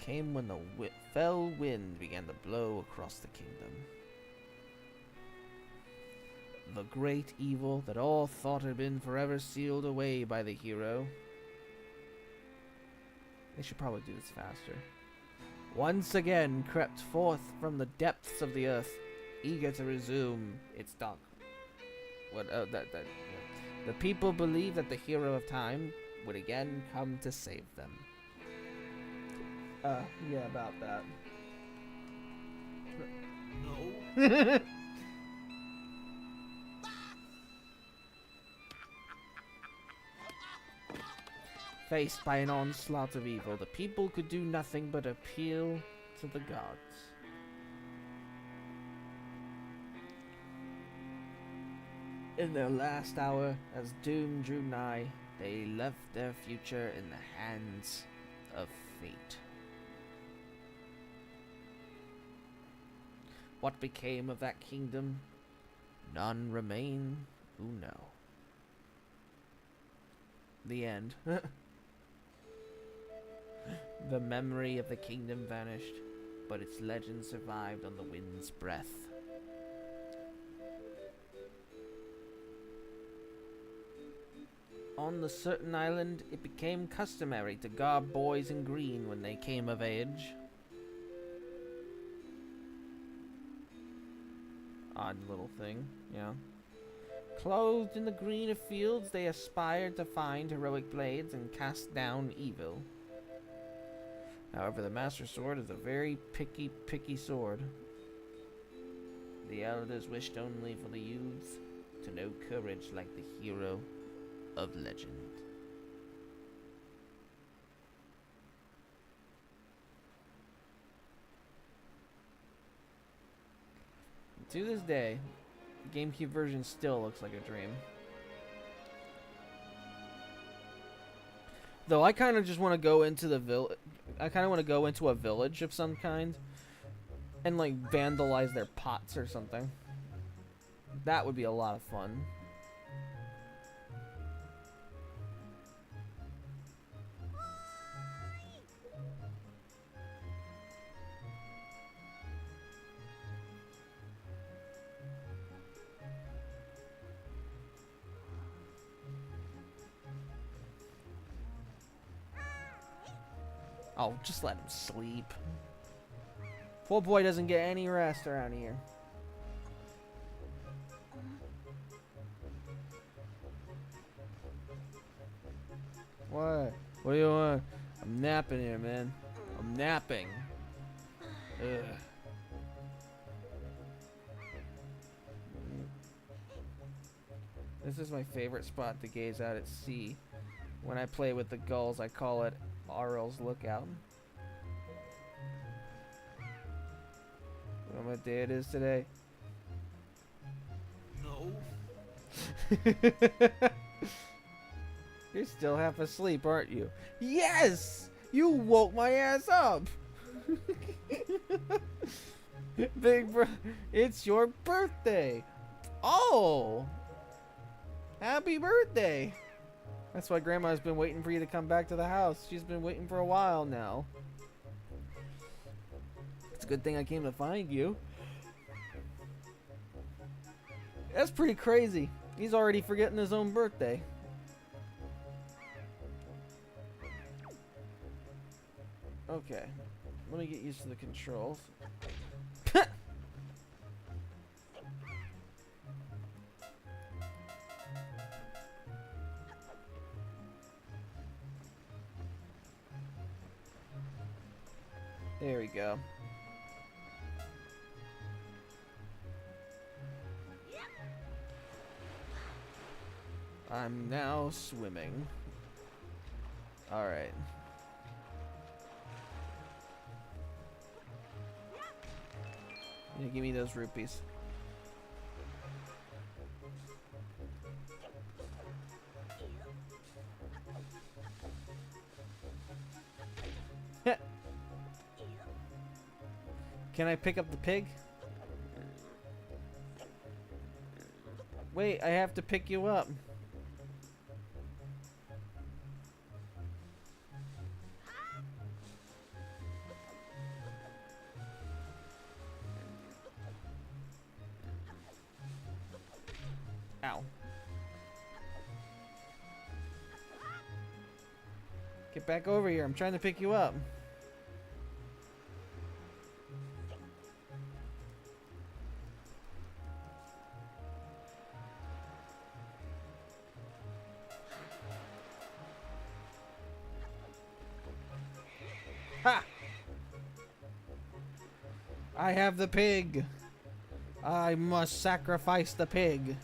came when the fell wind began to blow across the kingdom. The great evil that all thought had been forever sealed away by the hero. They should probably do this faster. Once again crept forth from the depths of the earth, eager to resume its dark. The people believed that the hero of time would again come to save them. Yeah, about that. No. Faced by an onslaught of evil, the people could do nothing but appeal to the gods. In their last hour, as doom drew nigh, they left their future in the hands of fate. What became of that kingdom? None remain who know. The end. The memory of the kingdom vanished, but its legend survived on the wind's breath. On the certain island, it became customary to garb boys in green when they came of age. Odd little thing, yeah. Clothed in the green of fields, they aspired to find heroic blades and cast down evil. However, the Master Sword is a very picky sword. The elders wished only for the youths to know courage like the hero of legend. To this day, the GameCube version still looks like a dream. Though I kind of just want to go into the I kind of want to go into a village of some kind and like vandalize their pots or something. That would be a lot of fun. Oh, just let him sleep. Poor boy doesn't get any rest around here. What? What do you want? I'm napping here, man. I'm napping. Ugh. This is my favorite spot to gaze out at sea. When I play with the gulls, I call it Arl's Lookout. You know what day it is today? No. You're still half asleep, aren't you? Yes! You woke my ass up! Big bro, it's your birthday! Oh! Happy birthday! That's why Grandma's been waiting for you to come back to the house. She's been waiting for a while now. It's a good thing I came to find you. That's pretty crazy. He's already forgetting his own birthday. Okay. Let me get used to the controls. There we go. I'm now swimming. Alright. Yeah, give me those rupees. Can I pick up the pig? Wait, I have to pick you up. Ow. Get back over here. I'm trying to pick you up. Ha! I have the pig. I must sacrifice the pig.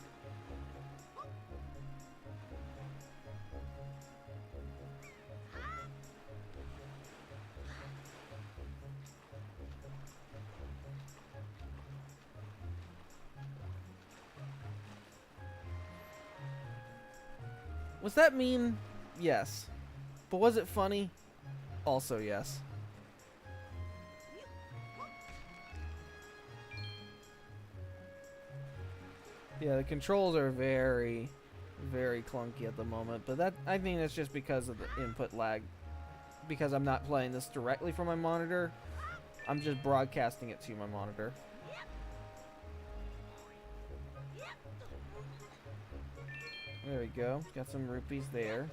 Was that mean? Yes. But was it funny? Also yes. Yeah, the controls are very, very clunky at the moment, but that I think that's just because of the input lag. Because I'm not playing this directly from my monitor, I'm just broadcasting it to my monitor. There we go. Got some rupees there.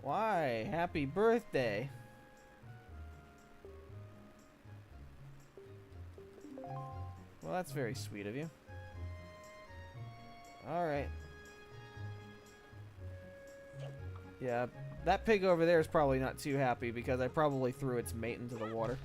Why? Happy birthday. Well, that's very sweet of you. Alright. Yeah, that pig over there is probably not too happy because I probably threw its mate into the water.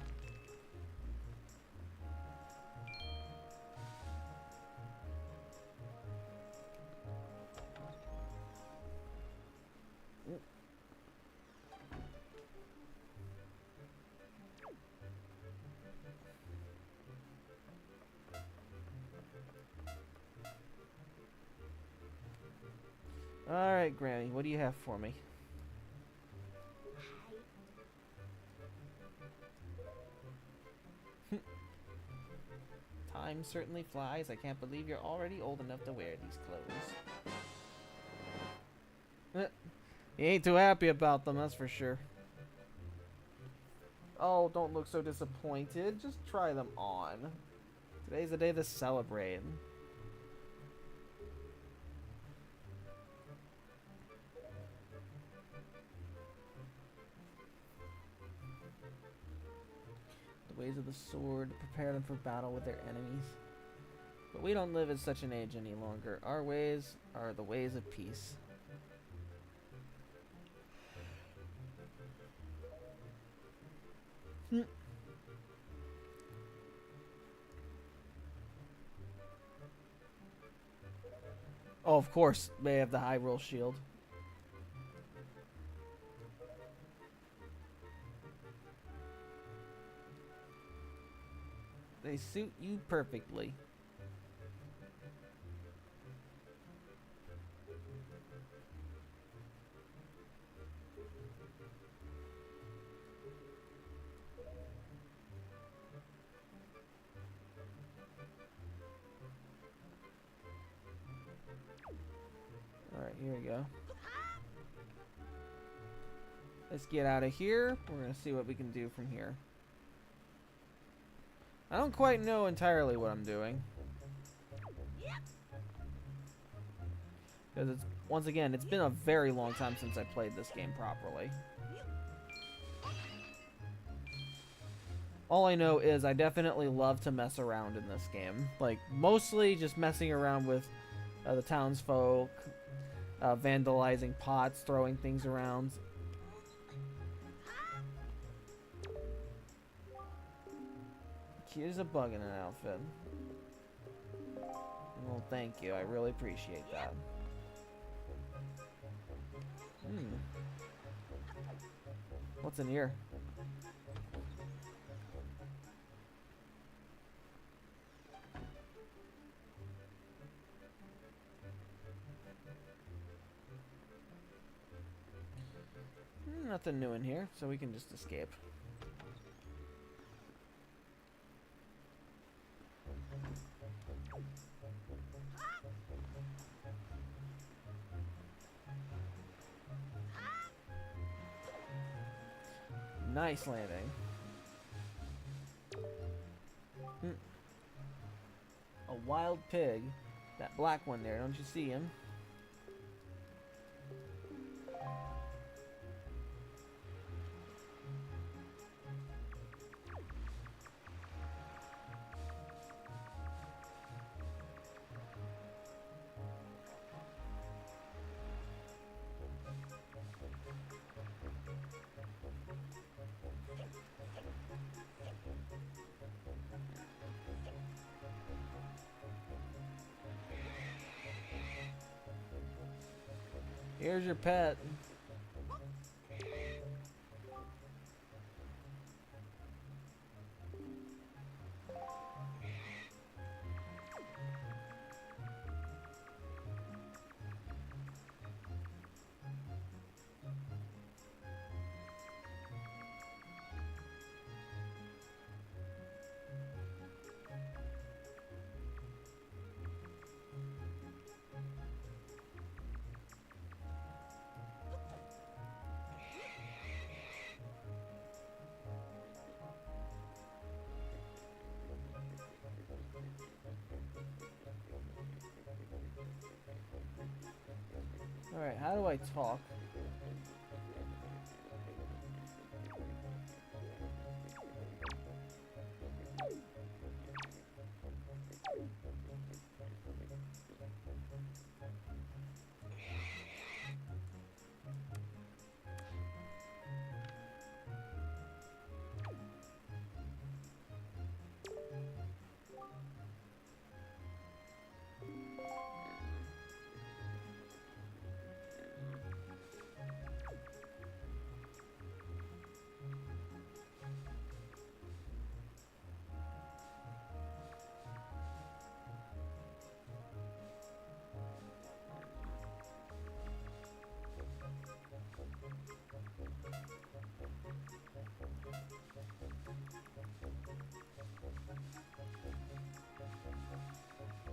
Alright, Granny, what do you have for me? Time certainly flies. I can't believe you're already old enough to wear these clothes. You ain't too happy about them, that's for sure. Oh, don't look so disappointed. Just try them on. Today's the day to celebrate. The ways of the sword, prepare them for battle with their enemies. But we don't live at such an age any longer. Our ways are the ways of peace. Oh, of course, they have the high roll shield. They suit you perfectly. Alright, here we go. Let's get out of here. We're gonna see what we can do from here. I don't quite know entirely what I'm doing. Because it's, once again, it's been a very long time since I played this game properly. All I know is I definitely love to mess around in this game. Like, mostly just messing around with the townsfolk, vandalizing pots, throwing things around. Here's a bug in an outfit. Well, thank you. I really appreciate that. What's in here? Nothing new in here, so we can just escape. Nice landing. A wild pig. That black one there, don't you see him? Here's your pet. Alright, how do I talk?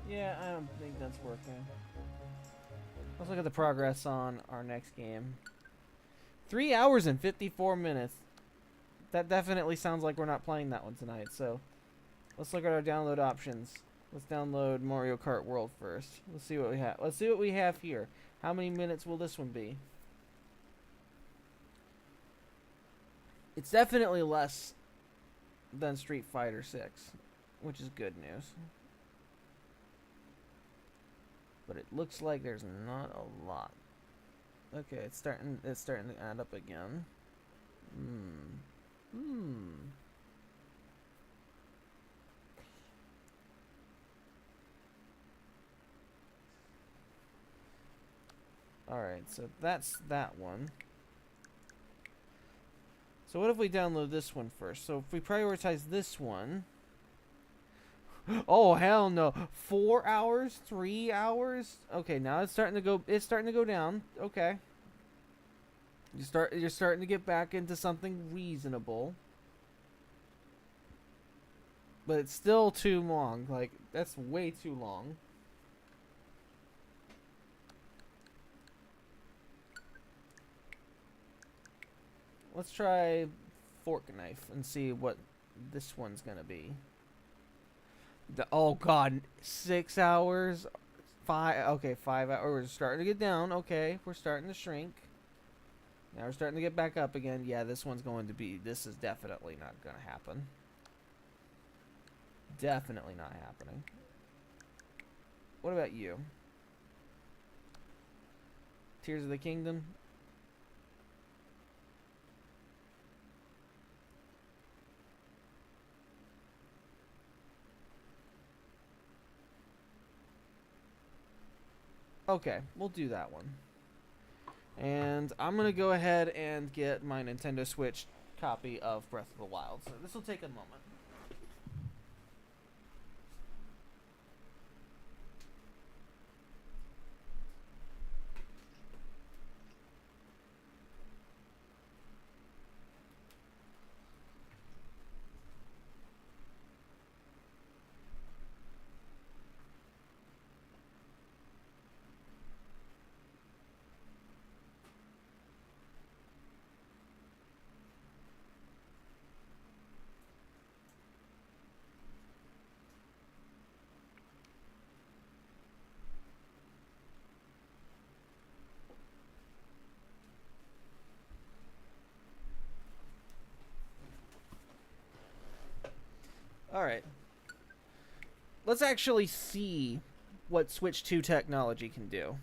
Yeah, I don't think that's working. Let's look at the progress on our next game. 3 hours and 54 minutes. That definitely sounds like we're not playing that one tonight, so let's look at our download options. Let's download Mario Kart World first. Let's see what we have. Let's see what we have here. How many minutes will this one be? It's definitely less than Street Fighter 6, which is good news. But it looks like there's not a lot. Okay, it's starting to add up again. Alright, so that's that one. So what if we download this one first? So if we prioritize this one... Oh, hell no. 4 hours? 3 hours? Okay, now it's starting to go down. Okay. You're starting to get back into something reasonable. But it's still too long. Like, that's way too long. Let's try fork knife and see what this one's gonna be. Oh god, 6 hours, 5. Okay, 5 hours. We're starting to get down. Okay, we're starting to shrink. Now we're starting to get back up again. Yeah, this one's going to be. This is definitely not gonna happen. Definitely not happening. What about you? Tears of the Kingdom. Okay, we'll do that one. And I'm going to go ahead and get my Nintendo Switch copy of Breath of the Wild. So this will take a moment. Alright. Let's actually see what Switch 2 technology can do.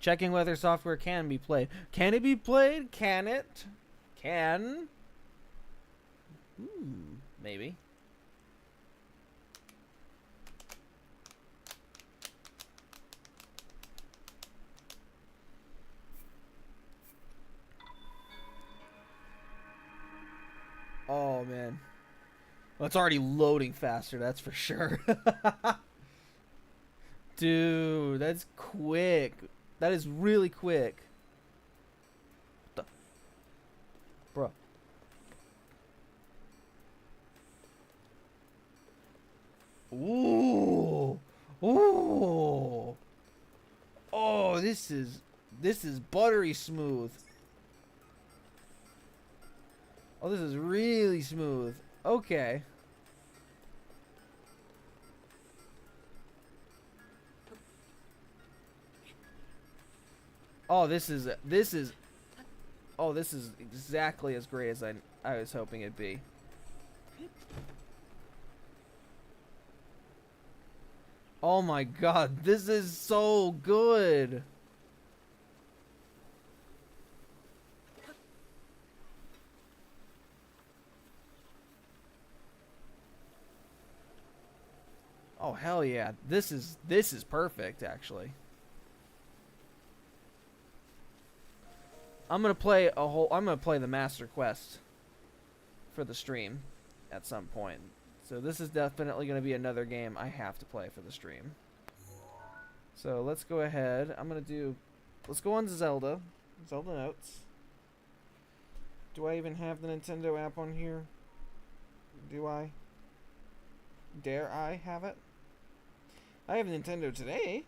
Checking whether software can be played. Can it be played? Can it? Can. Maybe. Oh, man. Well, it's already loading faster, that's for sure. Dude, that's quick. That is really quick. What the? Bro. Ooh. Ooh. Oh, this is buttery smooth. Oh, this is really smooth. Okay. Oh, this is exactly as great as I was hoping it'd be. Oh my god, this is so good. Oh hell yeah. This is perfect actually. I'm going to play the Master Quest for the stream at some point. So this is definitely going to be another game I have to play for the stream. So let's go ahead. Let's go on to Zelda Notes. Do I even have the Nintendo app on here? Do I? Dare I have it? I have Nintendo today.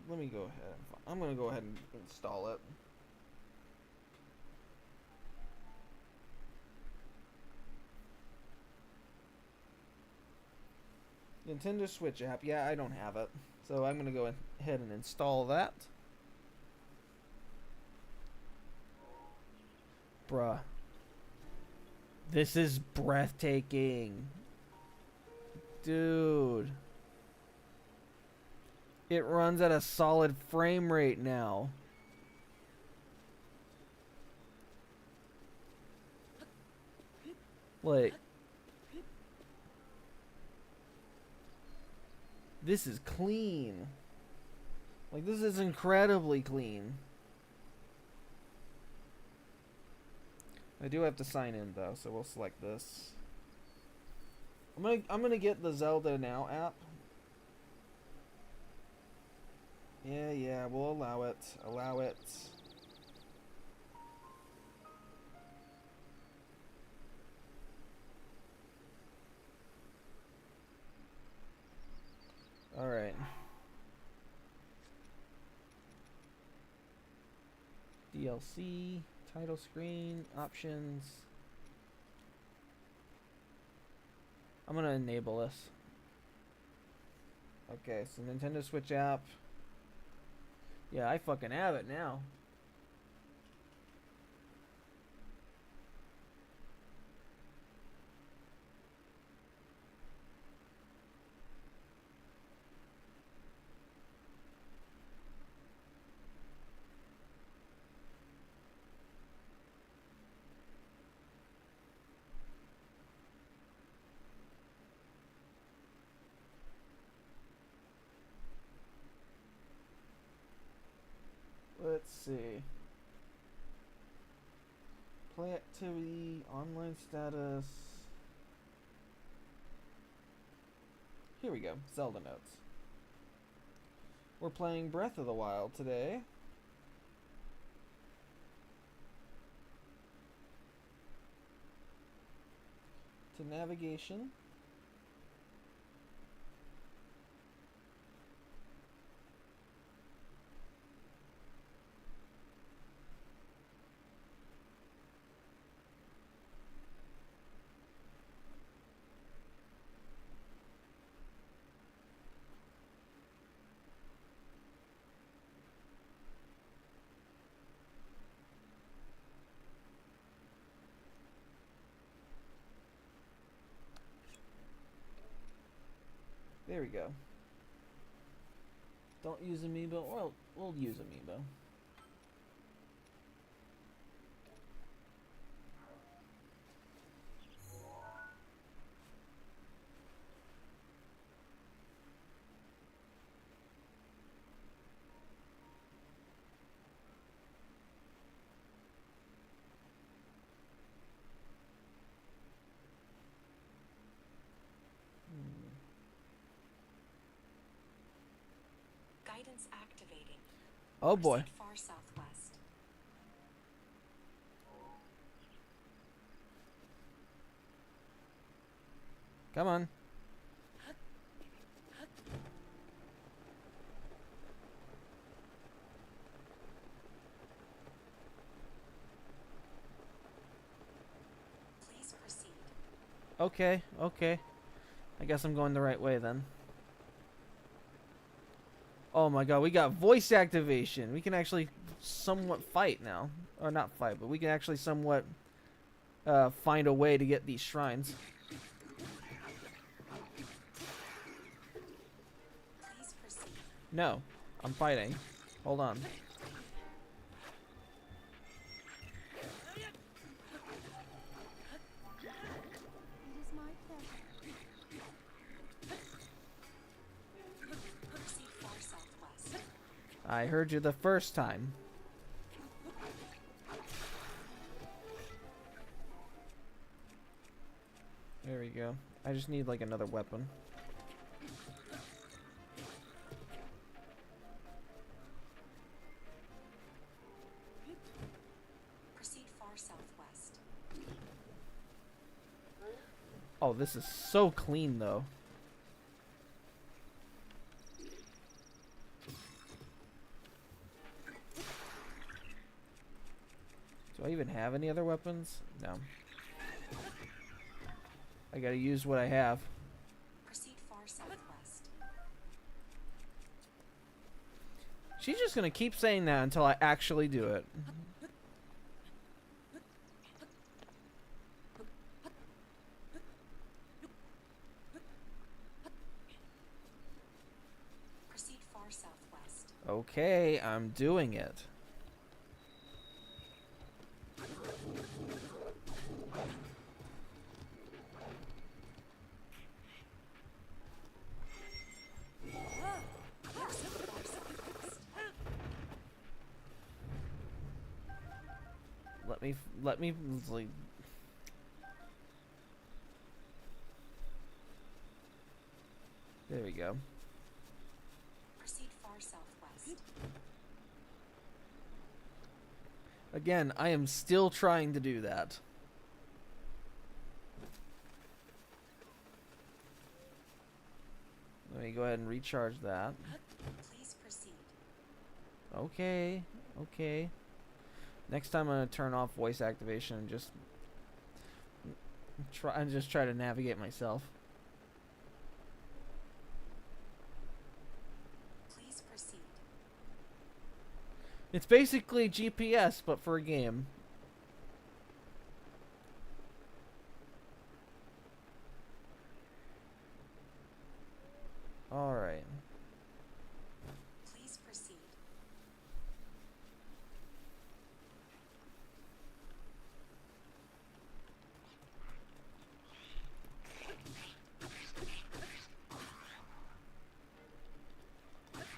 Let me go ahead. I'm gonna go ahead and install it. Nintendo Switch app. Yeah, I don't have it. So I'm gonna go ahead and install that. Bruh. This is breathtaking. Dude. It runs at a solid frame rate now. Like, this is clean. Like, this is incredibly clean. I do have to sign in though, so we'll select this. I'm gonna get the Zelda Now app. Yeah, we'll allow it. Allow it. Alright. DLC, title screen, options. I'm gonna enable this. Okay, so Nintendo Switch app. Yeah, I fucking have it now. Let's see. Play activity, online status. Here we go, Zelda notes. We're playing Breath of the Wild today. To navigation. There we go. Don't use Amiibo. Well, we'll use Amiibo. Guidance activating. Oh boy. Proceed far southwest. Come on. Please proceed. Okay, okay. I guess I'm going the right way then. Oh my god, we got voice activation. We can actually somewhat fight now. Or not fight, but we can actually somewhat find a way to get these shrines. Please proceed. No, I'm fighting. Hold on. Proceed far southwest. I heard you the first time. There we go. I just need like another weapon. Proceed far southwest. Oh, this is so clean, though. Do I even have any other weapons? No. I gotta use what I have. Proceed far southwest. She's just gonna keep saying that until I actually do it. Proceed far southwest. Okay, I'm doing it. Let me like. There we go. Proceed far southwest. Again, I am still trying to do that. Let me go ahead and recharge that. Please proceed. Okay, okay. Next time I'm gonna turn off voice activation and just try to navigate myself. Please proceed. It's basically GPS, but for a game. Alright. Please proceed.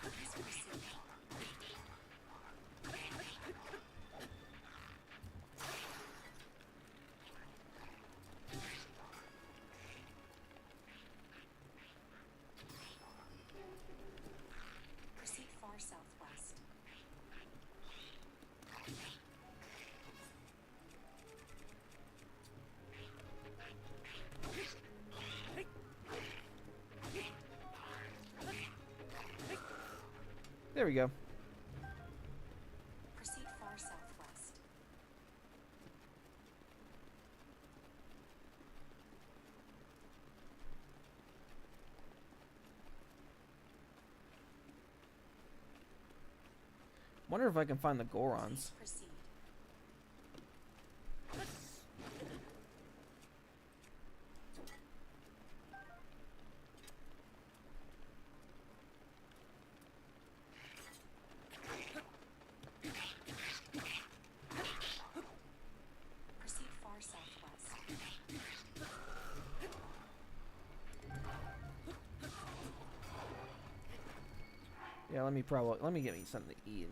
Please proceed. Proceed far southwest. There we go. Proceed far southwest. Wonder if I can find the Gorons. Please proceed. Proceed far southwest. Yeah, let me get me something to eat.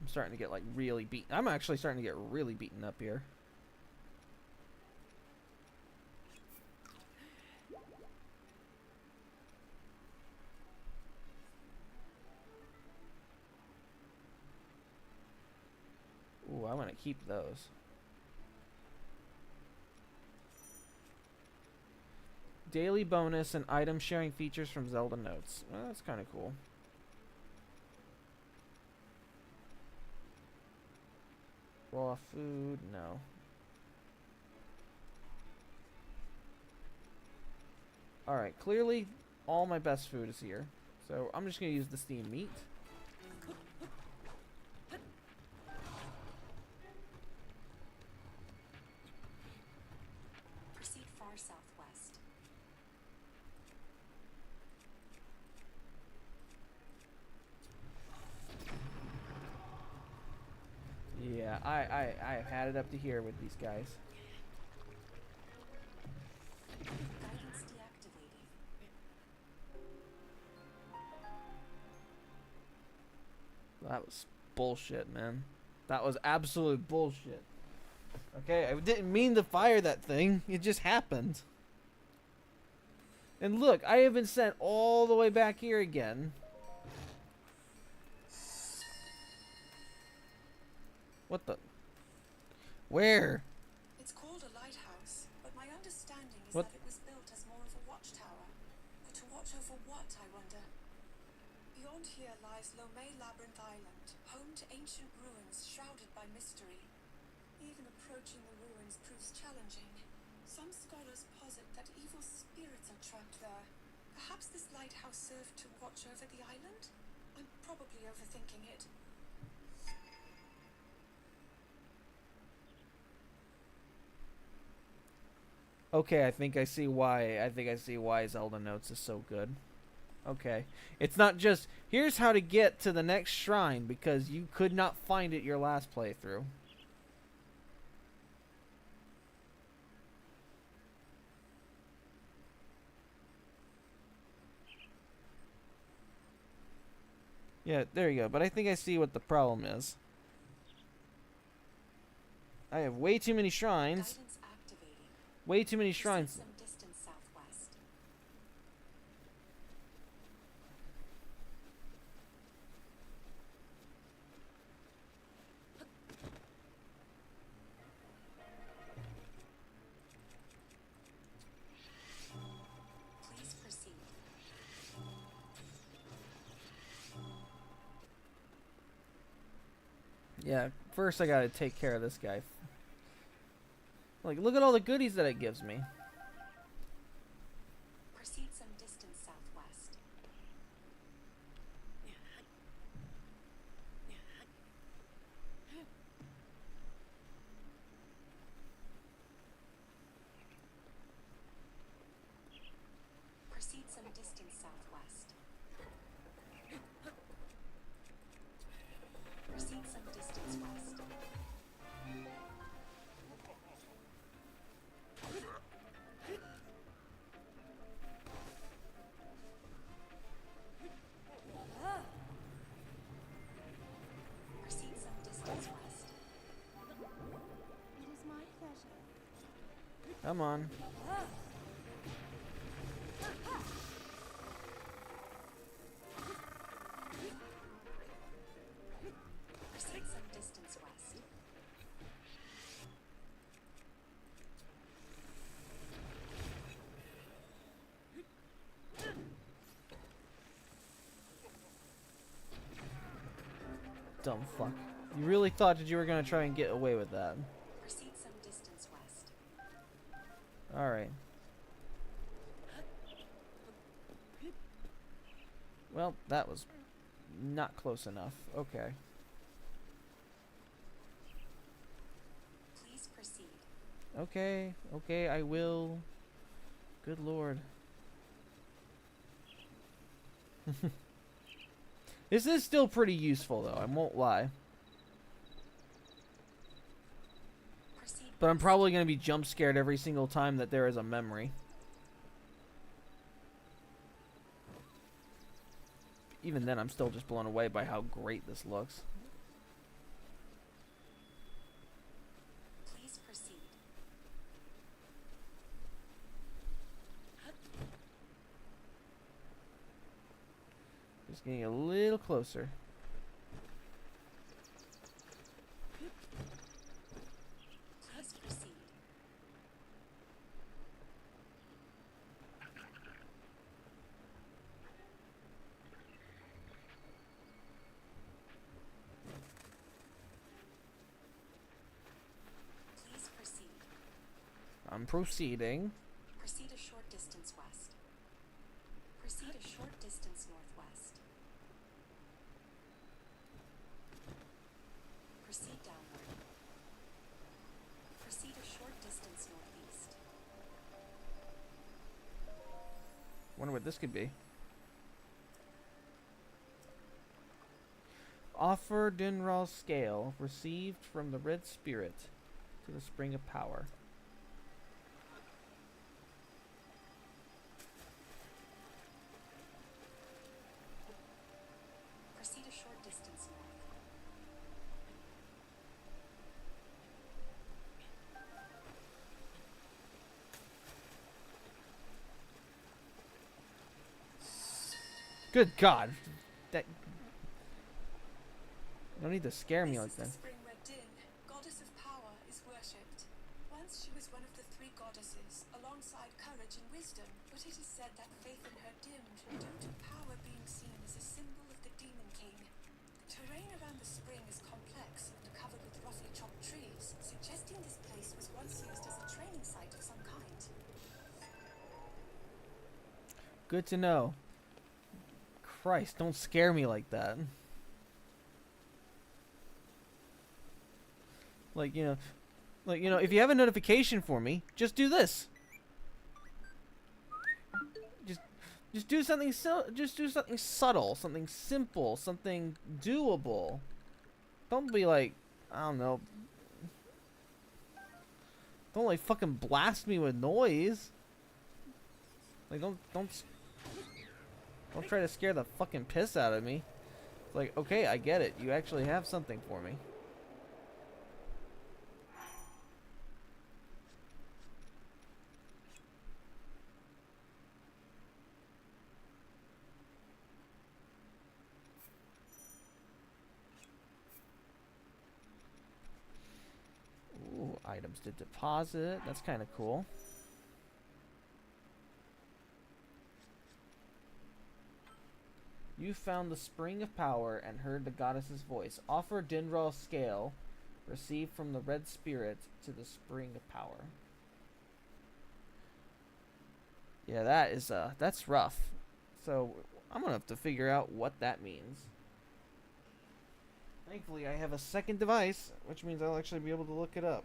I'm starting to get like really beat. I'm actually starting to get really beaten up here. Ooh, I want to keep those. Daily bonus and item sharing features from Zelda Notes. Well, that's kind of cool. Raw food, no. Alright, clearly all my best food is here. So I'm just going to use the steamed meat. Proceed far southwest. Yeah, I've had it up to here with these guys. Guidance deactivating. That was bullshit, man. That was absolute bullshit. Okay, I didn't mean to fire that thing. It just happened. And look, I have been sent all the way back here again. What the? Where? It's called a lighthouse, but my Beyond here lies Lomé Labyrinth Island, home to ancient ruins shrouded by mystery. Even approaching the ruins proves challenging. Some scholars posit that evil spirits are trapped there. Perhaps this lighthouse served to watch over the island? I'm probably overthinking it. Okay, I think I see why. I think I see why Zelda Notes is so good. Okay. It's not just, here's how to get to the next shrine, because you could not find it your last playthrough. Yeah, there you go. But I think I see what the problem is. I have way too many shrines. Guidance activating. Way too many shrines. Proceed some distance southwest. Please proceed. Yeah, first I gotta take care of this guy. Like, look at all the goodies that it gives me. Proceed some distance southwest. Proceed some distance southwest. Proceed some distance west. Proceed some distance west. It is my pleasure. Come on. Proceed some distance west. Dumb fuck. You really thought that you were gonna try and get away with that. Proceed some distance west. Alright. Well, that was not close enough. Okay. Please proceed. Okay, okay, I will. Good lord. This is still pretty useful, though, I won't lie. Proceed. But I'm probably going to be jump scared every single time that there is a memory. Even then, I'm still just blown away by how great this looks. Please proceed. Just getting a little closer. Please proceed. Please proceed. I'm proceeding. Proceed a short distance west. Proceed a short distance northwest. Proceed downward. Proceed a short distance northeast. Wonder what this could be. Offer Dinral's scale received from the red spirit to the spring of power. Proceed a short distance north. Good God. That. You don't need to scare me like This that. is the spring where Din, goddess of power, is worshipped. Once she was one of the three goddesses, alongside courage and wisdom, but it is said that faith in her dimmed due to power being seen as a symbol of the Demon King. The terrain around the spring is complex and covered with roughly chopped trees, suggesting this place was once used as a training site of some kind. Good to know. Christ, don't scare me like that. Like, you know, if you have a notification for me, just do this. Just do something just do something subtle, something simple, something doable. Don't be like, I don't know. Don't like fucking blast me with noise. Like don't try to scare the fucking piss out of me. It's like, okay, I get it. You actually have something for me. Ooh, items to deposit. That's kind of cool. You found the spring of power and heard the goddess's voice. Offer Dinral scale received from the red spirit to the spring of power. Yeah, that's rough. So I'm gonna have to figure out what that means. Thankfully, I have a second device, which means I'll actually be able to look it up.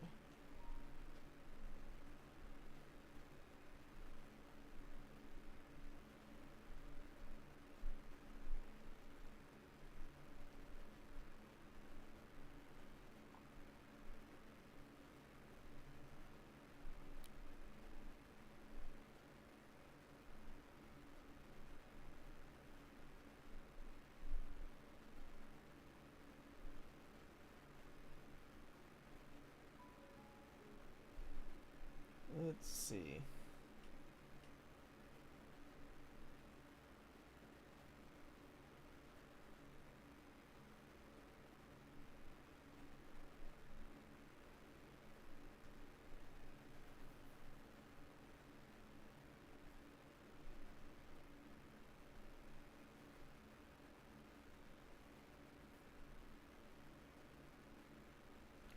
Let's see.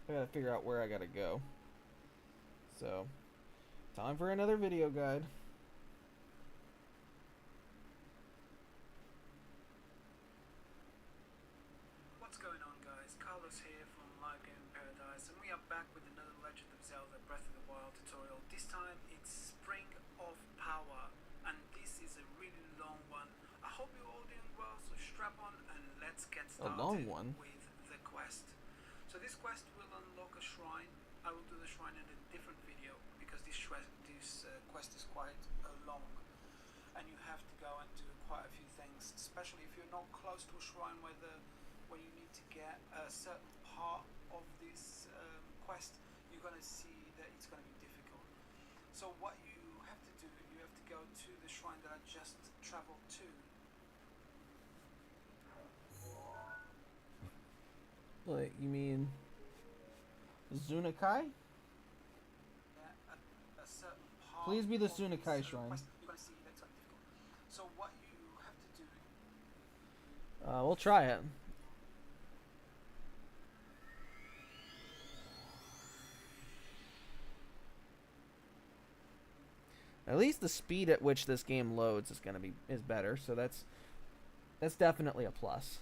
I gotta figure out where I gotta go. So, time for another video guide. What's going on, guys? Carlos here from Live Game Paradise, and we are back with another Legend of Zelda Breath of the Wild tutorial. This time it's Spring of Power, and this is a really long one. I hope you're all doing well, so strap on and let's get started with the quest. So this quest will unlock a shrine. I will do the shrine in a different video because this quest is quite long, and you have to go and do quite a few things, especially if you're not close to a shrine where you need to get a certain part of this quest. You're going to see that it's going to be difficult. So what you have to do, you have to go to the shrine that I just traveled to. Like, you mean Zunakai? Please be the Zunakai shrine. So what you have to do. We'll try it. At least the speed at which this game loads is better, so that's definitely a plus.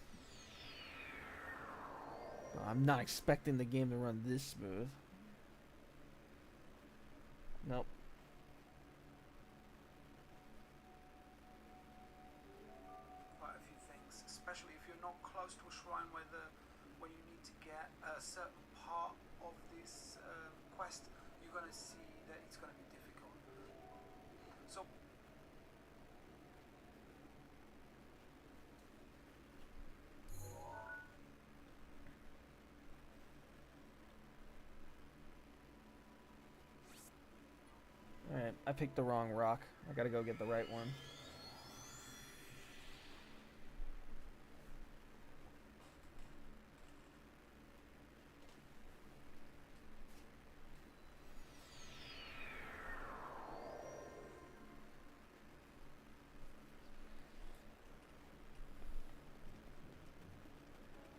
I'm not expecting the game to run this smooth. Nope. Quite a few things, especially if you're not close to a shrine where you need to get a certain part of this quest. You're going to see that it's going to be difficult. So Alright, I picked the wrong rock. I gotta go get the right one.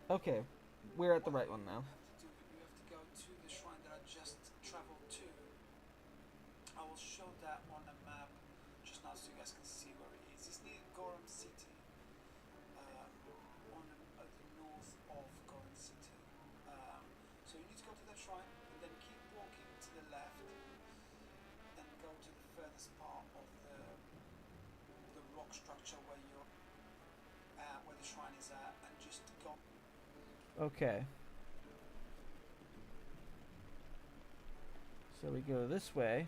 Okay, we're at the right one now. You have to go to the shrine that I just traveled to. I will show that on a map just now so you guys can see where it is. It's near Gorham City, on the north of Gorham City. So you need to go to that shrine and then keep walking to the left, then go to the furthest part of the rock structure where you're at, where the shrine is at, and just go. Okay. So we go this way.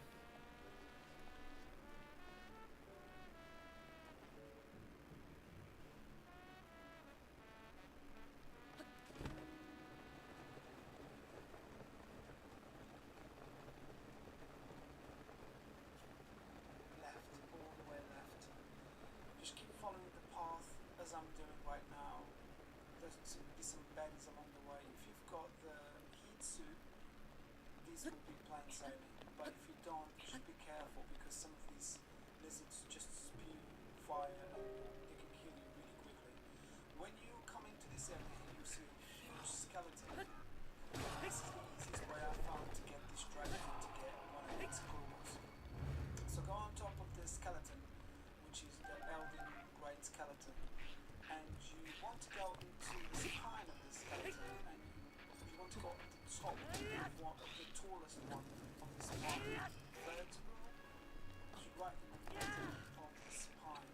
Left, all the way left. Just keep following the path as I'm doing right now. There's some bends along the way. If you've got the heat suit, these will be plain sailing. But if you don't, just be careful because some of these lizards just spew fire and they can kill you really quickly. When you come into this area, you see a huge skeleton. This is the easiest way I found to get this dragon to get one of its claws. So go on top of the skeleton, which is the Elden Great Skeleton, and you want to go into the spine of the skeleton, and you want to go at the top of the tallest one of the spine. Vertebral, right in the middle of the spine.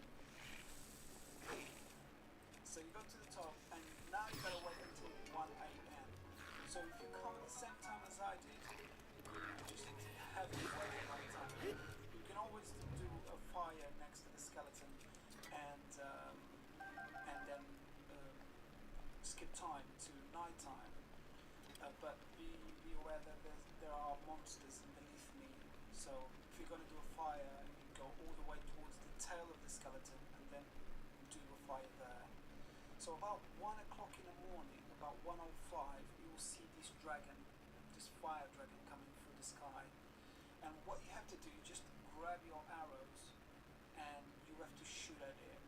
So you go to the top, and now you gotta wait until 1 a.m. So if you come at the same time as I did, just have it wait at one time. You can always do a fire next to the skeleton and then skip time to night time. But be aware that there are monsters beneath me. So if you're going to do a fire, you go all the way towards the tail of the skeleton and then do a fire there. So about 1 o'clock in the morning, about 1:05, you will see this dragon, this fire dragon coming through the sky. And what you have to do, you just grab your arrows and you have to shoot at it.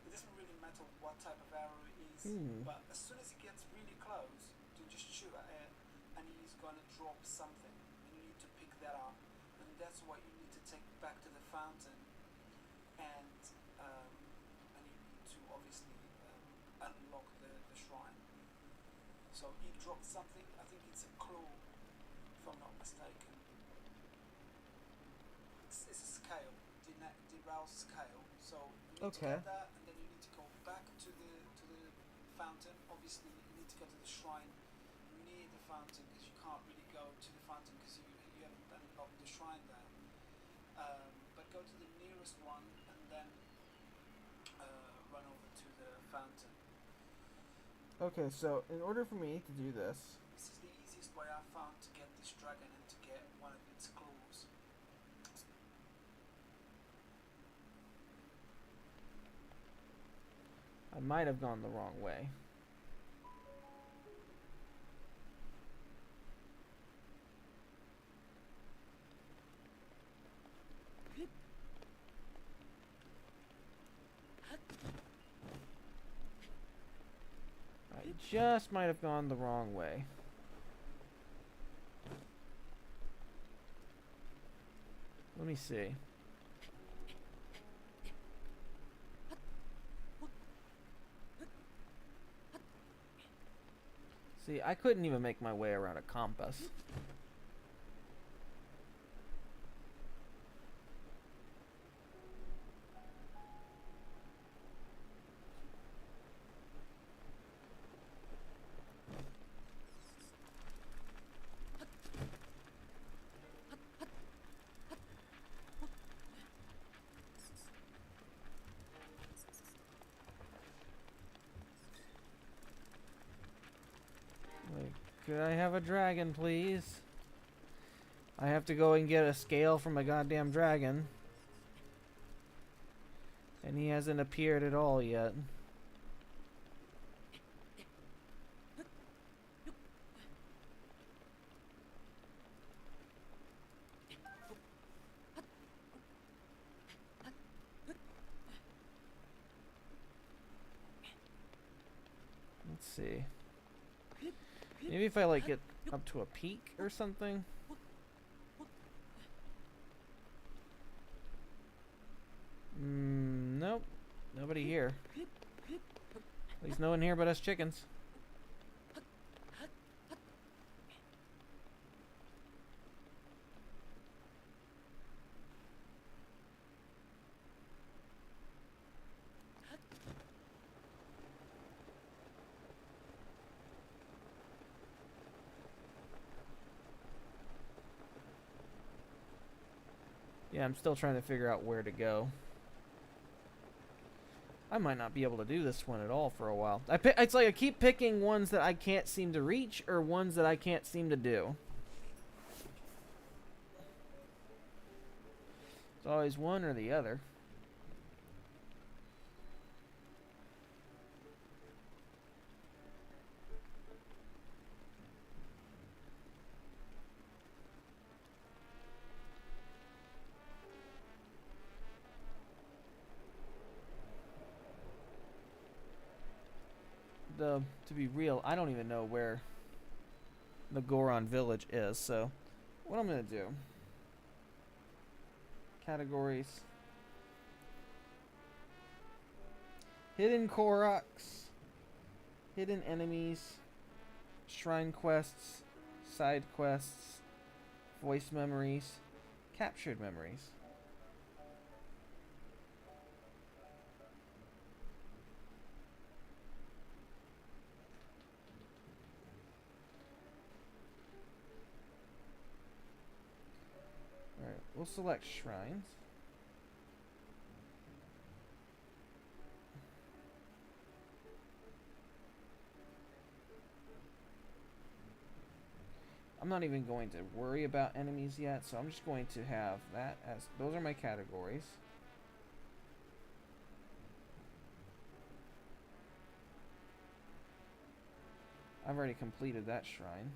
It doesn't really matter what type of arrow it is, but as soon as it gets really close, you just shoot at it and he's going to drop something and you need to pick that up. And that's what you need to take back to the fountain and you need to obviously unlock the shrine. So he dropped something, I think it's a claw if I'm not mistaken. It's a scale, derail scale. So you need to get that, and then you need to go back to the fountain. Obviously, you need to go to the shrine near the fountain because you can't really go to the fountain because you haven't unlocked the shrine there. But go to the nearest one and then run over to the fountain. Okay, so in order for me to do this, this is the easiest way I found to get this dragon and to get one of its claws. I might have gone the wrong way. I just might have gone the wrong way. Let me see. See, I couldn't even make my way around a compass. Could I have a dragon, please? I have to go and get a scale from a goddamn dragon. And he hasn't appeared at all yet. Let's see. Maybe if I like get up to a peak or something. Nope. Nobody here. At least no one here but us chickens. Yeah, I'm still trying to figure out where to go. I might not be able to do this one at all for a while. It's like I keep picking ones that I can't seem to reach or ones that I can't seem to do. It's always one or the other. To be real, I don't even know where the Goron village is, so what I'm gonna do, categories, hidden Koroks, hidden enemies, shrine quests, side quests, voice memories, captured memories. Alright, we'll select shrines. I'm not even going to worry about enemies yet, so I'm just going to have that as, those are my categories. I've already completed that shrine.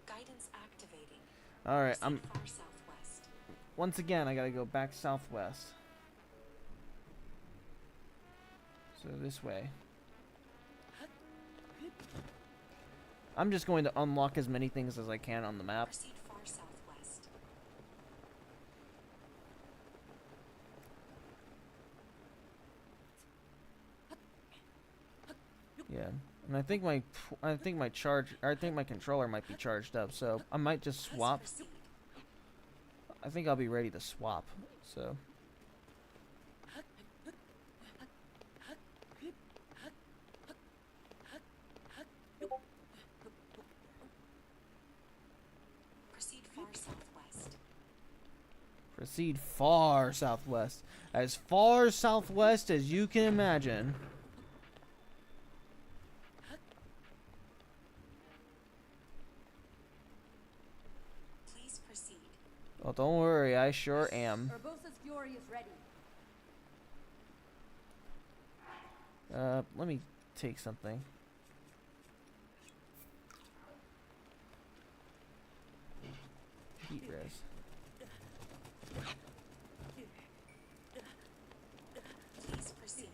Guidance activating. Alright, Proceed far southwest. Once again, I gotta go back southwest. So this way. I'm just going to unlock as many things as I can on the map. Proceed far southwest. Yeah, and I think my controller might be charged up, so I might just swap. I think I'll be ready to swap. So. Proceed far southwest. Proceed far southwest. As far southwest as you can imagine. Please proceed. Well, don't worry, I sure am. Urbosa's fury is ready. Let me take something. Heat res. Please proceed.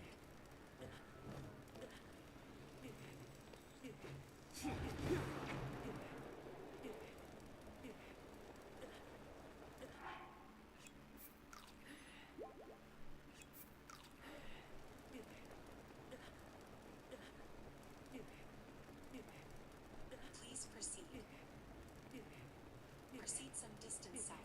Please proceed. Proceed some distance south.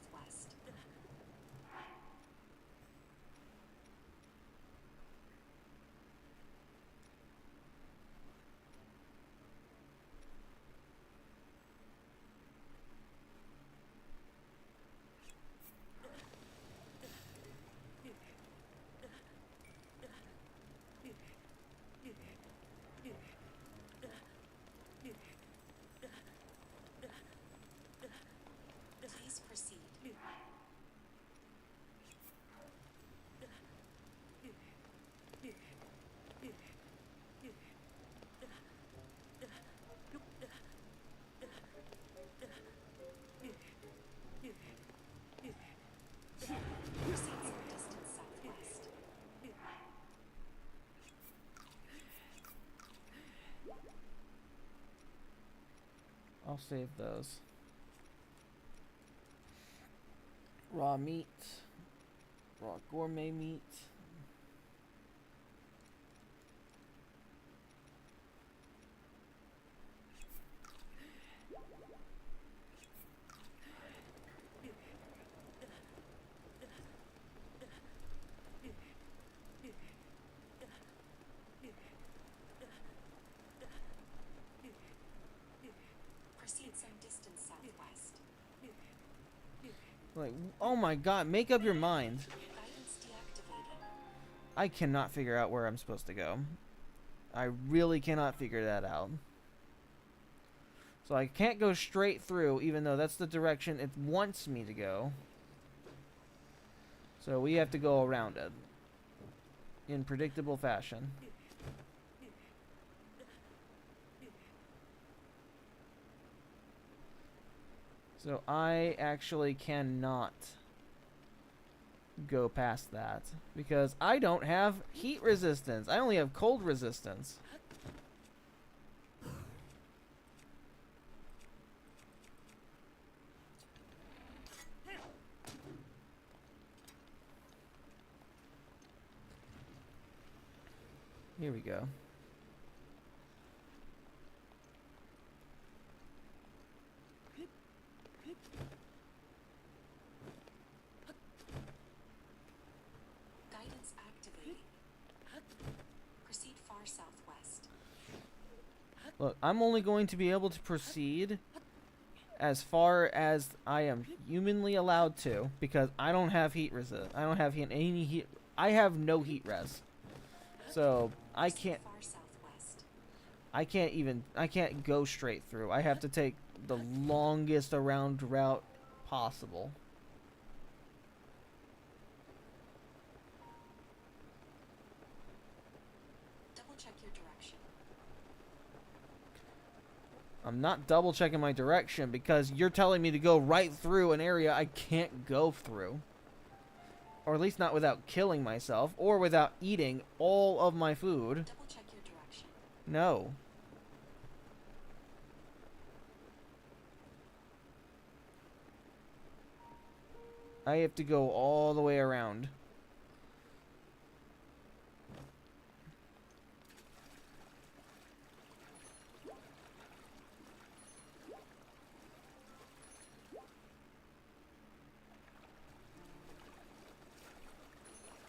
I'll save those. Raw meat. Raw gourmet meat. Proceed some distance southwest. Like, oh my god, make up your mind. Guidance deactivated. I cannot figure out where I'm supposed to go. I really cannot figure that out. So I can't go straight through, even though that's the direction it wants me to go. So we have to go around it in predictable fashion. So I actually cannot go past that because I don't have heat resistance. I only have cold resistance. Here we go. Guidance activating. Proceed far southwest. Look, I'm only going to be able to proceed as far as I am humanly allowed to because I don't have heat resist. I don't have any heat. I have no heat res. So I can't. I can't go straight through. I have to take the longest around route possible. Double check your direction. I'm not double checking my direction because you're telling me to go right through an area I can't go through. Or at least not without killing myself or without eating all of my food. Double check your direction. No. I have to go all the way around.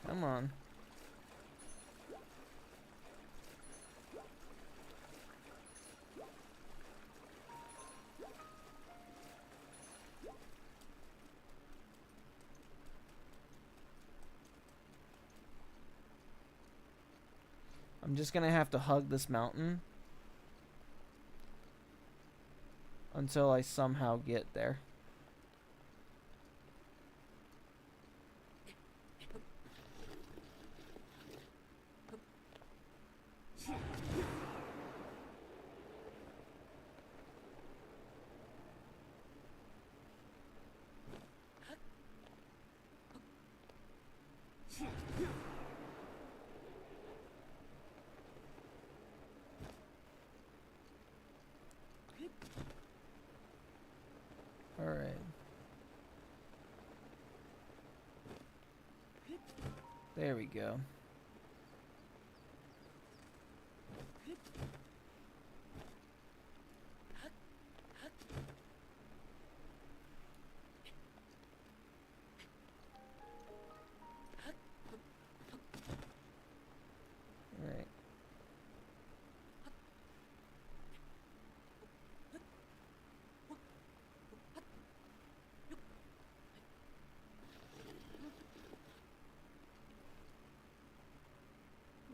Come on. I'm just gonna have to hug this mountain until I somehow get there. All right. There we go. All right.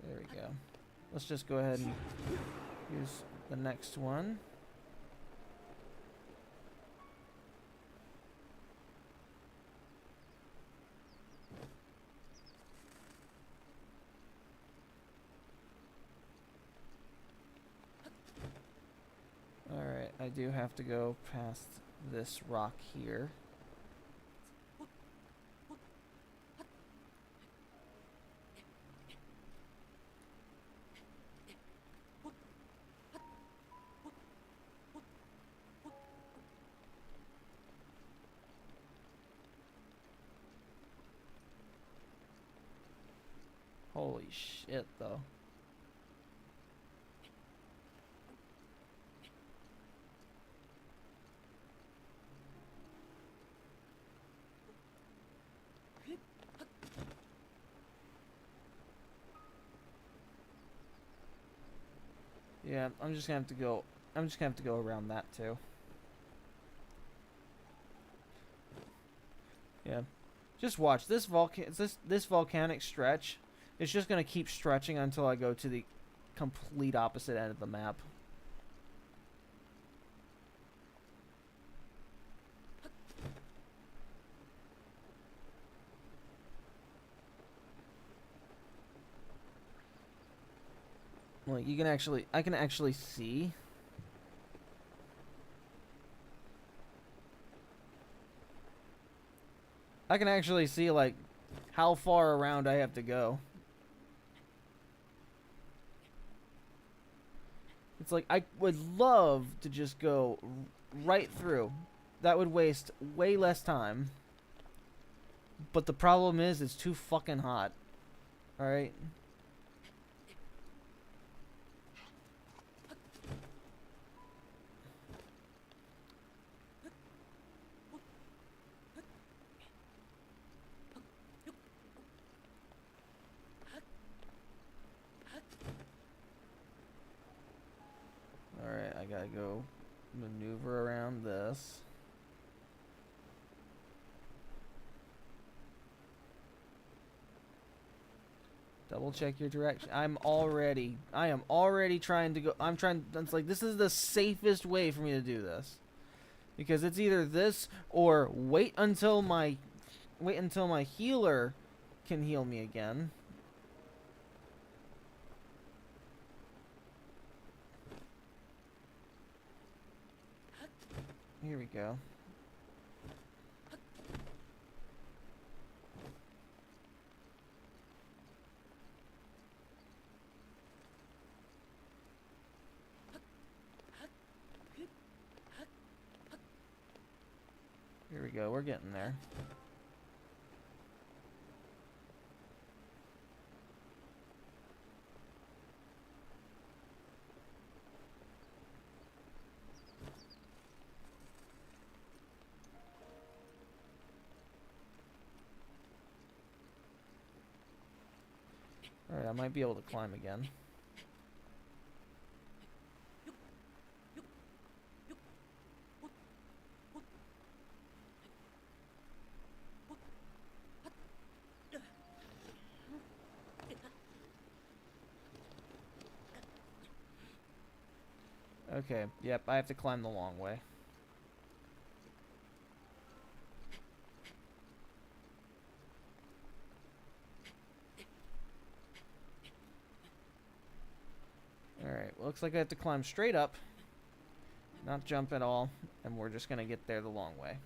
There we go. Let's just go ahead and use the next one. Alright, I do have to go past this rock here. Holy shit, though. Yeah, I'm just gonna have to go. I'm just gonna have to go around that too. Yeah, just watch this volcanic stretch. It's just gonna keep stretching until I go to the complete opposite end of the map. Like you can actually, I can actually see. I can actually see like how far around I have to go. It's like I would love to just go right through. That would waste way less time. But the problem is it's too fucking hot. All right? Alright, I gotta go maneuver around this. Double check your direction. I am already trying to go. It's like, this is the safest way for me to do this. Because it's either this or wait until my healer can heal me again. Here we go. Here we go, we're getting there. Alright, I might be able to climb again. Okay, yep, I have to climb the long way. Alright, looks like I have to climb straight up, not jump at all, and we're just gonna get there the long way.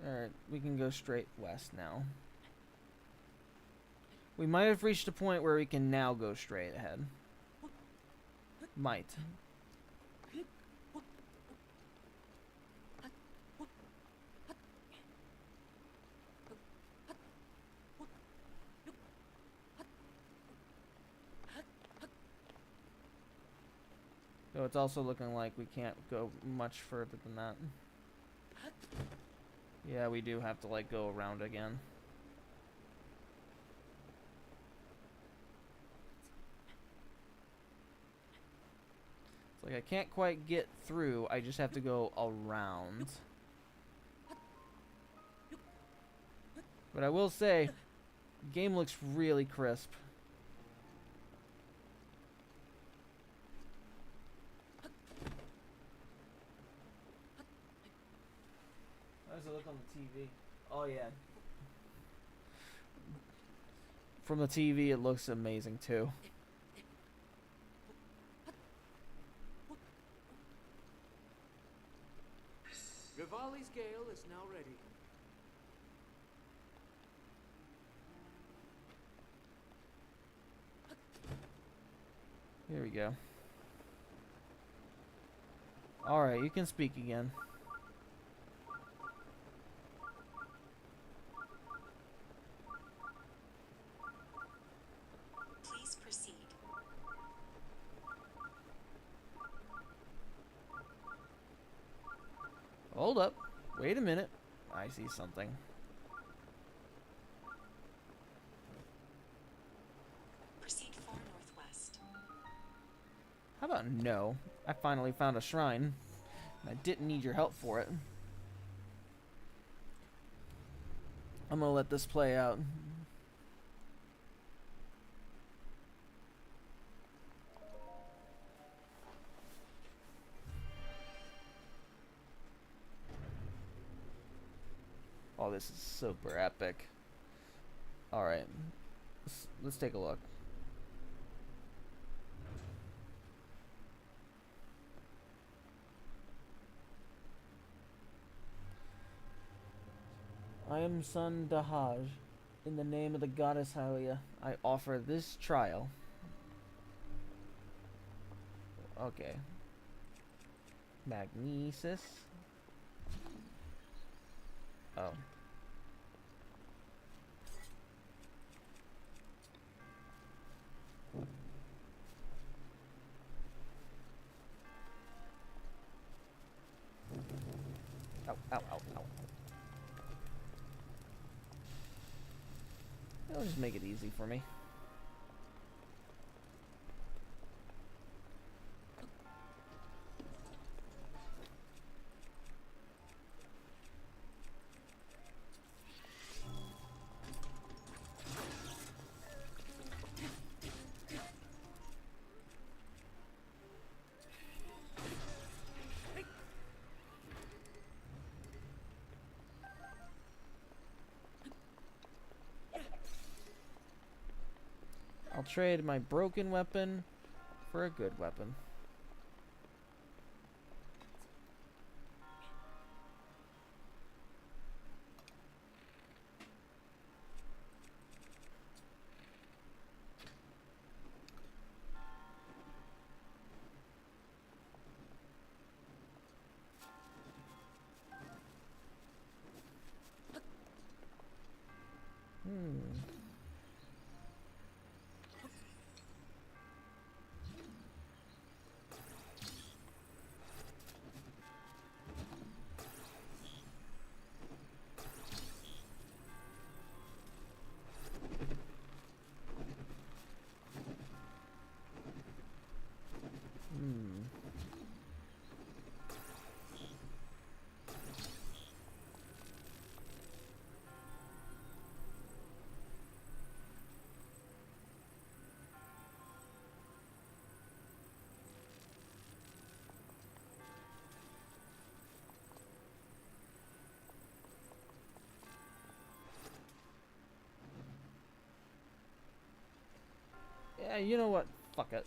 Alright, we can go straight west now. We might have reached a point where we can now go straight ahead. Might. So it's also looking like we can't go much further than that. Yeah, we do have to, like, go around again. It's like I can't quite get through, I just have to go around. But I will say, the game looks really crisp. How does it look on the TV? Oh yeah. From the TV, it looks amazing too. Rivali's gale is now ready. Here we go. Alright, you can speak again. Please proceed. Hold up. Wait a minute. I see something. Proceed far northwest. How about no? I finally found a shrine. I didn't need your help for it. I'm gonna let this play out. Oh, this is super epic. Alright. Let's take a look. I am Sun Dahaj. In the name of the goddess Hylia, I offer this trial. Okay. Magnesis. Oh. Ow, ow, ow, ow. It'll just make it easy for me. I'll trade my broken weapon for a good weapon. Yeah, you know what? Fuck it.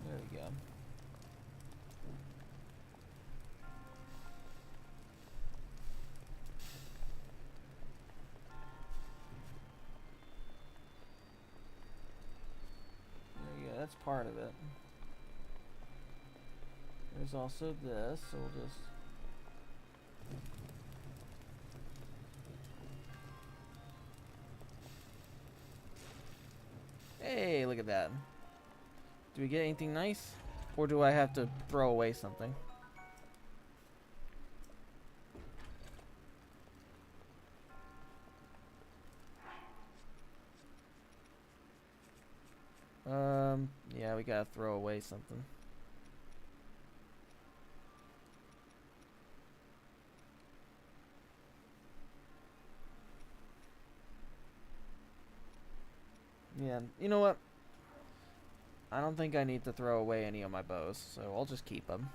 There we go. There you go, that's part of it. There's also this, so we'll just... Hey, look at that. Do we get anything nice? Or do I have to throw away something? Yeah, we gotta throw away something. Yeah, you know what? I don't think I need to throw away any of my bows, so I'll just keep them.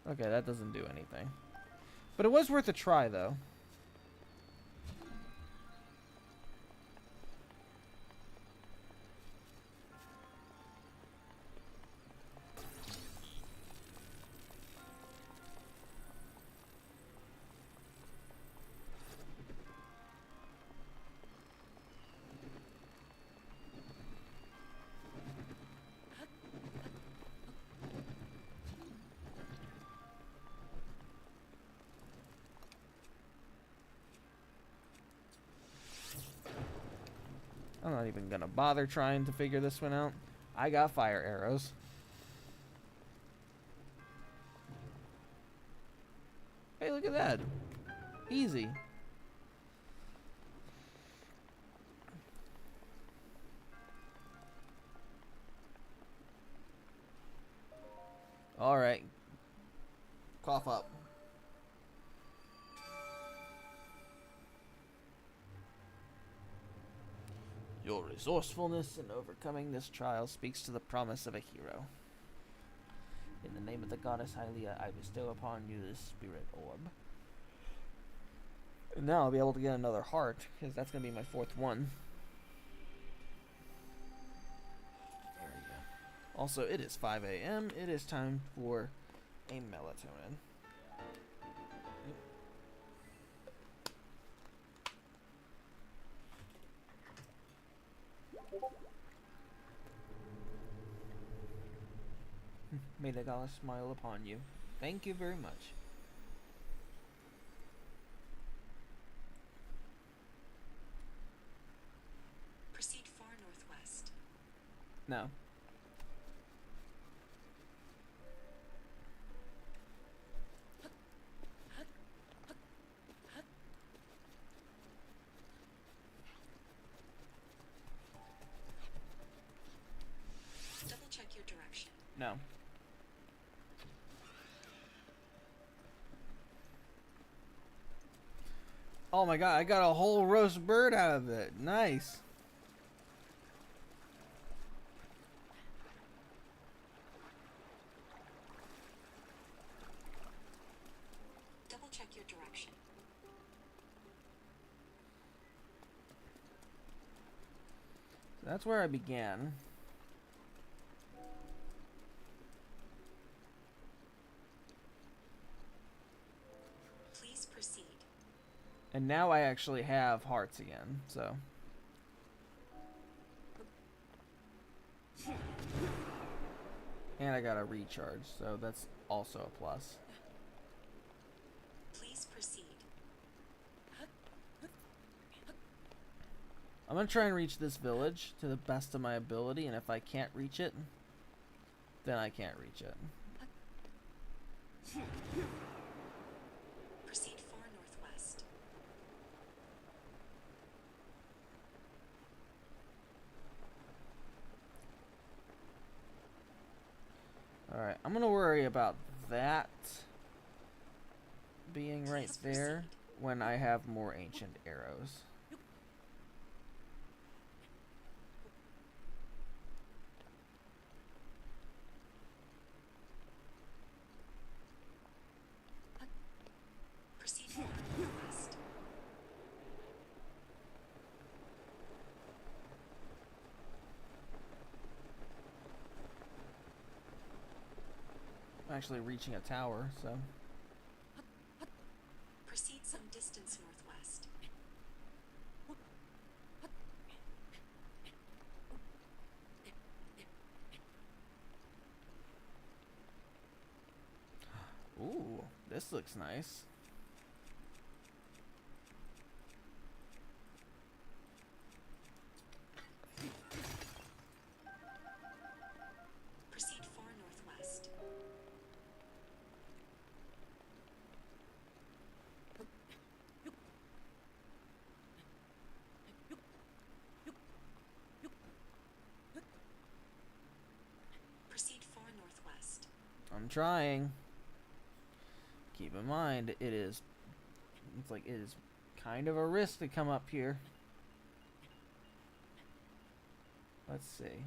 Okay, that doesn't do anything. But it was worth a try, though. I'm not even gonna bother trying to figure this one out. I got fire arrows. Hey, look at that. Easy. Alright. Cough up. Your resourcefulness in overcoming this trial speaks to the promise of a hero. In the name of the goddess Hylia, I bestow upon you this spirit orb. And now I'll be able to get another heart, because that's going to be my 4th one. There we go. Also, it is 5 a.m. It is time for a melatonin. May the goddess smile upon you. Thank you very much. Proceed far northwest. No. Double check your direction. No. Oh my god, I got a whole roast bird out of it. Nice. Double check your direction. That's where I began. Please proceed. And now I actually have hearts again, so. And I got a recharge, so that's also a plus. Please proceed. I'm gonna try and reach this village to the best of my ability, and if I can't reach it, then I can't reach it. Proceed far northwest. Alright, I'm gonna worry about that being right there when I have more ancient arrows. Proceed far northwest. actually reaching a tower, so. Proceed some distance northwest. Ooh, this looks nice. Proceed far northwest. Proceed far northwest. I'm trying. Keep in mind, it's like it is kind of a risk to come up here. Let's see.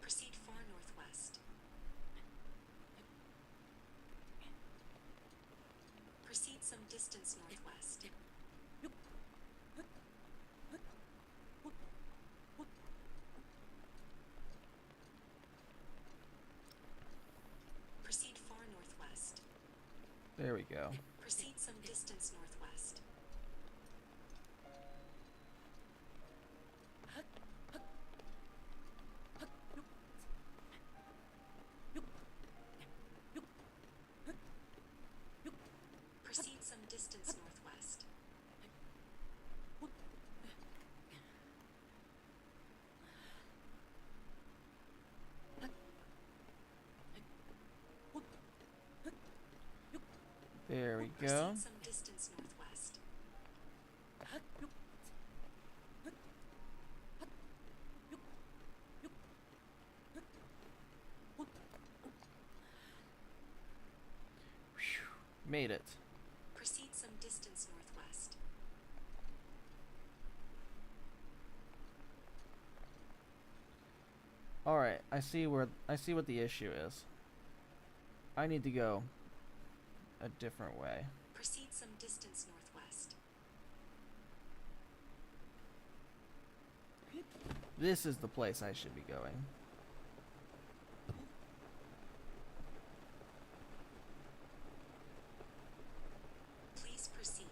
Proceed far northwest. Proceed some distance northwest. Proceed far northwest. There we go. Proceed some distance northwest. Proceed some distance northwest. There we go. Proceed some distance northwest. Made it. Proceed some distance northwest. All right, I see what the issue is. I need to go a different way. Proceed some distance northwest. This is the place I should be going. Please proceed.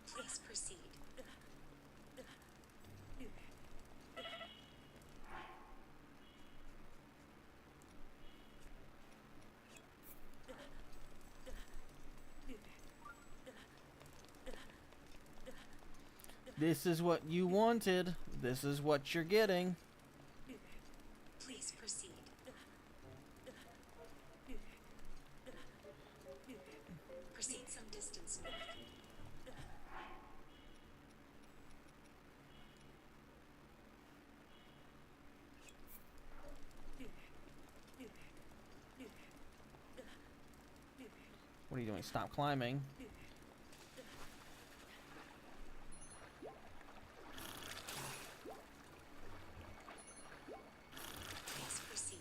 Please proceed. This is what you wanted. This is what you're getting. Please proceed. Proceed some distance north. What are you doing? Stop climbing. Please proceed.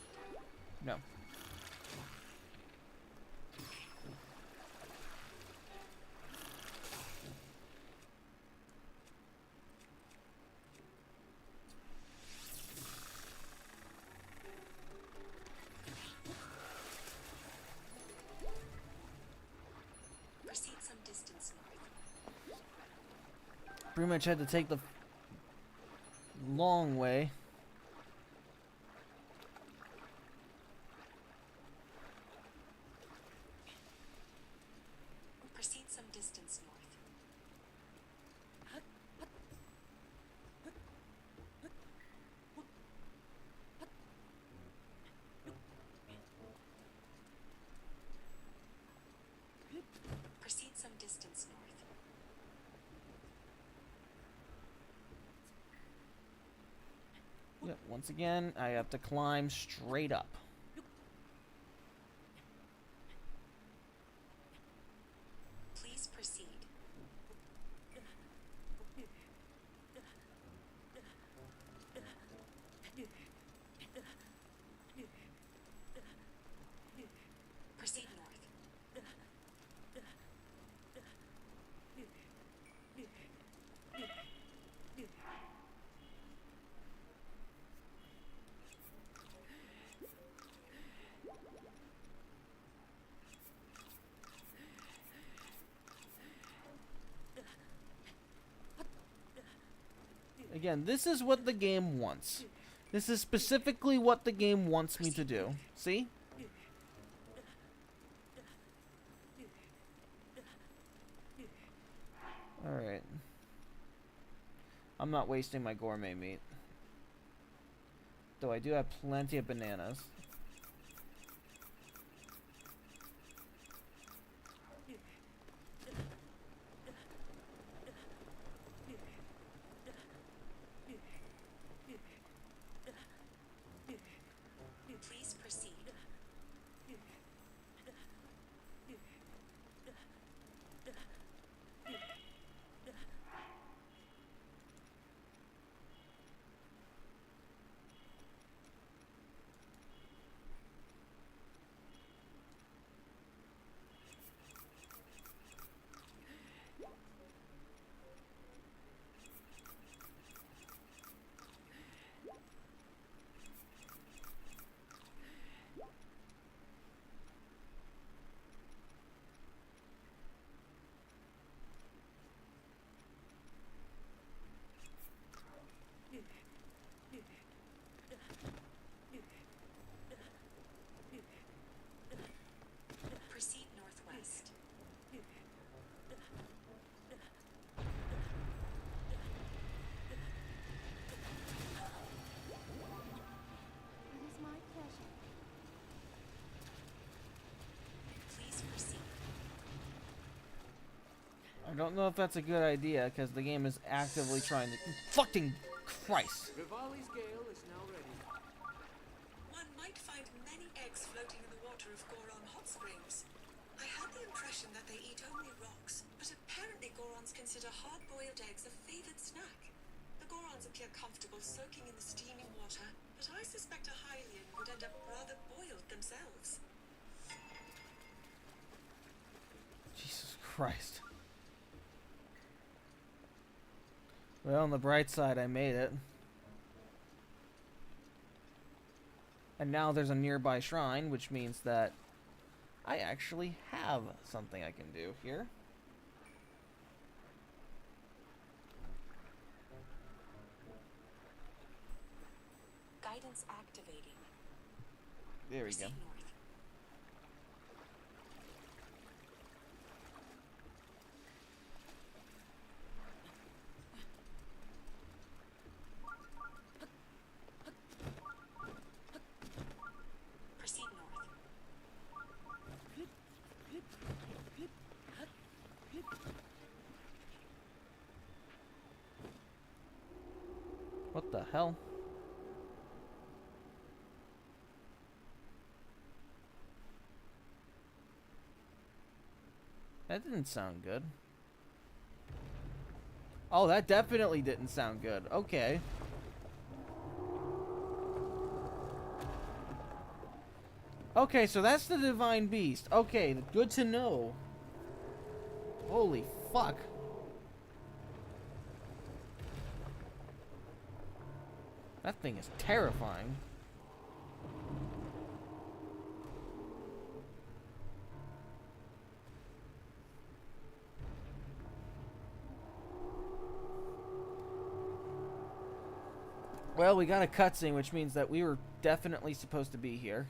No. Proceed some distance north. Pretty much had to take the long way. Proceed some distance north. Proceed some distance north. Yep, once again, I have to climb straight up. Please proceed. Proceed north. Again, this is what the game wants. This is specifically what the game wants me to do. See? Alright. I'm not wasting my gourmet meat. Though I do have plenty of bananas. Please proceed. Proceed northwest. It is my pleasure. Please proceed. I don't know if that's a good idea, because the game is actively trying to... Fucking Christ! Rivali's gale is now ready. One might find many eggs floating in the water of Goron hot springs. I had the impression that they eat only rocks, but apparently Gorons consider hard-boiled eggs a favored snack. The Gorons appear comfortable soaking in the steaming water, but I suspect a Hylian would end up rather boiled themselves. Jesus Christ. Well, on the bright side, I made it. And now there's a nearby shrine, which means that I actually have something I can do here. Guidance activating. There we go. Proceed north. Proceed north. What the hell? That didn't sound good. Oh, that definitely didn't sound good. Okay. Okay, so that's the Divine Beast. Okay, good to know. Holy fuck. That thing is terrifying. Well, we got a cutscene, which means that we were definitely supposed to be here.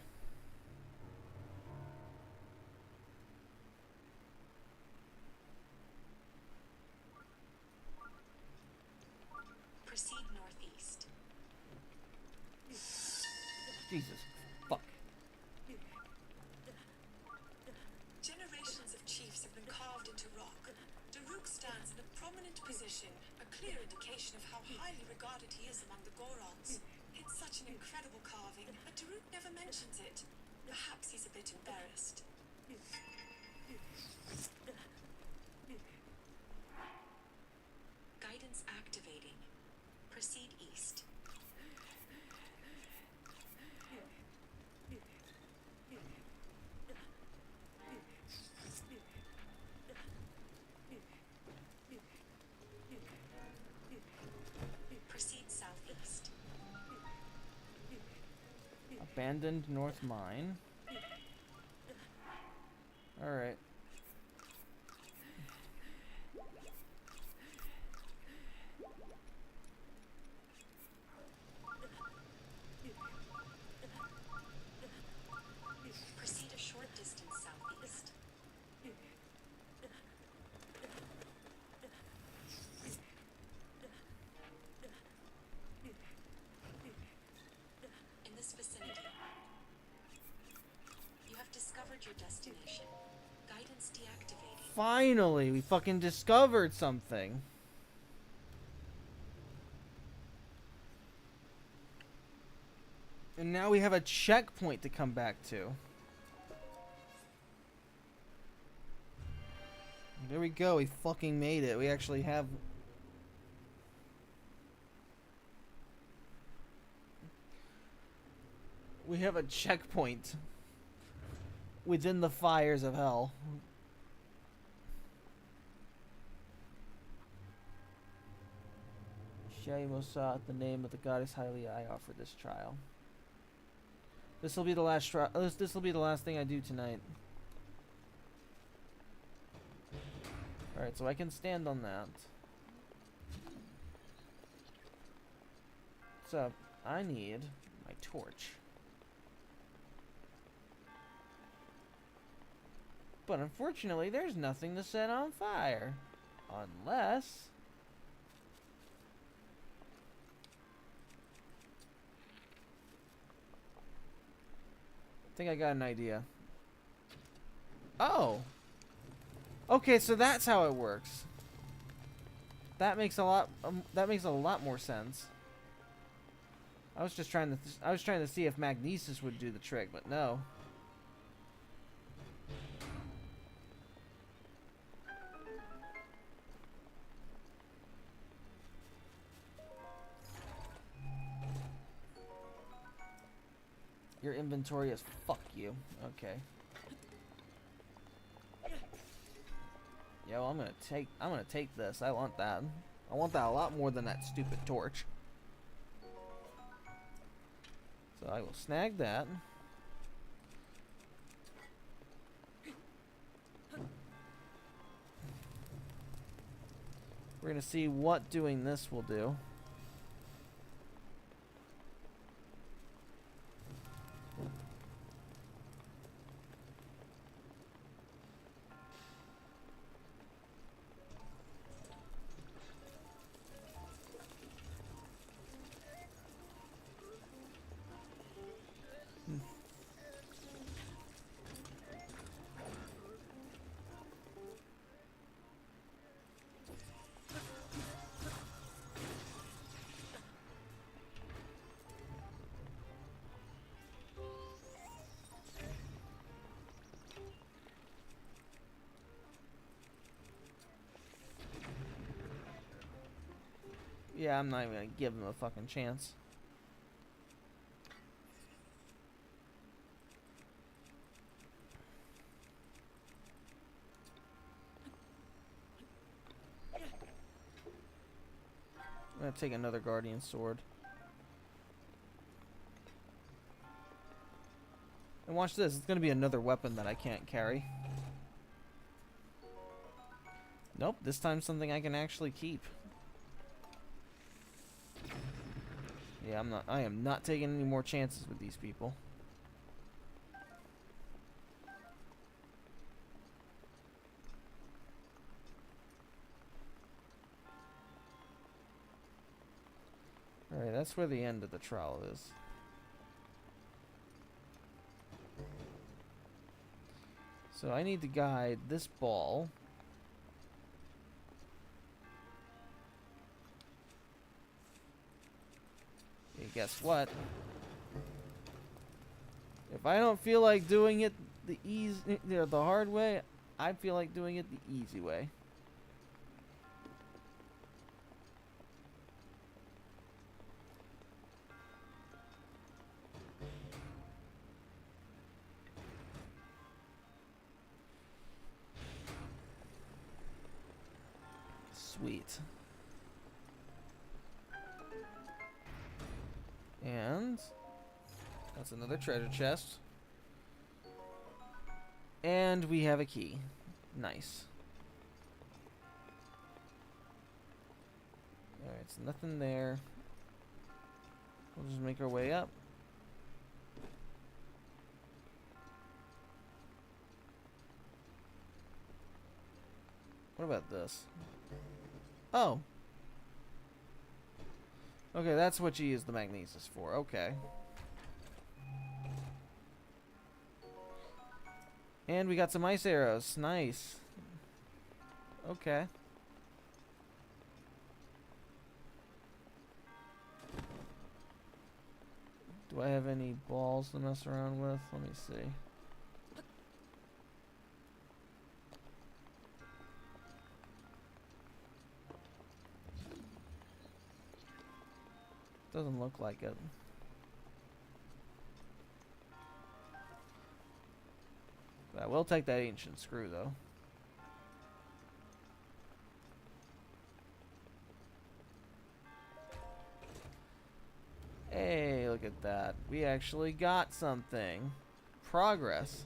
Proceed northeast. Jesus. Fuck. Generations of chiefs have been carved into rock. Daruk stands in a prominent position, a clear indication of how highly regarded he is among the Gorons. It's such an incredible carving, but Daruk never mentions it. Perhaps he's a bit embarrassed. Guidance activating. Proceed east. Proceed southeast. Abandoned North Mine. Alright. destination. Guidance deactivating. Finally, we fucking discovered something. And now we have a checkpoint to come back to. There we go, we fucking made it. We actually have... We have a checkpoint within the fires of hell. Shaimosat, the name of the goddess highly I offer this trial. This will be the last trial. This will be the last thing I do tonight. Alright, so I can stand on that. So, I need my torch. But unfortunately, there's nothing to set on fire. Unless... I think I got an idea. Oh! Okay, so that's how it works. That makes a lot more sense. I was just trying to see if magnesis would do the trick, but no. Your inventory is fuck you. Okay. Yo, I'm gonna take this. I want that. I want that a lot more than that stupid torch. So I will snag that. We're gonna see what doing this will do. Yeah, I'm not even gonna give him a fucking chance. I'm gonna take another guardian sword. And watch this, it's gonna be another weapon that I can't carry. Nope, this time something I can actually keep. Yeah, I am not taking any more chances with these people. Alright, that's where the end of the trial is. So I need to guide this ball. Hey, guess what? If I don't feel like doing it the hard way, I feel like doing it the easy way. Sweet. And that's another treasure chest. And we have a key. Nice. Alright, so nothing there. We'll just make our way up. What about this? Oh. Okay, that's what you use the magnesis for. Okay. And we got some ice arrows. Nice. Okay. Do I have any balls to mess around with? Let me see. Doesn't look like it. But I will take that ancient screw, though. Hey, look at that. We actually got something. Progress.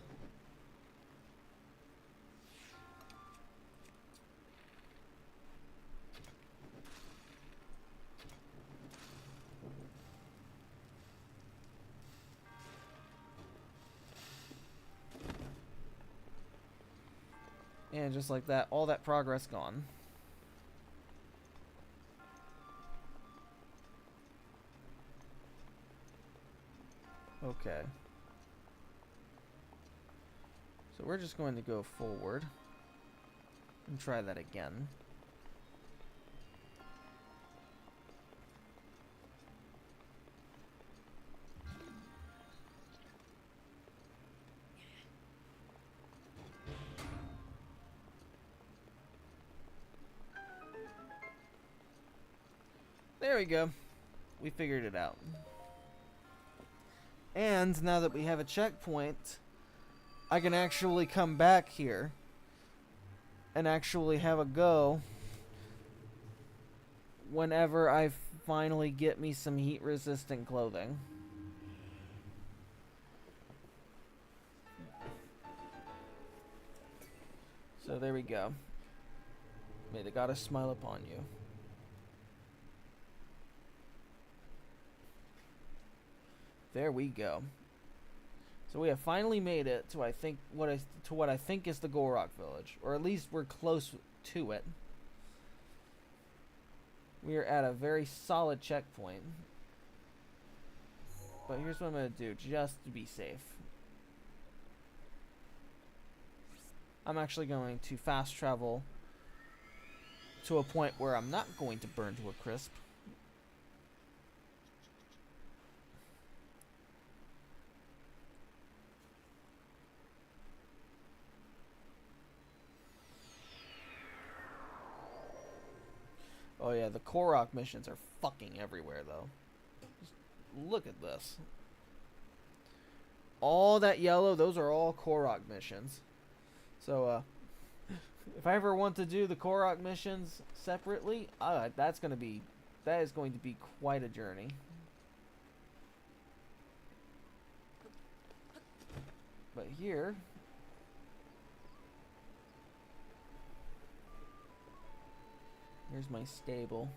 And just like that, all that progress gone. Okay. So we're just going to go forward and try that again. There we go. We figured it out. And now that we have a checkpoint, I can actually come back here and actually have a go whenever I finally get me some heat-resistant clothing. So there we go. May the goddess smile upon you. There we go. So we have finally made it to what I think is the Gorok village, or at least we're close to it. We are at a very solid checkpoint. But here's what I'm going to do just to be safe. I'm actually going to fast travel to a point where I'm not going to burn to a crisp. Oh yeah, the Korok missions are fucking everywhere though. Just look at this. All that yellow, those are all Korok missions. So if I ever want to do the Korok missions separately, that is going to be quite a journey. But here, here's my stable.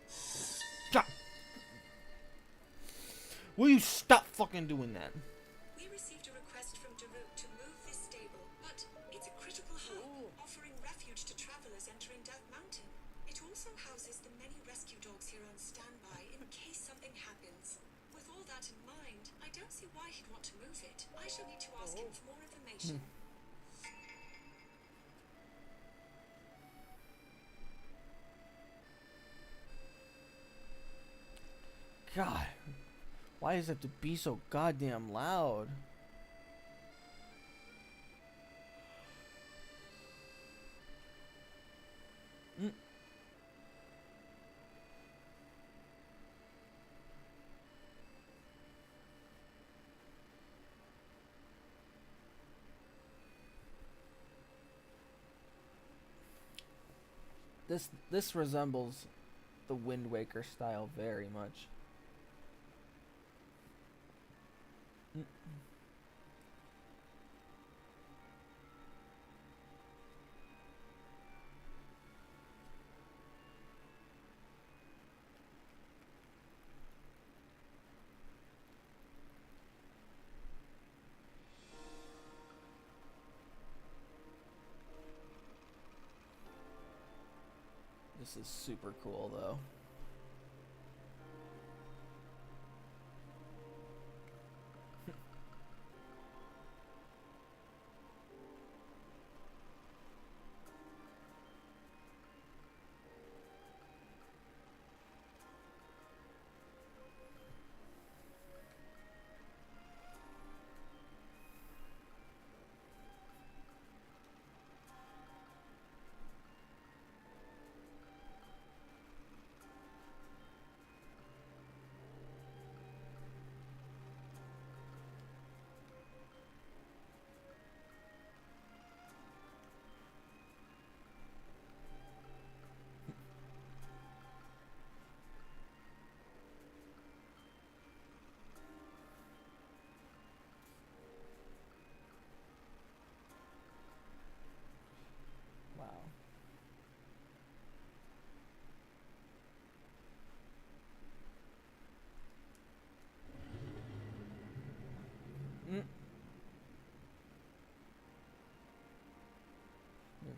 Stop! Will you stop fucking doing that? We received a request from Daruk to move this stable, but it's a critical hub, offering refuge to travelers entering Death Mountain. It also houses the many rescue dogs here on standby in case something happens. With all that in mind, I don't see why he'd want to move it. I shall need to ask him for more information. God, why does it have to be so goddamn loud? This resembles the Wind Waker style very much. This is super cool though.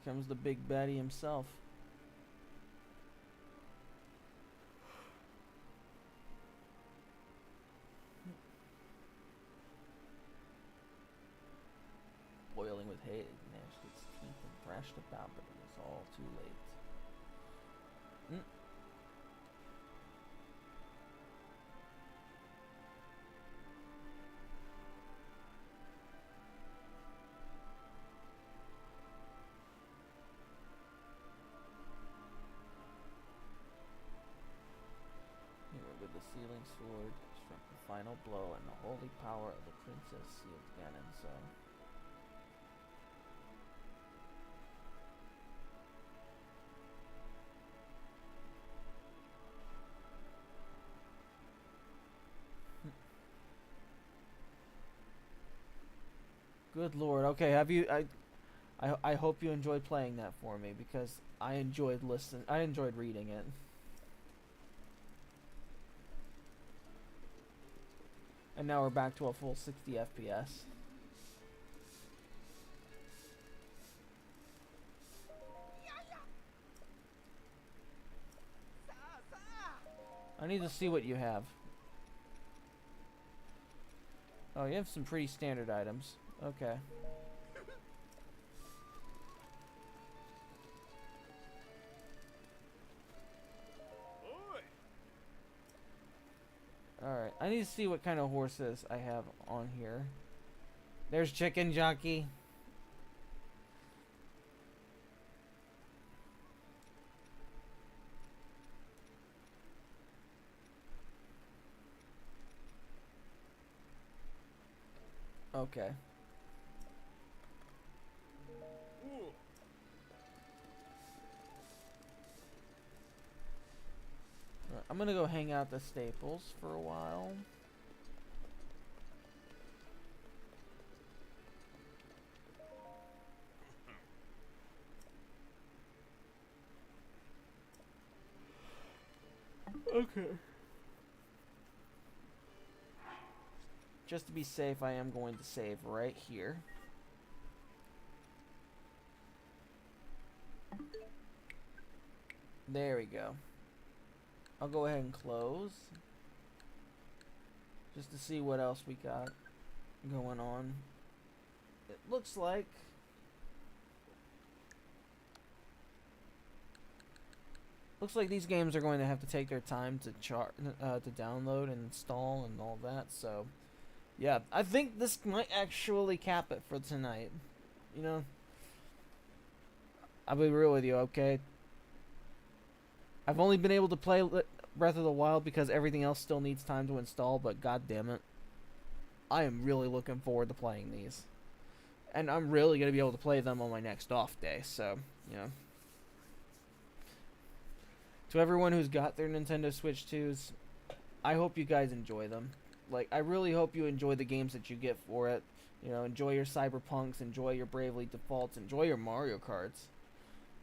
comes the big baddie himself. Boiling with hate, it gnashed its teeth and thrashed about, but it was all too late. With the ceiling sword struck the final blow, and the holy power of the princess sealed Ganon so. Good lord. Okay, have you I hope you enjoyed playing that for me, because I enjoyed reading it. And now we're back to a full 60 FPS. I need to see what you have. Oh, you have some pretty standard items. Okay. Alright, I need to see what kind of horses I have on here. There's Chicken Jockey. Okay. I'm gonna go hang out at the Staples for a while. Okay. Just to be safe, I am going to save right here. There we go. I'll go ahead and close. Just to see what else we got going on. It looks like these games are going to have to take their time to download and install and all that. So, yeah, I think this might actually cap it for tonight. You know, I'll be real with you, okay? I've only been able to play Breath of the Wild because everything else still needs time to install, but god damn it, I am really looking forward to playing these. And I'm really going to be able to play them on my next off day, so, you know. To everyone who's got their Nintendo Switch 2s, I hope you guys enjoy them. Like, I really hope you enjoy the games that you get for it. You know, enjoy your Cyberpunks, enjoy your Bravely Defaults, enjoy your Mario Karts.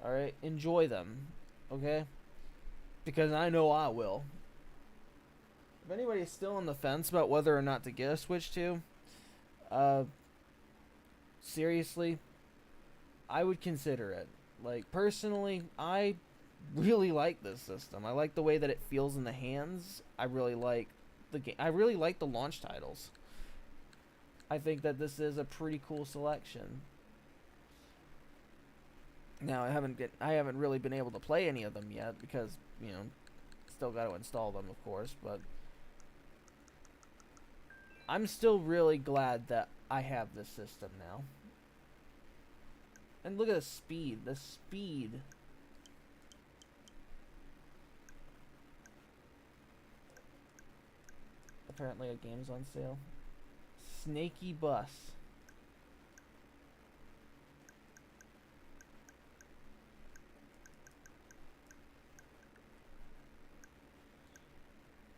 Alright? Enjoy them. Okay? Because I know I will. If anybody's still on the fence about whether or not to get a Switch 2, seriously, I would consider it. Like, personally, I really like this system. I like the way that it feels in the hands. I really like the game. I really like the launch titles. I think that this is a pretty cool selection. Now, I haven't really been able to play any of them yet because, you know, still got to install them, of course, but I'm still really glad that I have this system now. And look at the speed. The speed. Apparently a game's on sale. Snaky Bus.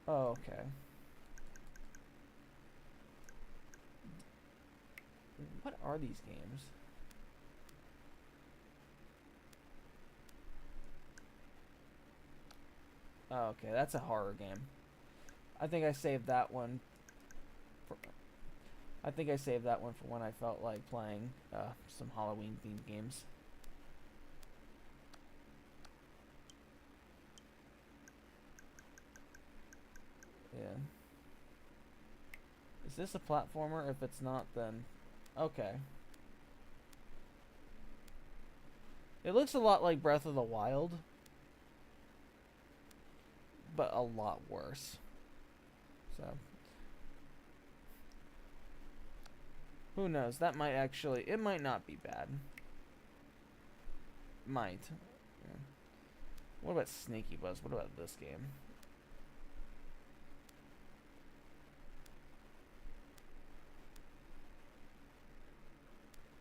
Oh, okay. What are these games? Oh, okay, that's a horror game. I think I saved that one for when I felt like playing some Halloween themed games. Yeah. Is this a platformer? If it's not, then... Okay. It looks a lot like Breath of the Wild, but a lot worse. So... who knows? That might actually... it might not be bad. Might. Yeah. What about Snaky Buzz? What about this game?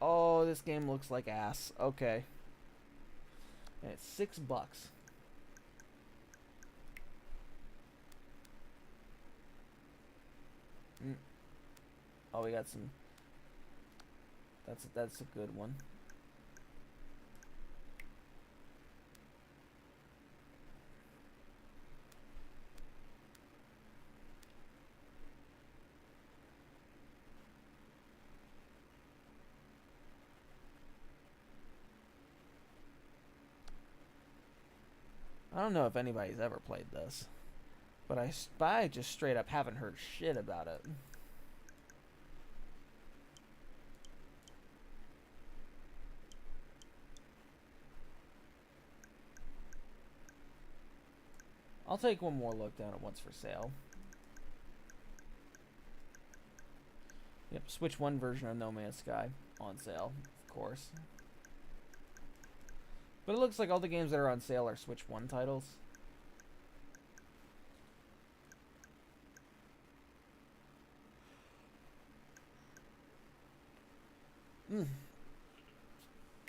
Oh, this game looks like ass. Okay. And it's $6. Oh, we got some... That's a good one. I don't know if anybody's ever played this, but I just straight up haven't heard shit about it. I'll take one more look down at what's for sale. Yep, Switch 1 version of No Man's Sky on sale, of course. But it looks like all the games that are on sale are Switch 1 titles.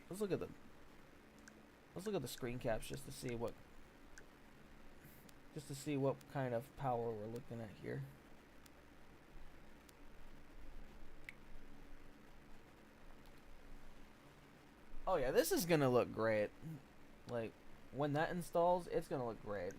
Let's look at the screen caps just to see what kind of power we're looking at here. Oh yeah, this is gonna look great. Like, when that installs, it's gonna look great.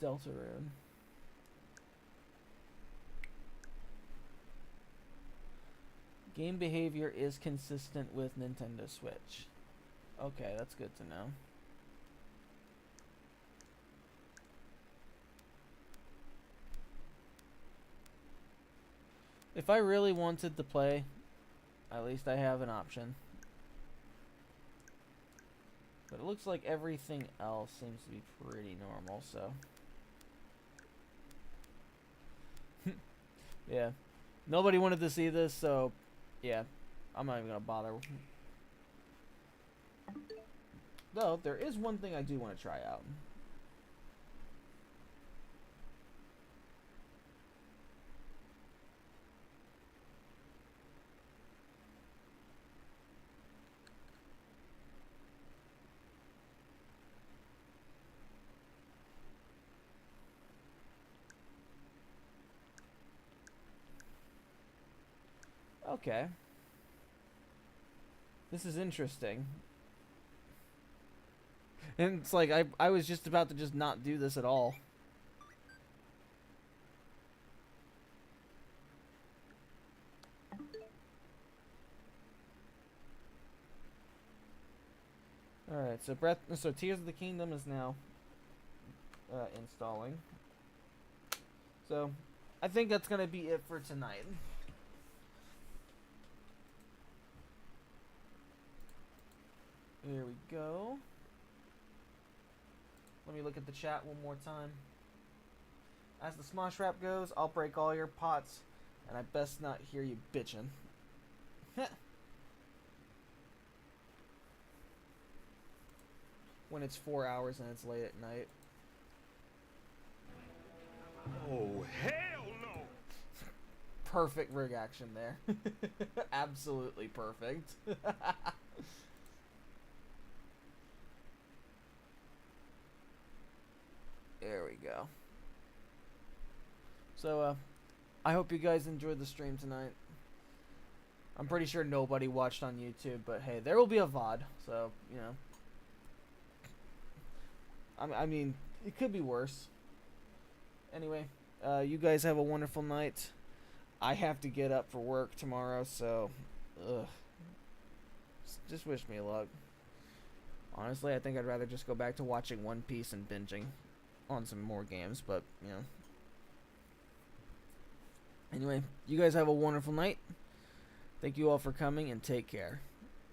Deltarune. Game behavior is consistent with Nintendo Switch. Okay, that's good to know. If I really wanted to play, at least I have an option. But it looks like everything else seems to be pretty normal, so... yeah. Nobody wanted to see this, so... yeah. I'm not even gonna bother. Though, there is one thing I do want to try out. Okay. This is interesting. And it's like, I was just about to just not do this at all. Alright, so Tears of the Kingdom is now installing. So, I think that's gonna be it for tonight. Here we go. Let me look at the chat one more time. As the Smosh Rap goes, I'll break all your pots, and I best not hear you bitching. When it's 4 hours and it's late at night. Oh, hell no! Perfect reaction there. Absolutely perfect. There we go. So, I hope you guys enjoyed the stream tonight. I'm pretty sure nobody watched on YouTube, but hey, there will be a VOD, so, you know, I mean, it could be worse. Anyway, you guys have a wonderful night. I have to get up for work tomorrow, so, just wish me luck. Honestly, I think I'd rather just go back to watching One Piece and binging on some more games, but, you know. Anyway, you guys have a wonderful night. Thank you all for coming, and take care.